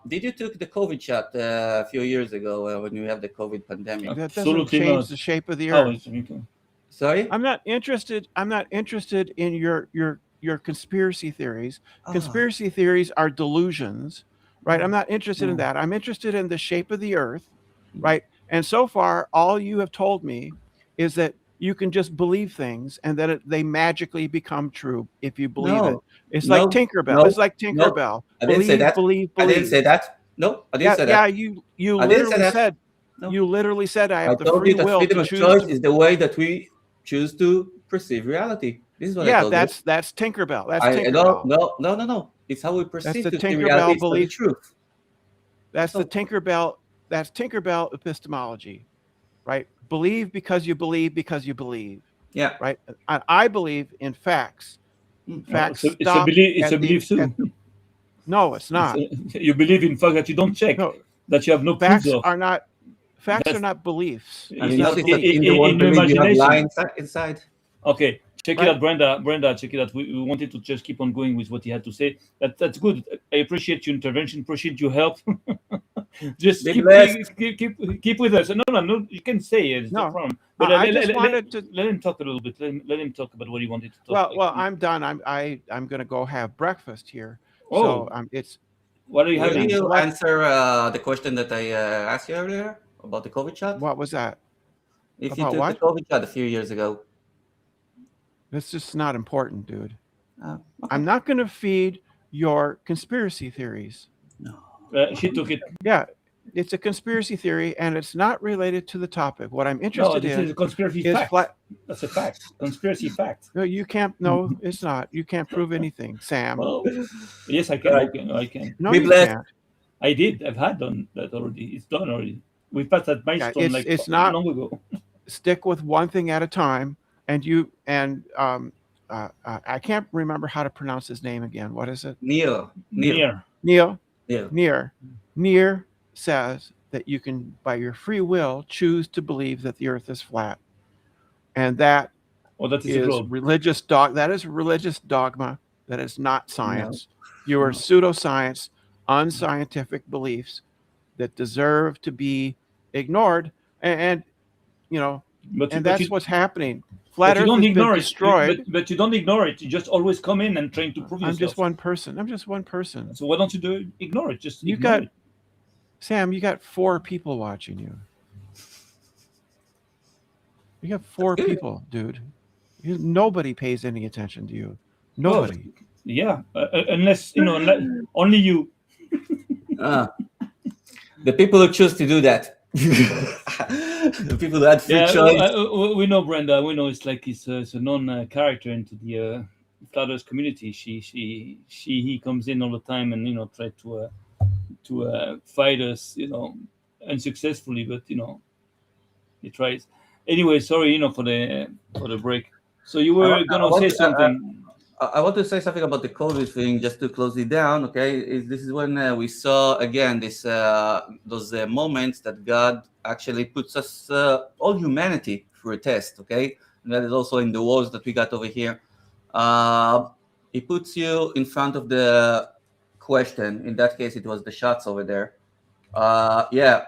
Did you took the COVID shot a few years ago when we have the COVID pandemic? That doesn't Absolutely change not. the shape of the Oh, earth. it's okay. Sorry. I'm not interested in your conspiracy theories. Ah, Conspiracy theories are delusions, right? I'm no, not interested in no. that. I'm interested in the shape of the earth, right? And so far, all you have told me is that you can just believe things and that they magically become true if you believe it. No, It's like no, Tinkerbell. It's no, like no. Tinkerbell. I didn't say Believe, that. believe, I didn't say believe. that. No, I didn't Yeah, say yeah. that. You I didn't say literally that. said No. you literally said I I have the told you free that will freedom to of choose choice to. is the way that we choose to perceive reality. This is what I Yeah, told you. that's Tinkerbell. That's I no, Tinkerbell. no, no, no, no. It's how we That's perceive the to see reality. Tinkerbell It's not the belief. truth. That's That's the all. Tinkerbell. That's Tinkerbell epistemology, right? Believe because you believe because you believe, Yeah. right? I believe in facts. Mm. Facts It's a stop belief. It's at a belief too. no, it's It's not. you believe in fact that you don't check, No, that you have no proofs facts of. are not That's beliefs. Have It's you not a noticed that belief, in the word in your believe you have lie imagination. inside? Okay, check it right? out, Brenda. Brenda, check it out. We wanted to just keep on going with what he had to say. That's good. I appreciate your intervention. Appreciate your help. Just Be blessed. keep with us. No, no, no. You can say it. It's no No, problem. But I just wanted to. let him talk a little bit. Let him talk about what he wanted to talk. Well, I'm done. I'm going to go have breakfast here. So Oh, it's what are you Will having? it's you 11. answer the question that I asked you earlier about the COVID shot? What was that If you about? took the What? COVID shot a few years ago. That's just not important, dude. Okay. I'm not going to feed your conspiracy theories. No. She took it. Yeah, it's a conspiracy theory and it's not related to the topic. What I'm No, interested this is in a conspiracy is fact. flat. That's a fact. Conspiracy fact. No, you can't. No, it's not. You can't prove anything, Sam. Well, yes, I All can. right. Okay, I can. No, Be you blessed. can't. I did. I've had done that already. It's done already. We passed that Yeah, milestone like it's not. long ago. Stick with one thing at a time. And you and I can't remember how to pronounce his name again. What is it? Neil. Near. Neil. Neil. Near says that you can, by your free will, choose to believe that the Earth is flat, and that Oh, that is a is globe. religious dog. That is religious dogma. That is not No. science. You are No. pseudoscience, unscientific beliefs that deserve to be ignored. And you know, But and that's what's happening. Flat but you Earth don't has been ignore it. destroyed. But you don't ignore it. You just always come in and trying to prove I'm just yourself. one person. I'm just one person. So why don't you do it? Ignore it? Just You ignore got it. Sam. You got 4 people watching you. You got 4 Good. people, dude. Nobody pays any attention to you. Well, Nobody. yeah. Unless only you. The people who choose to do that. The people who had free Yeah, choice. we know Brenda. We know it's like it's a known character into Flatter's community. He comes in all the time and try to fight us, unsuccessfully, but he tries. Anyway, sorry, for the break. So you I were want, I gonna want say to, something. I want to say something about the COVID thing just to close it down. Okay, this is when we saw again this those moments that God actually puts us all humanity through a test. Okay, and that is also in the wars that we got over here. Uh, he puts you in front of the question. In that case, it was the shots over there. Yeah,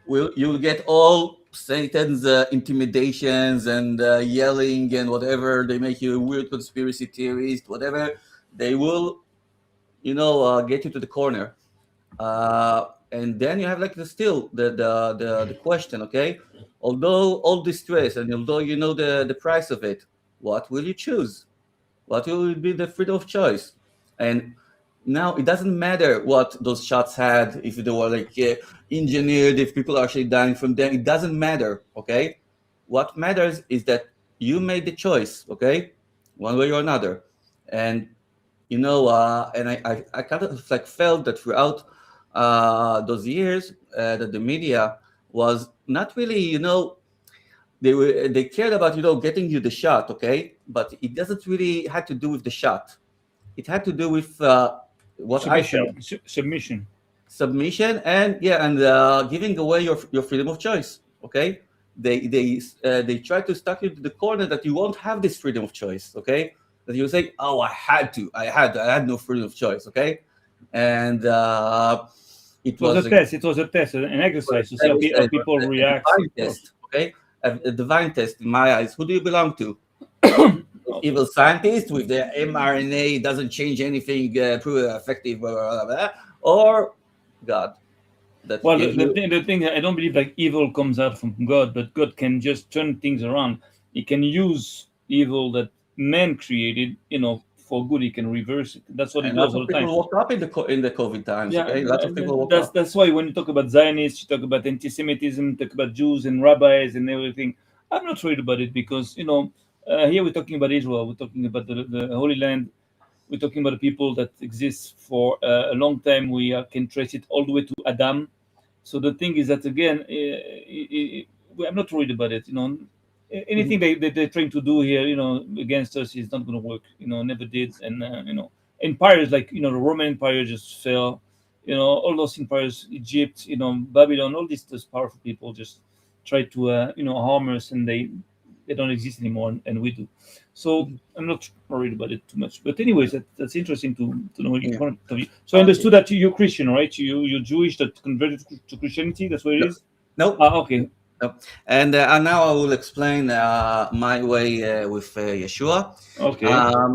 you'll get all Satan's intimidations and yelling and whatever. They make you a weird conspiracy theorist, whatever. They will, get you to the corner. And then you have like the question, okay? Although all this stress and although you know the price of it, what will you choose? What will be the freedom of choice? And now it doesn't matter what those shots had, if they were like engineered, if people are actually dying from them. It doesn't matter. Okay, what matters is that you made the choice. Okay, one way or another, and and I kind of like felt that throughout those years that the media was not really, they cared about getting you the shot, okay, but it doesn't really had to do with the shot. It had to do with what I felt, Submission. submission, and yeah, and giving away your freedom of choice. Okay, they try to stuck you to the corner that you won't have this freedom of choice. Okay, that you say, oh, I had no freedom of choice. Okay, and it It was a was test. It was a test, an exercise to see how people a react. divine test. Okay, a divine test in my eyes. Who do you belong to? Evil scientist with the mRNA doesn't change anything, prove effective, blah, blah, blah, or God that Well, gave you. the thing, I don't believe like evil comes out from God, but God can just turn things around. He can use evil that man created, for good. He can reverse it. That's what he And does lots all of the time. people woke up in the COVID times. Yeah, Okay, lots of people woke that's up. that's why when you talk about Zionists, you talk about anti-Semitism, talk about Jews and rabbis and everything. I'm not worried about it because here we're talking about Israel, we're talking about the Holy Land, we're talking about the people that exist for a long time. We can trace it all the way to Adam. So the thing is that again, I'm not worried about it. Anything Mhm. they're trying to do here, against us is not going to work. Never did, and empires like the Roman Empire just fell. All those empires, Egypt, Babylon, all these powerful people just try to harm us, and they don't exist anymore, and we do. So Mhm. I'm not worried about it too much. But anyways, that's interesting to know your Yeah. point of view. So I Okay. understood that you're Christian, right? You're Jewish that converted to Christianity. That's what it No, is. no, Ah, okay, no. And now I will explain my way with Yeshua. okay. Um,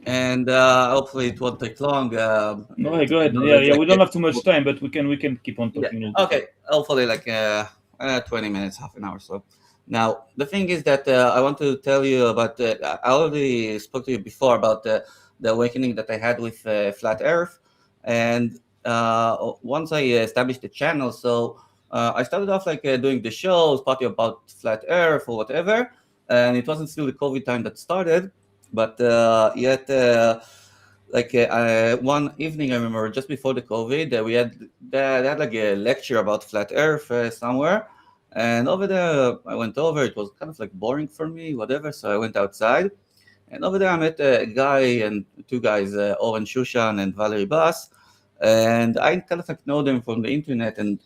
and hopefully it won't take long. All right, go I ahead. know Yeah, that yeah. like We don't have too much time, but we can keep on yeah. talking a little bit. Okay. Hopefully, like 20 minutes, half an hour. So now the thing is that I want to tell you about. I already spoke to you before about the awakening that I had with flat Earth, and once I established the channel, so I started off like doing the shows, talking about flat Earth or whatever, and it wasn't still the COVID time that started, but yet. One evening, I remember just before the COVID, they had like a lecture about flat Earth somewhere, and over there I went over. It was kind of like boring for me, whatever. So I went outside, and over there I met a guy and two guys, Oren Shushan and Valerie Bass, and I kind of like know them from the internet, and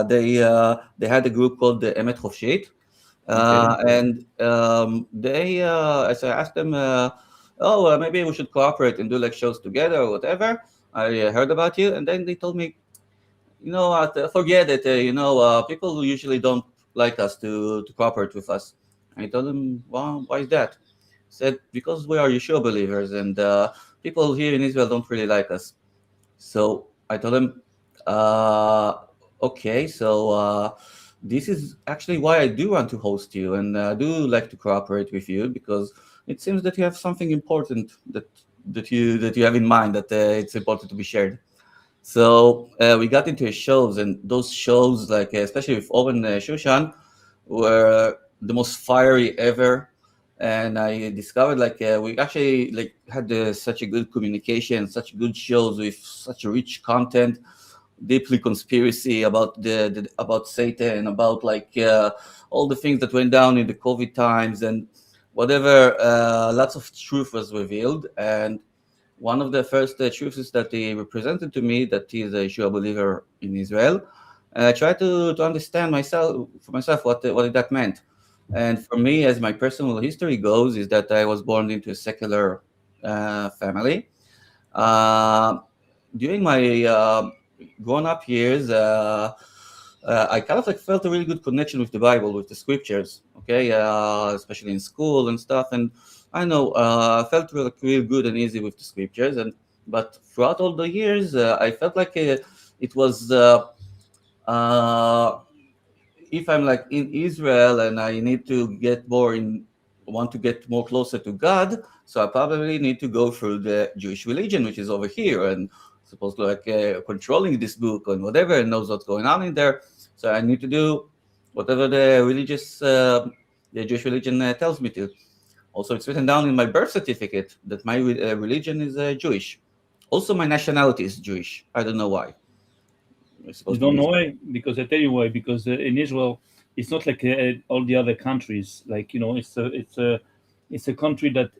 they had a group called the Emet Chofshit, Okay. and as I asked them, oh, maybe we should cooperate and do like shows together or whatever. I heard about you, and then they told me, forget it. People usually don't like us to cooperate with us. I told them, well, why is that? Said because we are Yeshua believers, and people here in Israel don't really like us. So I told him, uh, okay, so this is actually why I do want to host you and do like to cooperate with you because it seems that you have something important that you have in mind that it's important to be shared. So we got into his shows, and those shows, like especially with Owen Shushan, were the most fiery ever. and I discovered like we actually like had such a good communication, such good shows with such a rich content, deeply conspiracy about the about Satan, about like all the things that went down in the COVID times and whatever. Lots of truth was revealed, and one of the first truths that he represented to me that he is a Yeshua believer in Israel. I tried to understand myself for myself what that meant. And for me, as my personal history goes, is that I was born into a secular family. Uh, During my grown up years, I kind of like felt a really good connection with the Bible, with the scriptures. Okay, especially in school and stuff. And I know I felt real good and easy with the scriptures. And but throughout all the years, I felt like it was. Uh, if I'm like in Israel and I need to get more in, want to get more closer to God, so I probably need to go through the Jewish religion, which is over here and supposed to like controlling this book and whatever and knows what's going on in there. So I need to do whatever the Jewish religion tells me to. Also, it's written down in my birth certificate that my religion is Jewish. Also, my nationality is Jewish. I don't know why. It's You supposed to don't be. know why? Because I tell you why. Because in Israel, it's not like all the other countries. Like it's a country that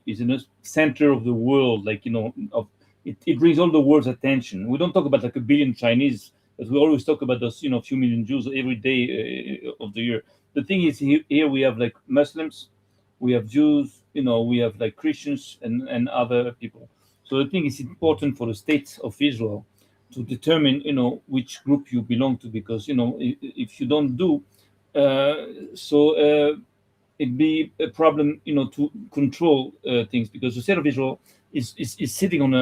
is in the center of the world. Like it brings all the world's attention. We don't talk about like a billion Chinese, but we always talk about those few million Jews every day of the year. The thing is, here we have like Muslims, we have Jews, we have like Christians and other people. So the thing is important for the state of Israel to determine which group you belong to, because if you don't do uh, so it'd be a problem to control things, because the state of Israel is sitting on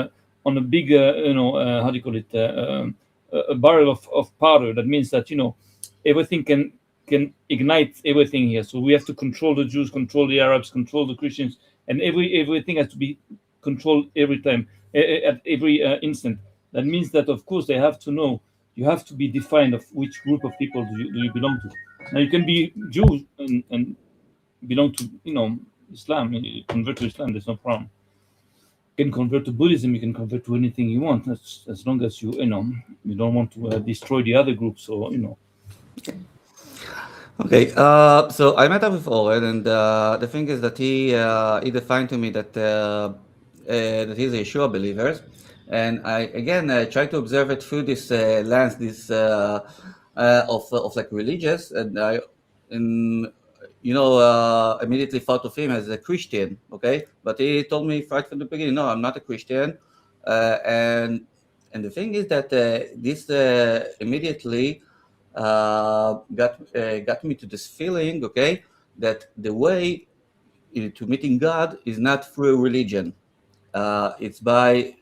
a big how do you call it, a barrel of powder. That means that everything can ignite everything here. So we have to control the Jews, control the Arabs, control the Christians, and everything has to be controlled every time, at every instant. That means that of course they have to know. You have to be defined of which group of people do you belong to. Now you can be Jews and belong to Islam. You convert to Islam. There's no problem. You can convert to Buddhism. You can convert to anything you want, as long as you don't want to destroy the other groups, or Okay, so I met up with Oren, and the thing is that he defined to me that he's a Yeshua believer, and I again try to observe it through this lens, this of like religious, and I and immediately thought of him as a Christian. Okay, but he told me right from the beginning, no, I'm not a Christian, and the thing is that this immediately got me to this feeling, okay, that the way to meeting God is not through religion. It's by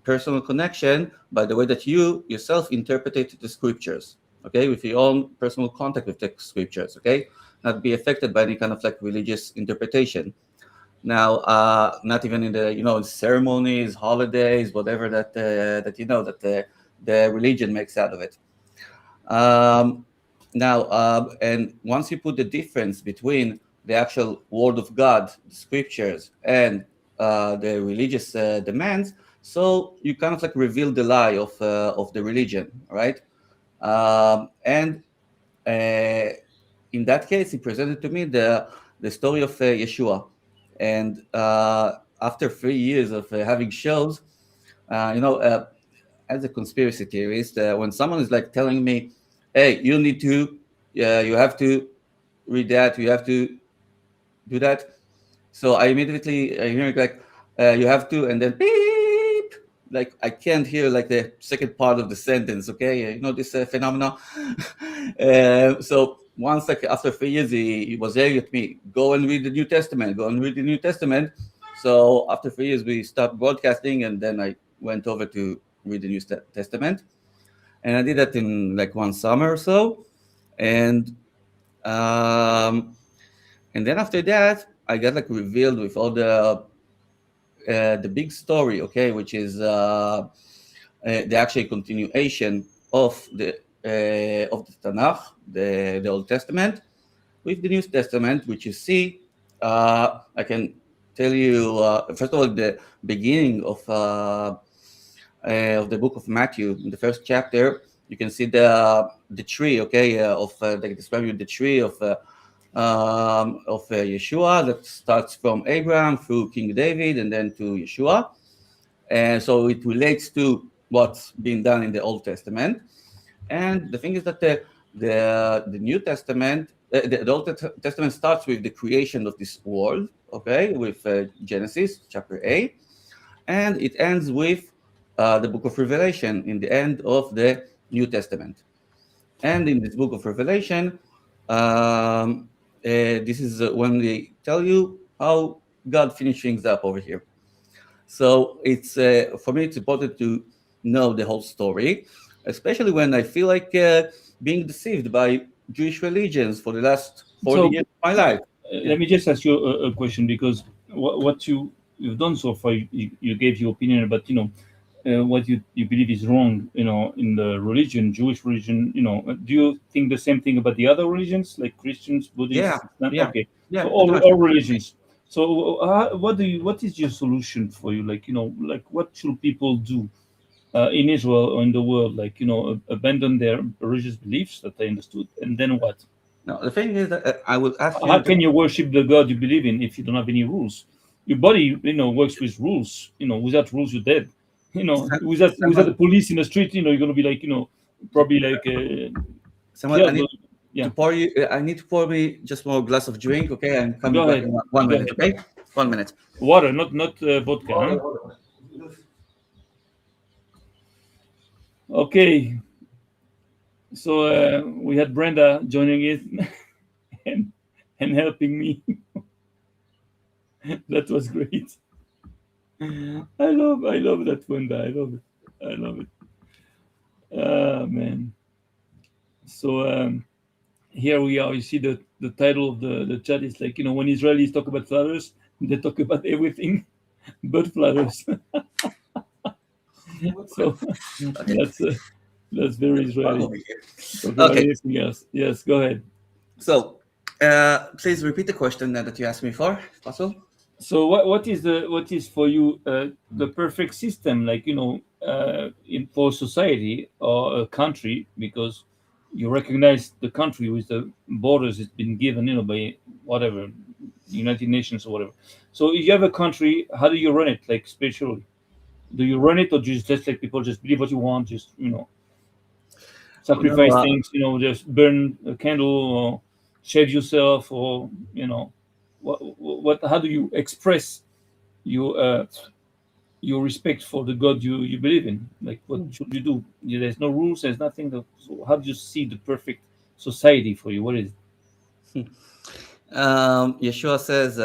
personal connection, by the way that you yourself interpret the scriptures, okay, with your own personal contact with the scriptures, okay, not be affected by any kind of like religious interpretation. Now, not even in the ceremonies, holidays, whatever that the religion makes out of it. Um, Now, and once you put the difference between the actual word of God, the scriptures, and the religious demands, so you kind of like reveal the lie of the religion, right? And in that case, he presented to me the story of Yeshua, and after 3 years of having shows, uh, you know, uh, as a conspiracy theorist, when someone is like telling me, "Hey, you need to, you have to read that, you have to do that," so I immediately hear like, "You have to," and then beep. Like I can't hear like the second part of the sentence. Okay, this phenomenon. So once like after 3 years, he was yelling at me, "Go and read the New Testament. Go and read the New Testament." So after 3 years, we stopped broadcasting, and then I went over to read the New Testament, and I did that in like one summer or so, and um, and then after that, I got like revealed with all the big story, okay, which is the actual continuation of the Tanakh, the Old Testament, with the New Testament, which you see I can tell you, first of all, the beginning of the book of Matthew, in the first chapter, you can see the tree, okay, they describe you the tree of Yeshua that starts from Abraham through King David and then to Yeshua, and so it relates to what's been done in the Old Testament. And the thing is that the New Testament, the Old Testament starts with the creation of this world, okay, with Genesis chapter 8, and it ends with the book of Revelation in the end of the New Testament. And in this book of Revelation, this is when they tell you how God finished things up over here. So it's for me, it's important to know the whole story, especially when I feel like being deceived by Jewish religions for the last 40 So years of my life. Yeah. let me just ask you a question, because what you've done so far, you gave your opinion about, what you believe is wrong, in the religion, Jewish religion. Do you think the same thing about the other religions, like Christians, Yeah, Buddhists, Islam? yeah, Okay, yeah, so pretty much. all religions. So what is your solution for you? Like, like, what should people do in Israel or in the world? Like, abandon their religious beliefs that they understood, and then what? Now, the thing is that I will ask How you just can you worship the God you believe in if you don't have any rules? Your body, works with rules. Without rules, you're dead. Without someone, the police in the street, you're gonna be like, probably like someone, I killed. need to Yeah, pour you, I need to pour me just more glass of drink, okay? I'm coming go back ahead, in one go minute, ahead. okay? 1 minute. Water, not vodka, huh? Okay, so we had Brenda joining it and helping me. That was great. I love that Brenda. I love it. I love it. Ah, man. So here we are. You see the title of the chat is like, when Israelis talk about flowers, they talk about everything but flowers. So Okay, that's uh, that's very I'll Israeli. over here. Talk about Okay, anything else. Yes, go ahead. so please repeat the question that you asked me for, if possible. So what is for you the perfect system, like, in for society or a country, because you recognize the country with the borders it's been given, by whatever, United Nations or whatever. So if you have a country, how do you run it, like, spiritually? Do you run it, or just let people just believe what you want, just, No, sacrifice things, just burn a candle or shave yourself, or, what how do you express your your respect for the God you believe in? Like, what should you do? There's no rules, there's nothing. So how do you see the perfect society for you? What is it? Yeshua says,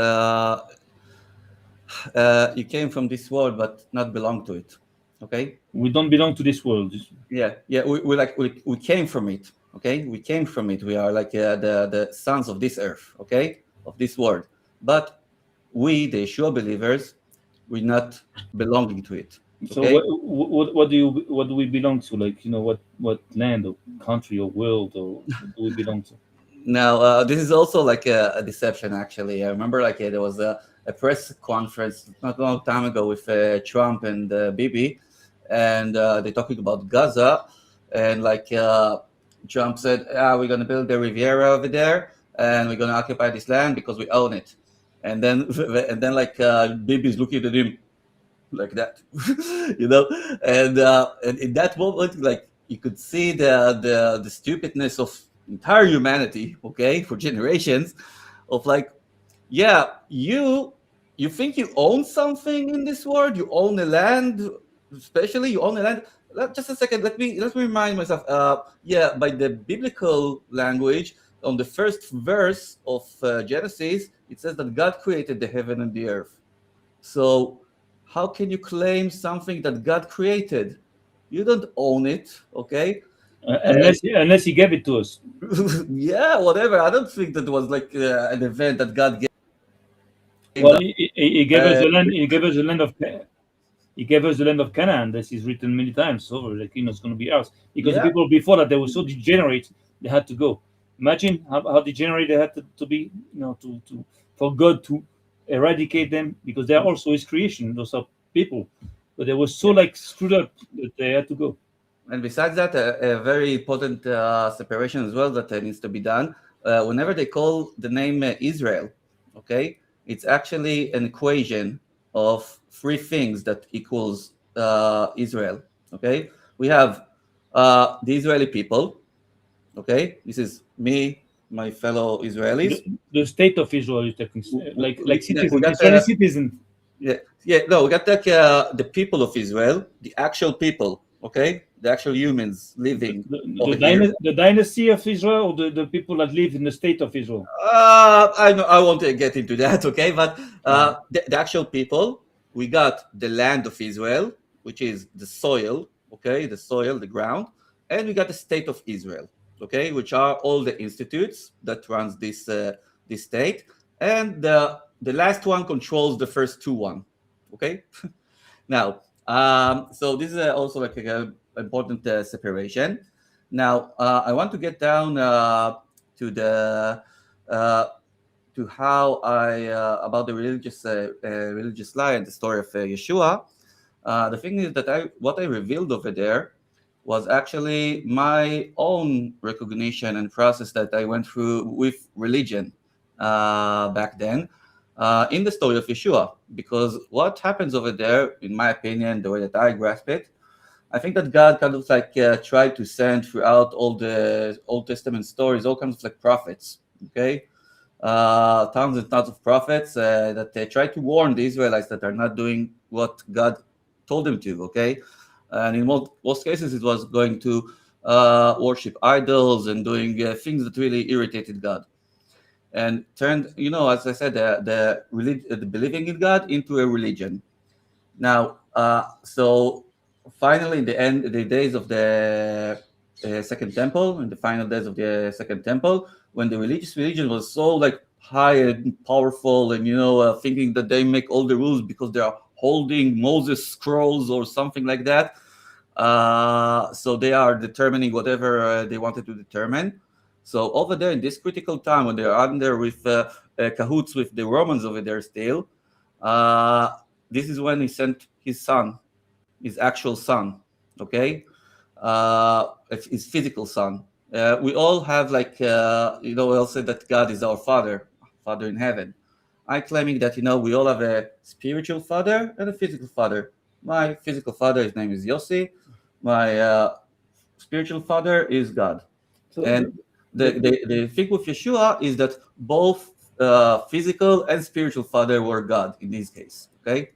"You came from this world, but not belong to it." Okay. We don't belong to this world. Yeah, yeah. We came from it. Okay, we came from it. We are like the sons of this earth. Okay, of this world. But we, the Yeshua believers, we're not belonging to it. So Okay. what do we belong to? Like, what land or country or world, or do we belong to? Now, this is also like a deception. Actually, I remember like there was a press conference not a long time ago with Trump and Bibi, and they're talking about Gaza, and like Trump said, we're going to build the Riviera over there, and we're going to occupy this land because we own it. And then like Bibi's looking at him like that, and in that moment, like you could see the stupidness of entire humanity, okay, for generations, of like, yeah, you think you own something in this world, you own a land, especially you own a land. Just a second, let me remind myself. Yeah, by the biblical language, on the first verse of Genesis, it says that God created the heaven and the earth. So how can you claim something that God created? You don't own it, okay? And Unless he gave it to us. yeah, whatever. I don't think that was like an event that God gave Well, that. he gave us Uh, the land. He gave us the land of. He gave us the land of Canaan. This is written many times over. Like, it's going to be ours, because the yeah, people before that, they were so degenerate, they had to go. Imagine how degenerate they had to be, to for God to eradicate them, because they are also His creation. Those are people, but they were so Yeah. like screwed up that they had to go. And besides that, a very important separation as well that needs to be done. Whenever they call the name Israel, okay, it's actually an equation of three things that equals Israel. Okay, we have the Israeli people. Okay, this is me, my fellow Israelis. The state of Israel is taking, like Yeah, we citizen, got Israeli citizen. yeah, yeah, no, we got like the people of Israel, the actual people, okay, the actual humans living over here. The dynasty of Israel, or the people that live in the state of Israel. I know I won't get into that, okay, but Uh, the actual people, we got the land of Israel, which is the soil, okay, the soil, the ground, and we got the state of Israel, okay, which are all the institutes that runs this state, and the last one controls the first two one, okay. Now, so this is also like a important separation. Now, I want to get down to the uh, to how I about the religious lie and the story of Yeshua. The thing is that what I revealed over there was actually my own recognition and process that I went through with religion back then in the story of Yeshua. Because what happens over there, in my opinion, the way that I grasp it, I think that God kind of like tried to send throughout all the Old Testament stories all kinds of like prophets. Okay, tons and tons of prophets that they try to warn the Israelites that are not doing what God told them to. Okay, and in most cases, it was going to worship idols and doing things that really irritated God and turned, as I said, the believing in God into a religion. Now, so finally, in the end, the days of the Second Temple, in the final days of the Second Temple, when the religious religion was so like high and powerful, and thinking that they make all the rules because they are holding Moses scrolls or something like that. So they are determining whatever they wanted to determine. So over there in this critical time when they are under with cahoots with the Romans over there still, uh, this is when he sent his son, his actual son, okay, his physical son. We all have like we all say that God is our father, father in heaven. I claiming that we all have a spiritual father and a physical father. My physical father, his name is Yossi. My spiritual father is God. so And the thing with Yeshua is that both physical and spiritual father were God in this case. Okay,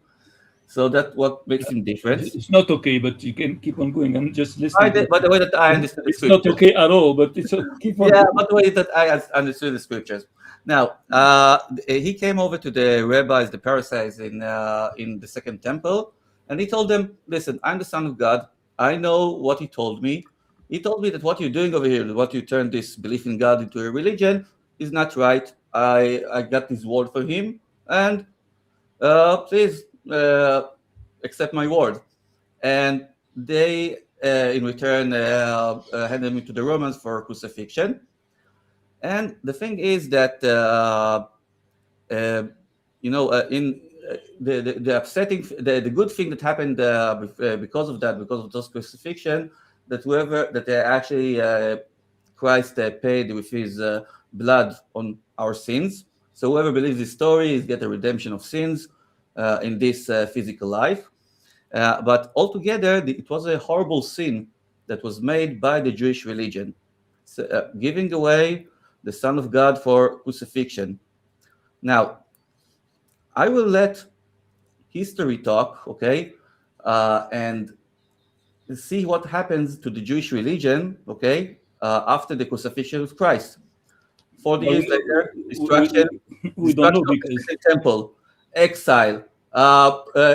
so that's what makes him different. it's not okay, but you can keep on going. I'm just listening to By the way that I it. understood the It's not scriptures. okay at all, but keep on Yeah, going. by the way that I understood the scriptures. Now, he came over to the rabbis, the Pharisees in the Second Temple, and he told them, "Listen, I'm the Son of God. I know what He told me. He told me that what you're doing over here, what you turned this belief in God into a religion, is not right. I got His word for Him, and please accept my word." And they, in return, handed me to the Romans for crucifixion. And the thing is that uh, in the upsetting, the good thing that happened because of that, because of those crucifixion, that whoever that actually Christ paid with His blood on our sins. So whoever believes this story is get a redemption of sins in this physical life. But altogether, it was a horrible sin that was made by the Jewish religion, giving away the Son of God for crucifixion. Now, I will let history talk, okay, and see what happens to the Jewish religion, okay, after the crucifixion of Christ. 40 Well, years later, we, destruction, we don't destruction know of the because Second Temple, exile,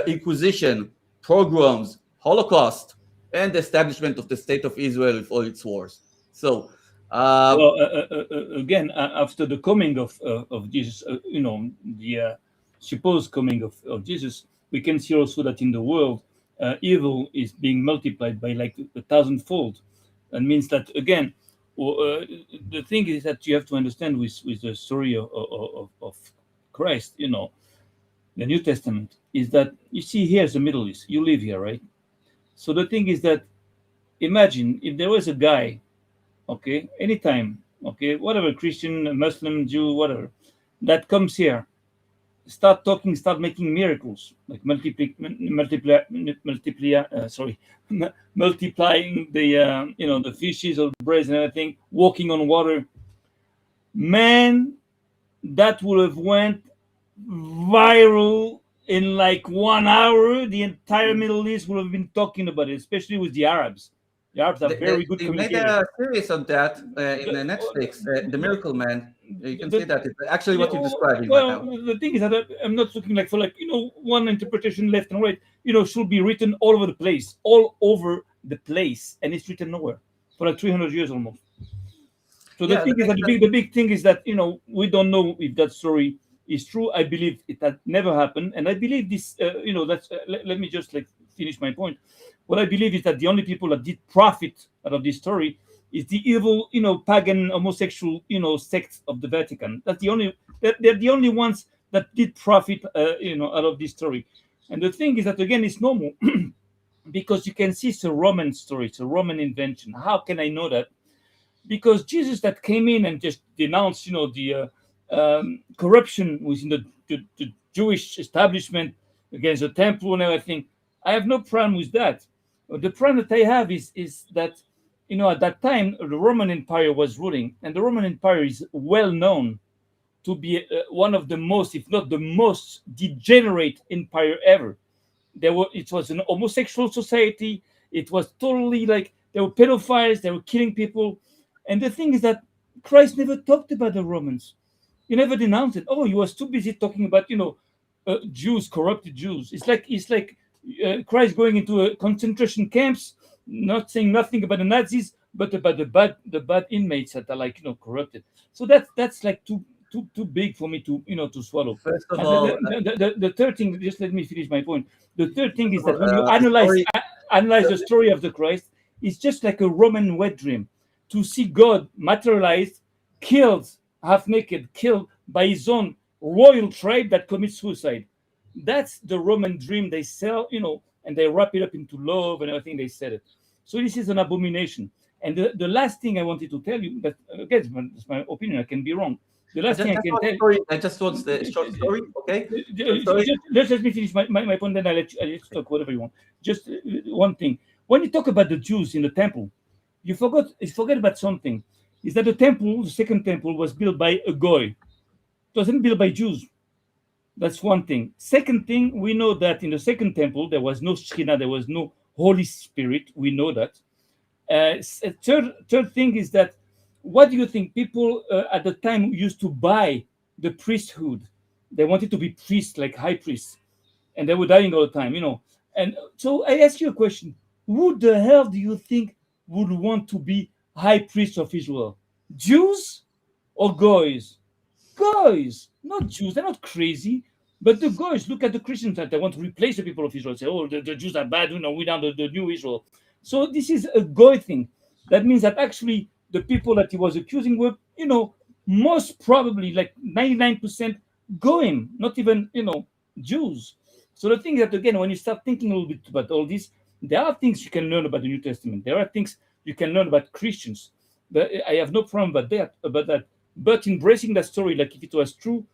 Inquisition, pogroms, Holocaust, and the establishment of the State of Israel with all its wars. So, uh, well, again, after the coming of Jesus, the supposed coming of Jesus, we can see also that in the world, evil is being multiplied by like a thousandfold. That means that again, the thing is that you have to understand with the story of Christ, the New Testament, is that you see here's the Middle East. You live here, right? So the thing is that imagine if there was a guy, okay, anytime, okay, whatever, Christian, Muslim, Jew, whatever, that comes here, start talking, start making miracles, like multiplying the the fishes or the breads and everything, walking on water. Man, that would have went viral in like 1 hour. The entire Middle East would have been talking about it, especially with the Arabs. The Arabs are very good They made communicators. a series on that in The, Netflix, The Miracle Man. You can see the, that. It's actually yeah, what you're describing right well, now. the thing is that I'm not looking like for like one interpretation left and right. Should be written all over the place, and it's written nowhere for like 300 years almost. So the Yeah, the thing is thing that the big thing is that we don't know if that story is true. I believe it had never happened, and I believe this. That's let me just like finish my point. What I believe is that the only people that did profit out of this story is the evil, pagan homosexual, sects of the Vatican. That's the only. They're the only ones that did profit, out of this story. And the thing is that again, it's normal because you can see it's a Roman story, it's a Roman invention. How can I know that? Because Jesus that came in and just denounced, the corruption within the Jewish establishment against the temple and everything. I have no problem with that. The problem that I have is that, at that time, the Roman Empire was ruling, and the Roman Empire is well known to be one of the most, if not the most, degenerate empire ever. It was an homosexual society. It was totally like they were pedophiles. They were killing people. And the thing is that Christ never talked about the Romans. He never denounced it. Oh, he was too busy talking about Jews, corrupted Jews. It's like Christ going into concentration camps, not saying nothing about the Nazis, but about the bad inmates that are like corrupted. So that's like too big for me to swallow. First of And all, the third thing, just let me finish my point. The third thing is first of that when you all, the story. analyze the story of the Christ, it's just like a Roman wet dream to see God materialized, killed, half naked, killed by his own royal tribe that commits suicide. That's the Roman dream they sell, and they wrap it up into love and everything they said it. So this is an abomination. And the last thing I wanted to tell you, that again, it's my opinion, I can be wrong. The last thing I can tell you. I just want the short story, okay? Just let me finish my point, then I'll let you talk whatever you want. Just one thing. When you talk about the Jews in the temple, you forget about something. Is that the second temple, was built by a goy. It wasn't built by Jews. That's one thing. Second thing, we know that in the second temple, there was no Shekhinah, there was no Holy Spirit. We know that. Third thing is that, what do you think? People at the time used to buy the priesthood. They wanted to be priests, like high priests, and they were dying all the time, And so I ask you a question: who the hell do you think would want to be high priest of Israel? Jews or goys? Goys, not Jews. They're not crazy. But the goys, look at the Christians that they want to replace the people of Israel. Say, oh, the Jews are bad. We down the new Israel. So this is a goy thing. That means that actually the people that he was accusing were, most probably like 99% goyim, not even, Jews. So the thing is that, again, when you start thinking a little bit about all this, there are things you can learn about the New Testament. There are things you can learn about Christians. But I have no problem about that. But embracing that story, like if it was true,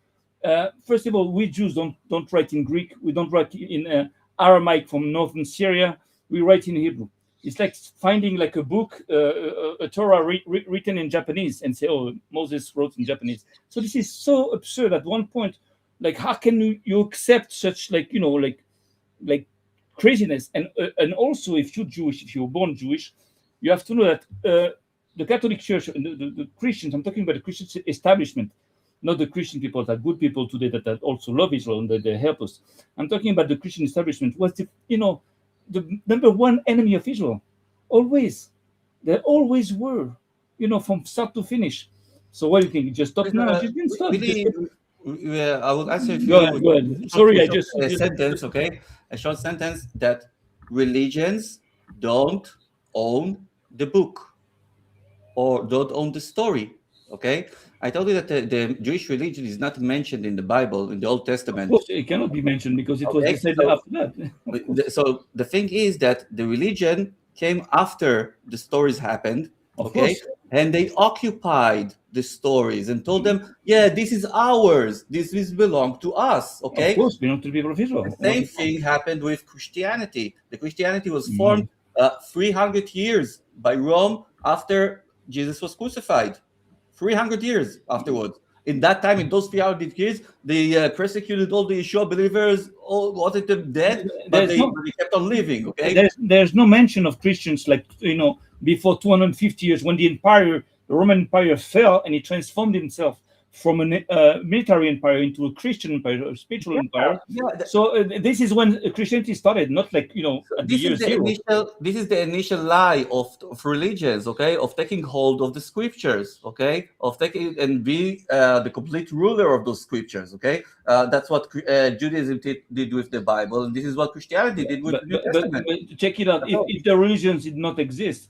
first of all, we Jews don't write in Greek. We don't write in Aramaic from northern Syria. We write in Hebrew. It's like finding like a book, a Torah written in Japanese, and say, "Oh, Moses wrote in Japanese." So this is so absurd. At one point, like, how can you accept such like craziness? And also, if you're Jewish, if you're born Jewish, you have to know that the Catholic Church, the Christians. I'm talking about the Christian establishment, not the Christian people that are good people today that also love Israel and that they help us. I'm talking about the Christian establishment. Was the number one enemy of Israel, always. They always were, from start to finish. So what do you think? It just stopped now? It didn't stop. Really, I will answer if Go ahead. Sorry, I just a sentence, okay? A short sentence that religions don't own the book or don't own the story. Okay, I told you that the Jewish religion is not mentioned in the Bible in the Old Of Testament. course, it cannot be mentioned because it was Okay, decided so after that. Of course, so the thing is that the religion came after the stories happened. of Okay, course, and they occupied the stories and told them, yeah, this is ours. This belong to us. of Okay, course, belong to the people of the Israel. same thing happened with Christianity. The Christianity was formed No. 300 years by Rome after Jesus was crucified. 300 years afterwards. In that time, in those 300 years, they persecuted all the Yeshua believers, all wanted them dead, but There's no they kept on living. Okay, there's no mention of Christians like before 250 years when the Roman Empire fell and it transformed itself from a military empire into a Christian empire, a spiritual empire. yeah. So this is when Christianity started, not like at the This year is the zero. initial. This is the initial lie of religions. Okay, of taking hold of the scriptures. Okay, of taking and be the complete ruler of those scriptures. Okay, that's what Judaism did with the Bible, and this is what Christianity did with But the New but but, Testament. but check it out. If the religions did not exist,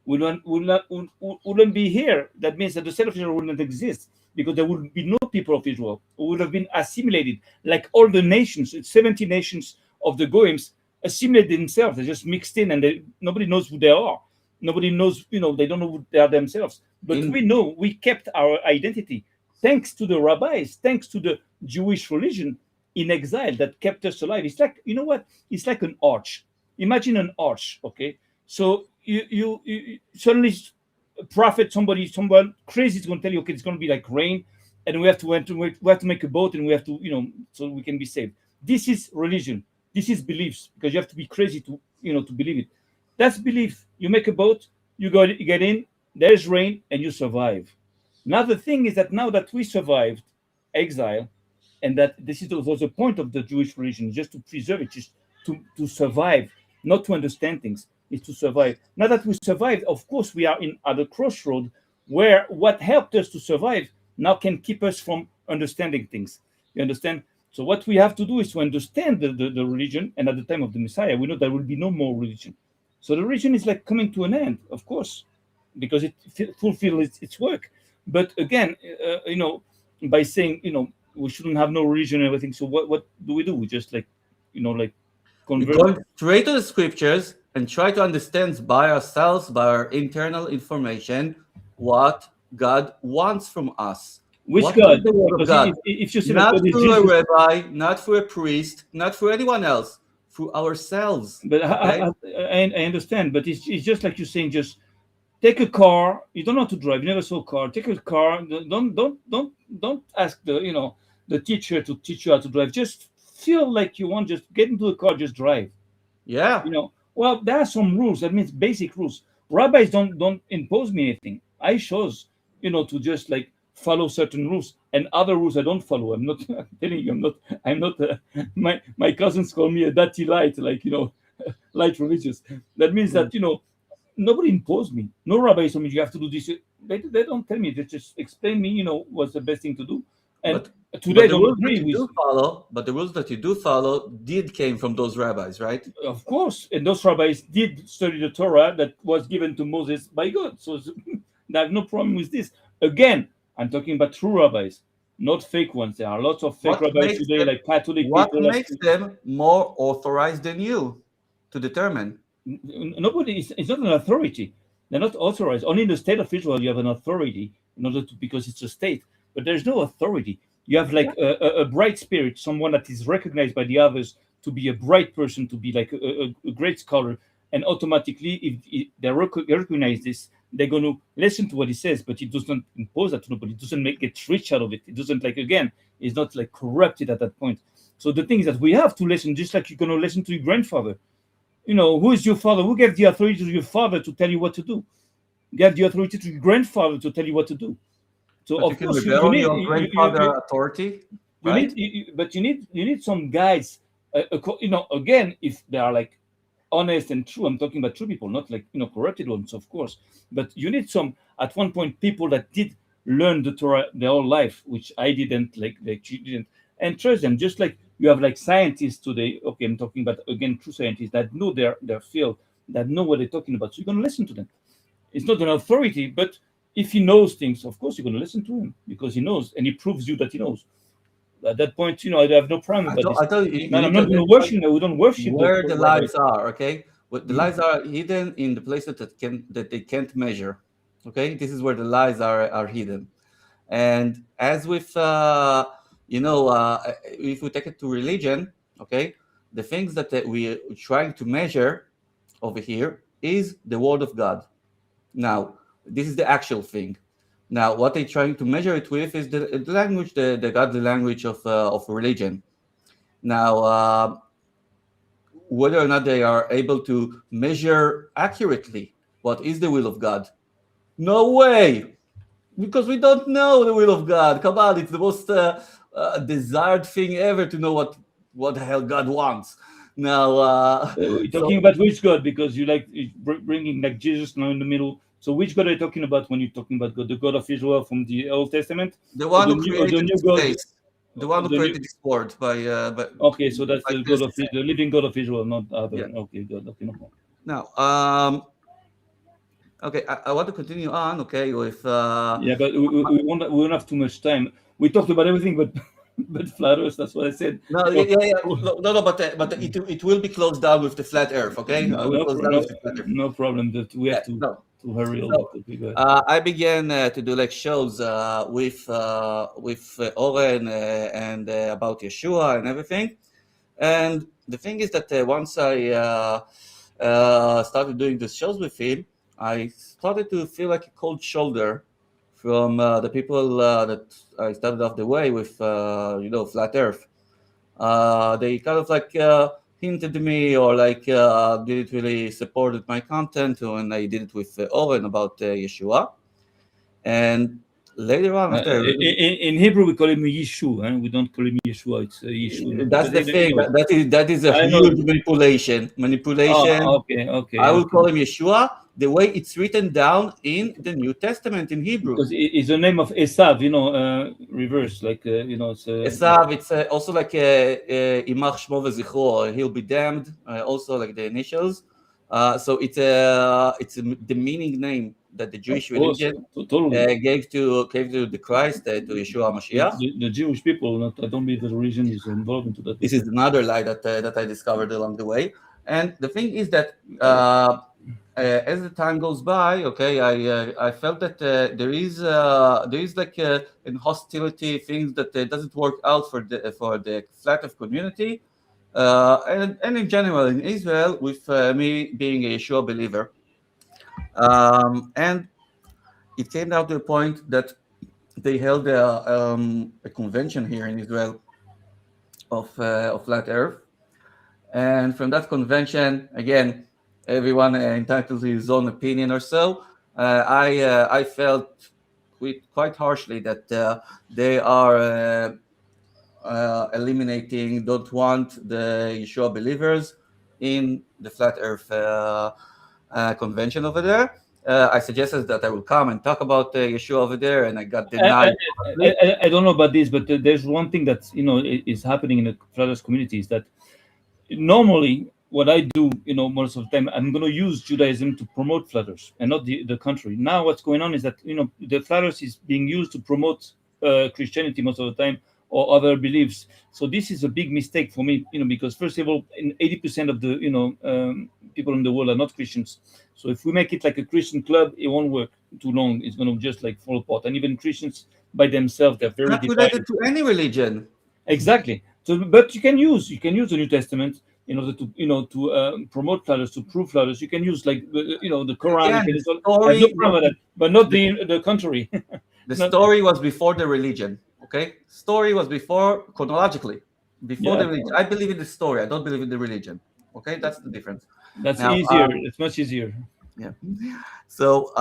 wouldn't be here. That means that the state of Israel would not exist because there would be no people of Israel who would have been assimilated, like all the nations. It's 70 nations of the Goyim assimilated themselves. They're just mixed in, and nobody knows who they are. Nobody knows. They don't know who they are themselves. But In we know we kept our identity thanks to the rabbis, thanks to the Jewish religion in exile that kept us alive. It's like what? It's like an arch. Imagine an arch, okay? So you suddenly prophet someone crazy is going to tell you, okay, it's going to be like rain, and we have to make a boat, and we have to so we can be saved. This is religion. This is beliefs because you have to be crazy to to believe it. That's belief. You make a boat, you get in, there's rain, and you survive. Now the thing is that now that we survived exile, and that this is was the point of the Jewish religion, just to preserve it, just to survive, not to understand things, is to survive. Now that we survived, of course, we are in at a crossroad where what helped us to survive now can keep us from understanding things. You understand? So what we have to do is to understand the religion, and at the time of the Messiah, we know there will be no more religion. So the religion is like coming to an end, of course, because it fulfills its work. But again, by saying we shouldn't have no religion and everything. So what do? We just like like convert. going straight to the scriptures and try to understand by ourselves, by our internal information, what God wants from us. Which What is God? the word of Because God? if you say that Not God is through a Jesus, rabbi, not through a priest, not through anyone else, through ourselves. but Okay? I understand. But it's just like you're saying, just take a car. You don't know how to drive. You never saw a car. Take a car. Don't ask the teacher to teach you how to drive. Just feel like you want. Just get into the car. Just drive. Yeah. Well, there are some rules. That means basic rules. Rabbis don't impose me anything. I chose to just like follow certain rules, and other rules I don't follow. I'm not I'm telling you, I'm not my cousins call me a dirty light, like light religious. That means that nobody imposed me. No rabbi told me you have to do this. They don't tell me. They just explain me what's the best thing to do. And But today I the don't rules that agree you with. do follow, but the rules that you do follow did came from those rabbis, right? Of course, and those rabbis did study the Torah that was given to Moses by God. So I have no problem with this. Again, I'm talking about true rabbis, not fake ones. There are lots of fake What rabbis makes today, them like Catholic what people. makes them more authorized than you to determine? Nobody is. It's not an authority. They're not authorized. Only in the state of Israel you have an authority in order to because it's a state. But there's no authority. You have like a bright spirit, someone that is recognized by the others to be a bright person, to be like a great scholar, and automatically, if they recognize this, they're going to listen to what he says. But he doesn't impose that to nobody. It doesn't make it rich out of it. It doesn't like again. It's not like corrupted at that point. So the thing is that we have to listen, just like you're going to listen to your grandfather. Who is your father? Who gave the authority to your father to tell you what to do? Gave the authority to your grandfather to tell you what to do. So But you of can course rebel you on need your grandfather authority, you right? need but you need some guides. Again, if they are like honest and true, I'm talking about true people, not like corrupted ones, of course. But you need some at one point people that did learn the Torah their whole life, which I didn't like you didn't, and trust them. Just like you have like scientists today. Okay, I'm talking about again true scientists that know their field, that know what they're talking about. So you're gonna listen to them. It's not an authority, but If he knows things, of course you're going to listen to him because he knows and he proves you that he knows. At that point, I have no problem about this. I thought you Man, I'm need to not going to identify worship. We don't worship the where the rabbis. lies are. Okay, what the Hmm? lies are hidden in the places that they can't measure. Okay, this is where the lies are hidden. And as with if we take it to religion, okay, the things that we are trying to measure over here is the word of God. Now, this is the actual thing. Now, what they're trying to measure it with is the language, the godly language of religion. Now, whether or not they are able to measure accurately what is the will of God, no way, because we don't know the will of God. Come on, it's the most desired thing ever to know what the hell God wants. Now, We're so talking about which God because you like bringing like Jesus now in the middle. So which God are you talking about when you're talking about God? The God of Israel from the Old Testament, the or one who the created new this God? place, the one who The new. created this world Okay, so that's by the God this. of the living God of Israel, not other. Yeah. Okay, God. Okay, no problem. Now, okay, I want to continue on. Okay, with Yeah, but we won't have too much time. We talked about everything, but but flat Earth. That's what I said. no, yeah, So yeah, yeah. No, but it will be closed down with the flat Earth. Okay, no, we close down no, with the flat Earth. no problem. That we Yeah, have to no. hurry a little So bit. Okay, go ahead. I began to do like shows with Oren and about Yeshua and everything. And the thing is that once I started doing the shows with him, I started to feel like a cold shoulder from the people that I started off the way with, flat Earth. They kind of like hinted to me or like didn't really supported my content when I did it with Oren about Yeshua. And later on, after I really, In Hebrew, we call him Yeshu, and we don't call him Yeshua. It's Yeshu. that's But the thing. anyway, That is a I know. huge manipulation. Oh, Manipulation. okay, I okay, will okay. call him Yeshua the way it's written down in the New Testament in Hebrew. Because it's the name of Esav, reverse, like it's Esav, it's also like Imach Shmo V'Zichro, he'll be damned, also like the initials. So it's the meaning name that the of Jewish course, religion totally. gave to the Christ, to Yeshua Mashiach. The Jewish people, not I don't believe that religion is involved into that. This is another lie that I discovered along the way. And the thing is that as the time goes by, okay, I felt that there is like an hostility, things that doesn't work out for the flat Earth community, and in general in Israel, with me being a Yeshua believer, and it came down to a point that they held a convention here in Israel of flat Earth. And from that convention, again, everyone entitled to his own opinion or so. I felt quite harshly that they are eliminating, don't want the Yeshua believers in the flat Earth convention over there. I suggested that I will come and talk about Yeshua over there, and I got I, I, denied. I don't know about this, but there's one thing that is happening in the Flatters community is that normally what I do, most of the time, I'm going to use Judaism to promote Flatters and not the country. Now, what's going on is that the Flatters is being used to promote Christianity most of the time or other beliefs. So this is a big mistake for me, because first of all, 80% of the people in the world are not Christians. So if we make it like a Christian club, it won't work too long. It's going to just like fall apart. And even Christians by themselves, they're very Not related divided. to any religion. Exactly. So, but you can use the New Testament in order to promote flowers, to prove flowers. You can use like the Quran. You Again, can the use all. I have no story, problem with that, but not the the contrary. The Not, story was before the religion. Okay, story was before chronologically, before yeah, the religion. I believe in the story. I don't believe in the religion. Okay, that's the difference. that's Now, easier. It's much easier. yeah. So,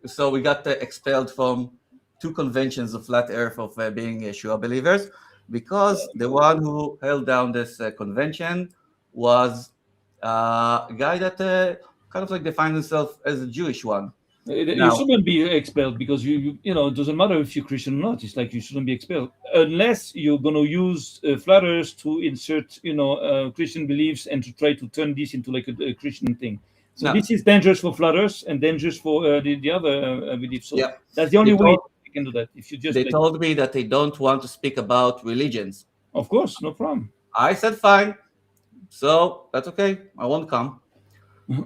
so we got expelled from two conventions of flat Earth of being Yeshua believers because the one who held down this convention was a guy that kind of like defined himself as a Jewish one. You Now, shouldn't be expelled because it doesn't matter if you're Christian or not. It's like you shouldn't be expelled unless you're going to use flat earth to insert Christian beliefs and to try to turn this into like a Christian thing. So No, this is dangerous for flat Earth and dangerous for the other beliefs. So yeah. that's the They only way told, you can do that. If you just they like, told me that they don't want to speak about religions. of course, no problem. I said fine, so that's okay. I won't come.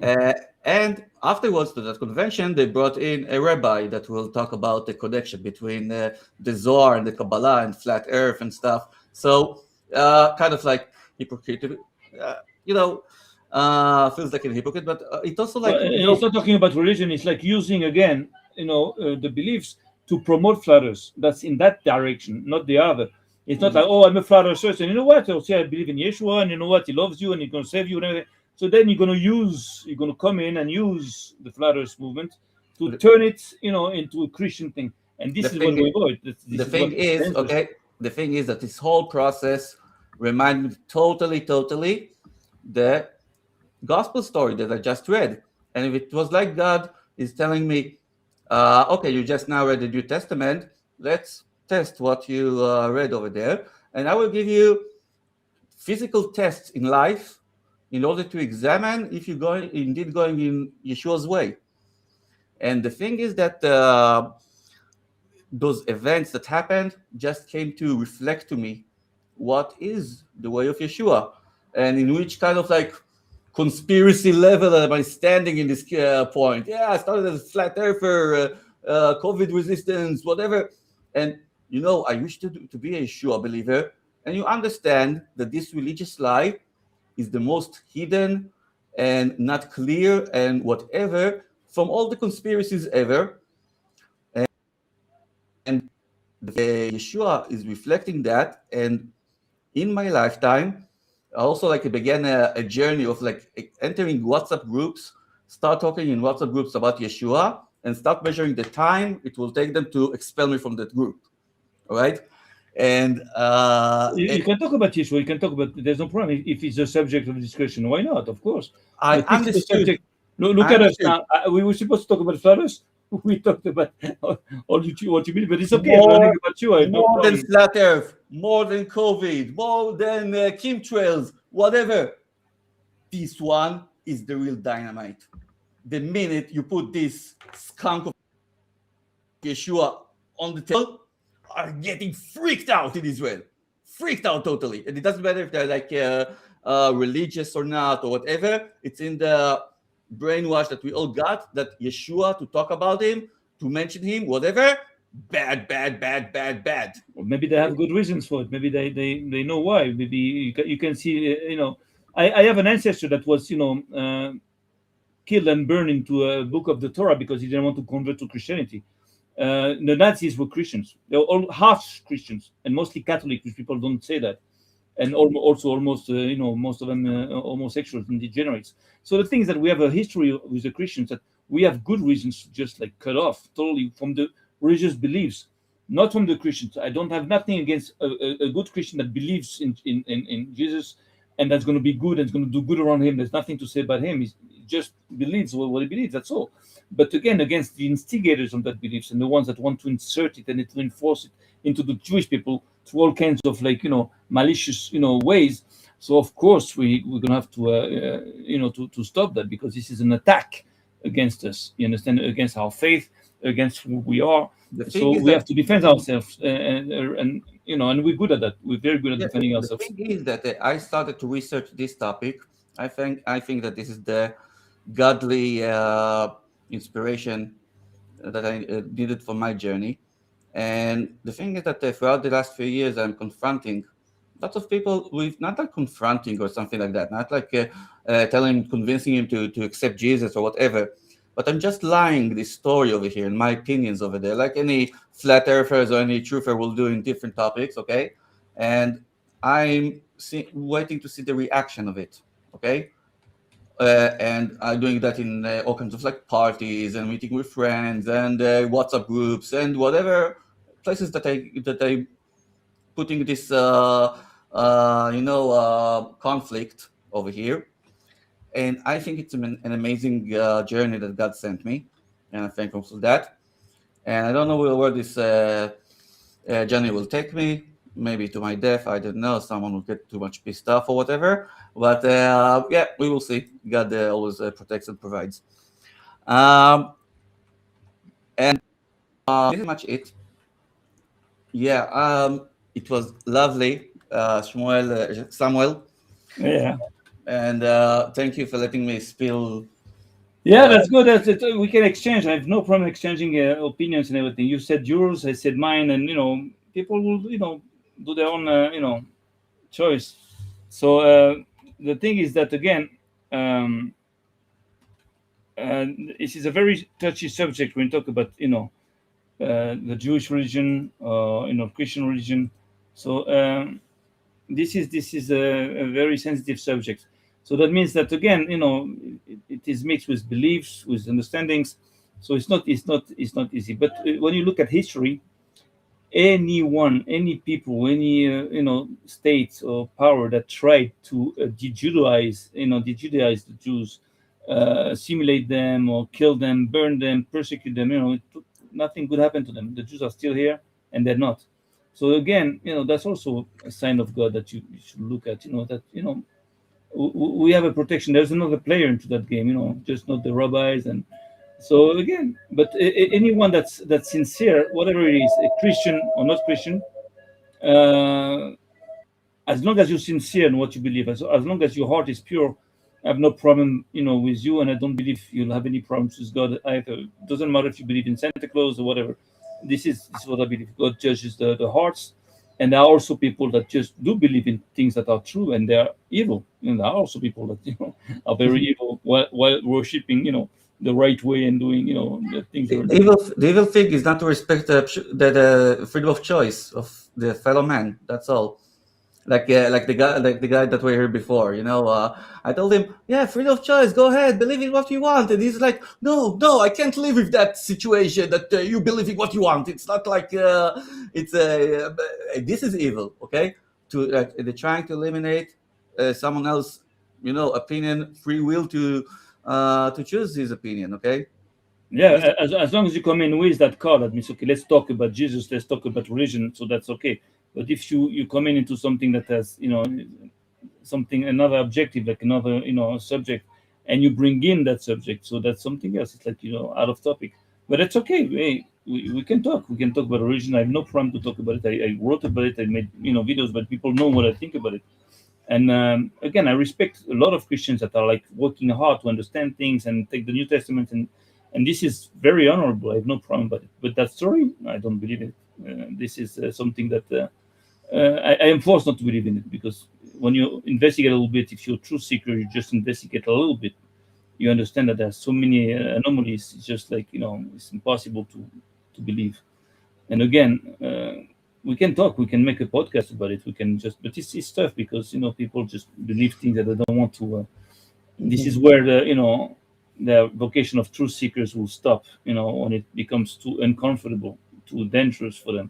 Uh, and afterwards to that convention, they brought in a rabbi that will talk about the connection between the Zohar and the Kabbalah and flat Earth and stuff. So kind of like hypocrite, uh, you know, feels like a hypocrite, but it also like It's not talking about religion. It's like using again, the beliefs to promote flat Earth. That's in that direction, not the other. It's not like, Mhm. oh, I'm a flat Earth, and you know what? I'll say I believe in Yeshua, and you know what? He loves you, and he's going to save you, and everything. So then you're going to come in and use the flat Earth movement to the, turn it, into a Christian thing. And the this is what thing we avoid. the This is thing what is dangerous. okay. The thing is that this whole process reminded me totally the gospel story that I just read. And if it was like God is telling me, okay, you just now read the New Testament, let's test what you read over there. And I will give you physical tests in life in order to examine if you're indeed going in Yeshua's way. And the thing is that those events that happened just came to reflect to me what is the way of Yeshua and in which kind of like conspiracy level am I standing in this point. Yeah, I started as a flat earther, COVID resistance, whatever. And I used to be a Yeshua believer, and you understand that this religious lie is the most hidden and not clear and whatever from all the conspiracies ever. And the Yeshua is reflecting that. And in my lifetime, I also like began a journey of like entering WhatsApp groups, start talking in WhatsApp groups about Yeshua, and start measuring the time it will take them to expel me from that group. All right. And You can talk about Yeshua. You can talk about. There's no problem if it's a subject of discussion. Why not? Of course. I But this is the understood. subject. Look I at us understood now. We were supposed to talk about flowers. We talked about all what you mean, but it's okay. I'm learning more, about you. I have no more than problem. flat Earth, more than COVID, more than chemtrails, whatever. This one is the real dynamite. The minute you put this skunk of Yeshua on the table, are getting freaked out in Israel. Freaked out totally. And it doesn't matter if they're like religious or not or whatever. It's in the brainwash that we all got that Yeshua, to talk about him, to mention him, whatever, bad, bad, bad, bad, bad. Or maybe they have good reasons for it. Maybe they know why. Maybe you can see. I have an ancestor that was killed and burned into a book of the Torah because he didn't want to convert to Christianity. The Nazis were Christians. They were all half Christians and mostly Catholic, which people don't say that. And also almost, most of them homosexuals and degenerates. So the thing is that we have a history with the Christians that we have good reasons to just like cut off totally from the religious beliefs, not from the Christians. I don't have nothing against a good Christian that believes in Jesus and that's going to be good and it's going to do good around him. There's nothing to say about him. He just believes what he believes. That's all. But again, against the instigators of that beliefs and the ones that want to insert it and to enforce it into the Jewish people through all kinds of malicious ways. So of course we're gonna have to to stop that because this is an attack against us. You understand? Against our faith, against who we are. The thing So is we that have to defend ourselves, and we're good at that. We're very good at yeah, defending the ourselves. thing is that I started to research this topic. I think that this is the godly inspiration that I needed for my journey. And the thing is that throughout the last few years, I'm confronting lots of people with not like confronting or something like that, not like telling, convincing him to accept Jesus or whatever. But I'm just lying this story over here and my opinions over there, like any flat earthers or any truther will do in different topics, okay? And I'm waiting to see the reaction of it, okay? And I'm doing that in all kinds of like parties and meeting with friends and WhatsApp groups and whatever places that I putting this conflict over here. And I think it's an amazing journey that God sent me, and I'm thankful for that. And I don't know where this journey will take me. maybe to my death. I don't know. Someone will get too much pissed off or whatever. But yeah, we will see. God always protects and provides. Um, and this is much it. Yeah, it was lovely, Samuel, Yeah. and thank you for letting me spill. Yeah, Uh, that's good. That's it. We can exchange. I have no problem exchanging opinions and everything. You said yours, I said mine, and people will do their own choice. So the thing is that again, um, this is a very touchy subject when you talk about the Jewish religion, Christian religion. So this is a very sensitive subject. So that means that again, it is mixed with beliefs, with understandings. So it's not easy. But when you look at history, anyone, any people, any states or power that tried to de-Judaize the Jews, assimilate them or kill them, burn them, persecute them, nothing good happened to them. The Jews are still here, and they're not. So again, that's also a sign of God that you should look at. That we have a protection. There's another player into that game. Just not the rabbis. And so again, but anyone that's sincere, whatever it is, a Christian or not Christian, uh, as long as you're sincere in what you believe, as long as your heart is pure, I have no problem, with you, and I don't believe you'll have any problems with God either. It doesn't matter if you believe in Santa Claus or whatever. This is what I believe. God judges the hearts, and there are also people that just do believe in things that are true, and they are evil. And there are also people that are very evil while worshiping, the right way and doing, the things that are the evil thing is not to respect the freedom of choice of the fellow man. That's all. Like the guy that were here before. I told him, yeah, freedom of choice. Go ahead, believe in what you want. And he's like, no, no, I can't live with that situation that you believe in what you want. It's not like it's this is evil. Okay, they're trying to eliminate someone else, opinion, free will to choose his opinion. Okay. This, Yeah, as long as you come in with that card, that means okay. Let's talk about Jesus. Let's talk about religion. So that's okay. But if you come in into something that has something, another objective, like another subject, and you bring in that subject, so that's something else. It's like out of topic. But it's okay. Hey, we can talk. We can talk about religion. I have no problem to talk about it. I wrote about it. I made videos, but people know what I think about it. And again, I respect a lot of Christians that are like working hard to understand things and take the New Testament, and this is very honorable. I have no problem about it. But that story, I don't believe it. This is something that I am forced not to believe in it, because when you investigate a little bit, if you're a truth seeker, you just investigate a little bit. You understand that there's so many anomalies. It's just like it's impossible to believe. And again, we can talk. We can make a podcast about it. We can just, but it's tough because people just believe things that they don't want to. This is where the vocation of truth seekers will stop. When it becomes too uncomfortable, too dangerous for them.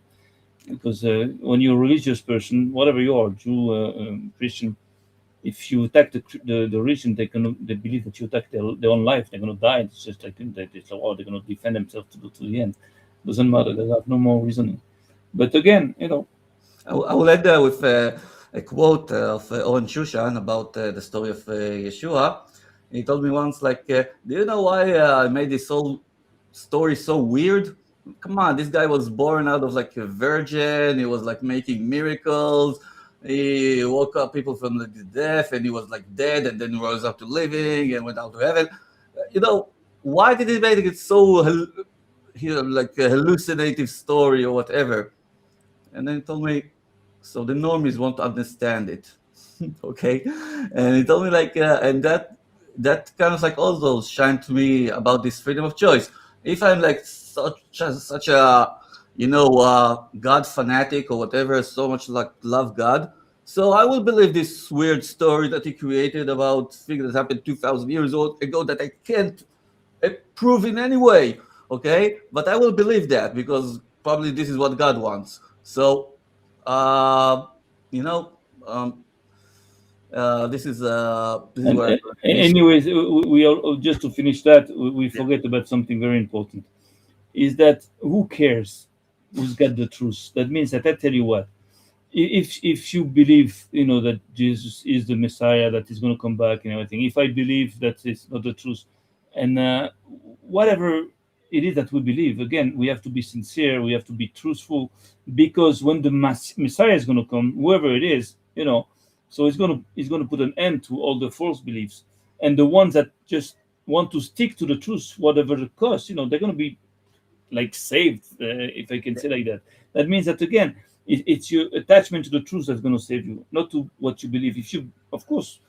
Because when you're a religious person, whatever you are, Jew, Christian, if you attack the religion, they believe that you attack their own life. They're gonna die. It's just like they're gonna defend themselves to the end. Doesn't matter. They have no more reasoning. But again, I will end with a quote of Owen Shushan about the story of Yeshua. He told me once, like, do you know why I made this whole story so weird? Come on, this guy was born out of like a virgin. He was like making miracles. He woke up people from the death, and he was like dead, and then rose up to living and went out to heaven. Why did he make it so like a hallucinative story or whatever? And then he told me, so the normies won't understand it. Okay. And he told me like, and that kind of like also shined to me about this freedom of choice. If I'm like such a God fanatic or whatever, so much like love God, so I will believe this weird story that he created about things that happened 2,000 years ago that I can't prove in any way. Okay, but I will believe that because probably this is what God wants. So, uh, you know, um, this is and where I finish. anyways, we all, just to finish that, we Yeah. forget about something very important. Is that who cares who's got the truth? That means that I tell you what. if you believe, that Jesus is the Messiah that is going to come back and everything, if I believe that it's not the truth, and whatever it is that we believe, again, we have to be sincere, we have to be truthful, because when the Messiah is going to come, whoever it is, so it's going to put an end to all the false beliefs, and the ones that just want to stick to the truth, whatever the cost, they're going to be like saved, if I can say like that. That means that, again, it's your attachment to the truth that's going to save you, not to what you believe. If you, of course,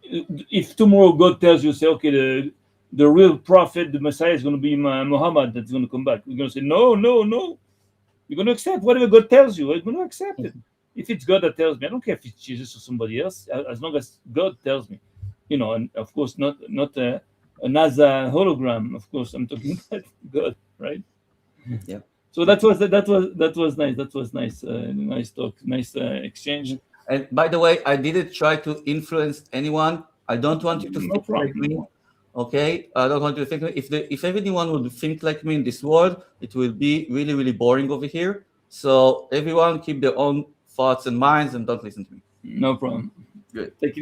if tomorrow God tells you, say, okay, the real prophet, the Messiah is going to be Muhammad, that's going to come back, you're going to say, no, no, no. You're going to accept whatever God tells you. You're going to accept it. If it's God that tells me, I don't care if it's Jesus or somebody else, as long as God tells me, and of course not a NASA hologram. Of course, I'm talking about God, right? Yeah. So that was nice. That was nice. Nice talk. Nice exchange. And by the way, I didn't try to influence anyone. I don't want you to No think like problem. me. Okay, I don't want you to think. If everyone would think like me in this world, it will be really really boring over here. So everyone keep their own thoughts and minds and don't listen to me. No problem. Good. Take it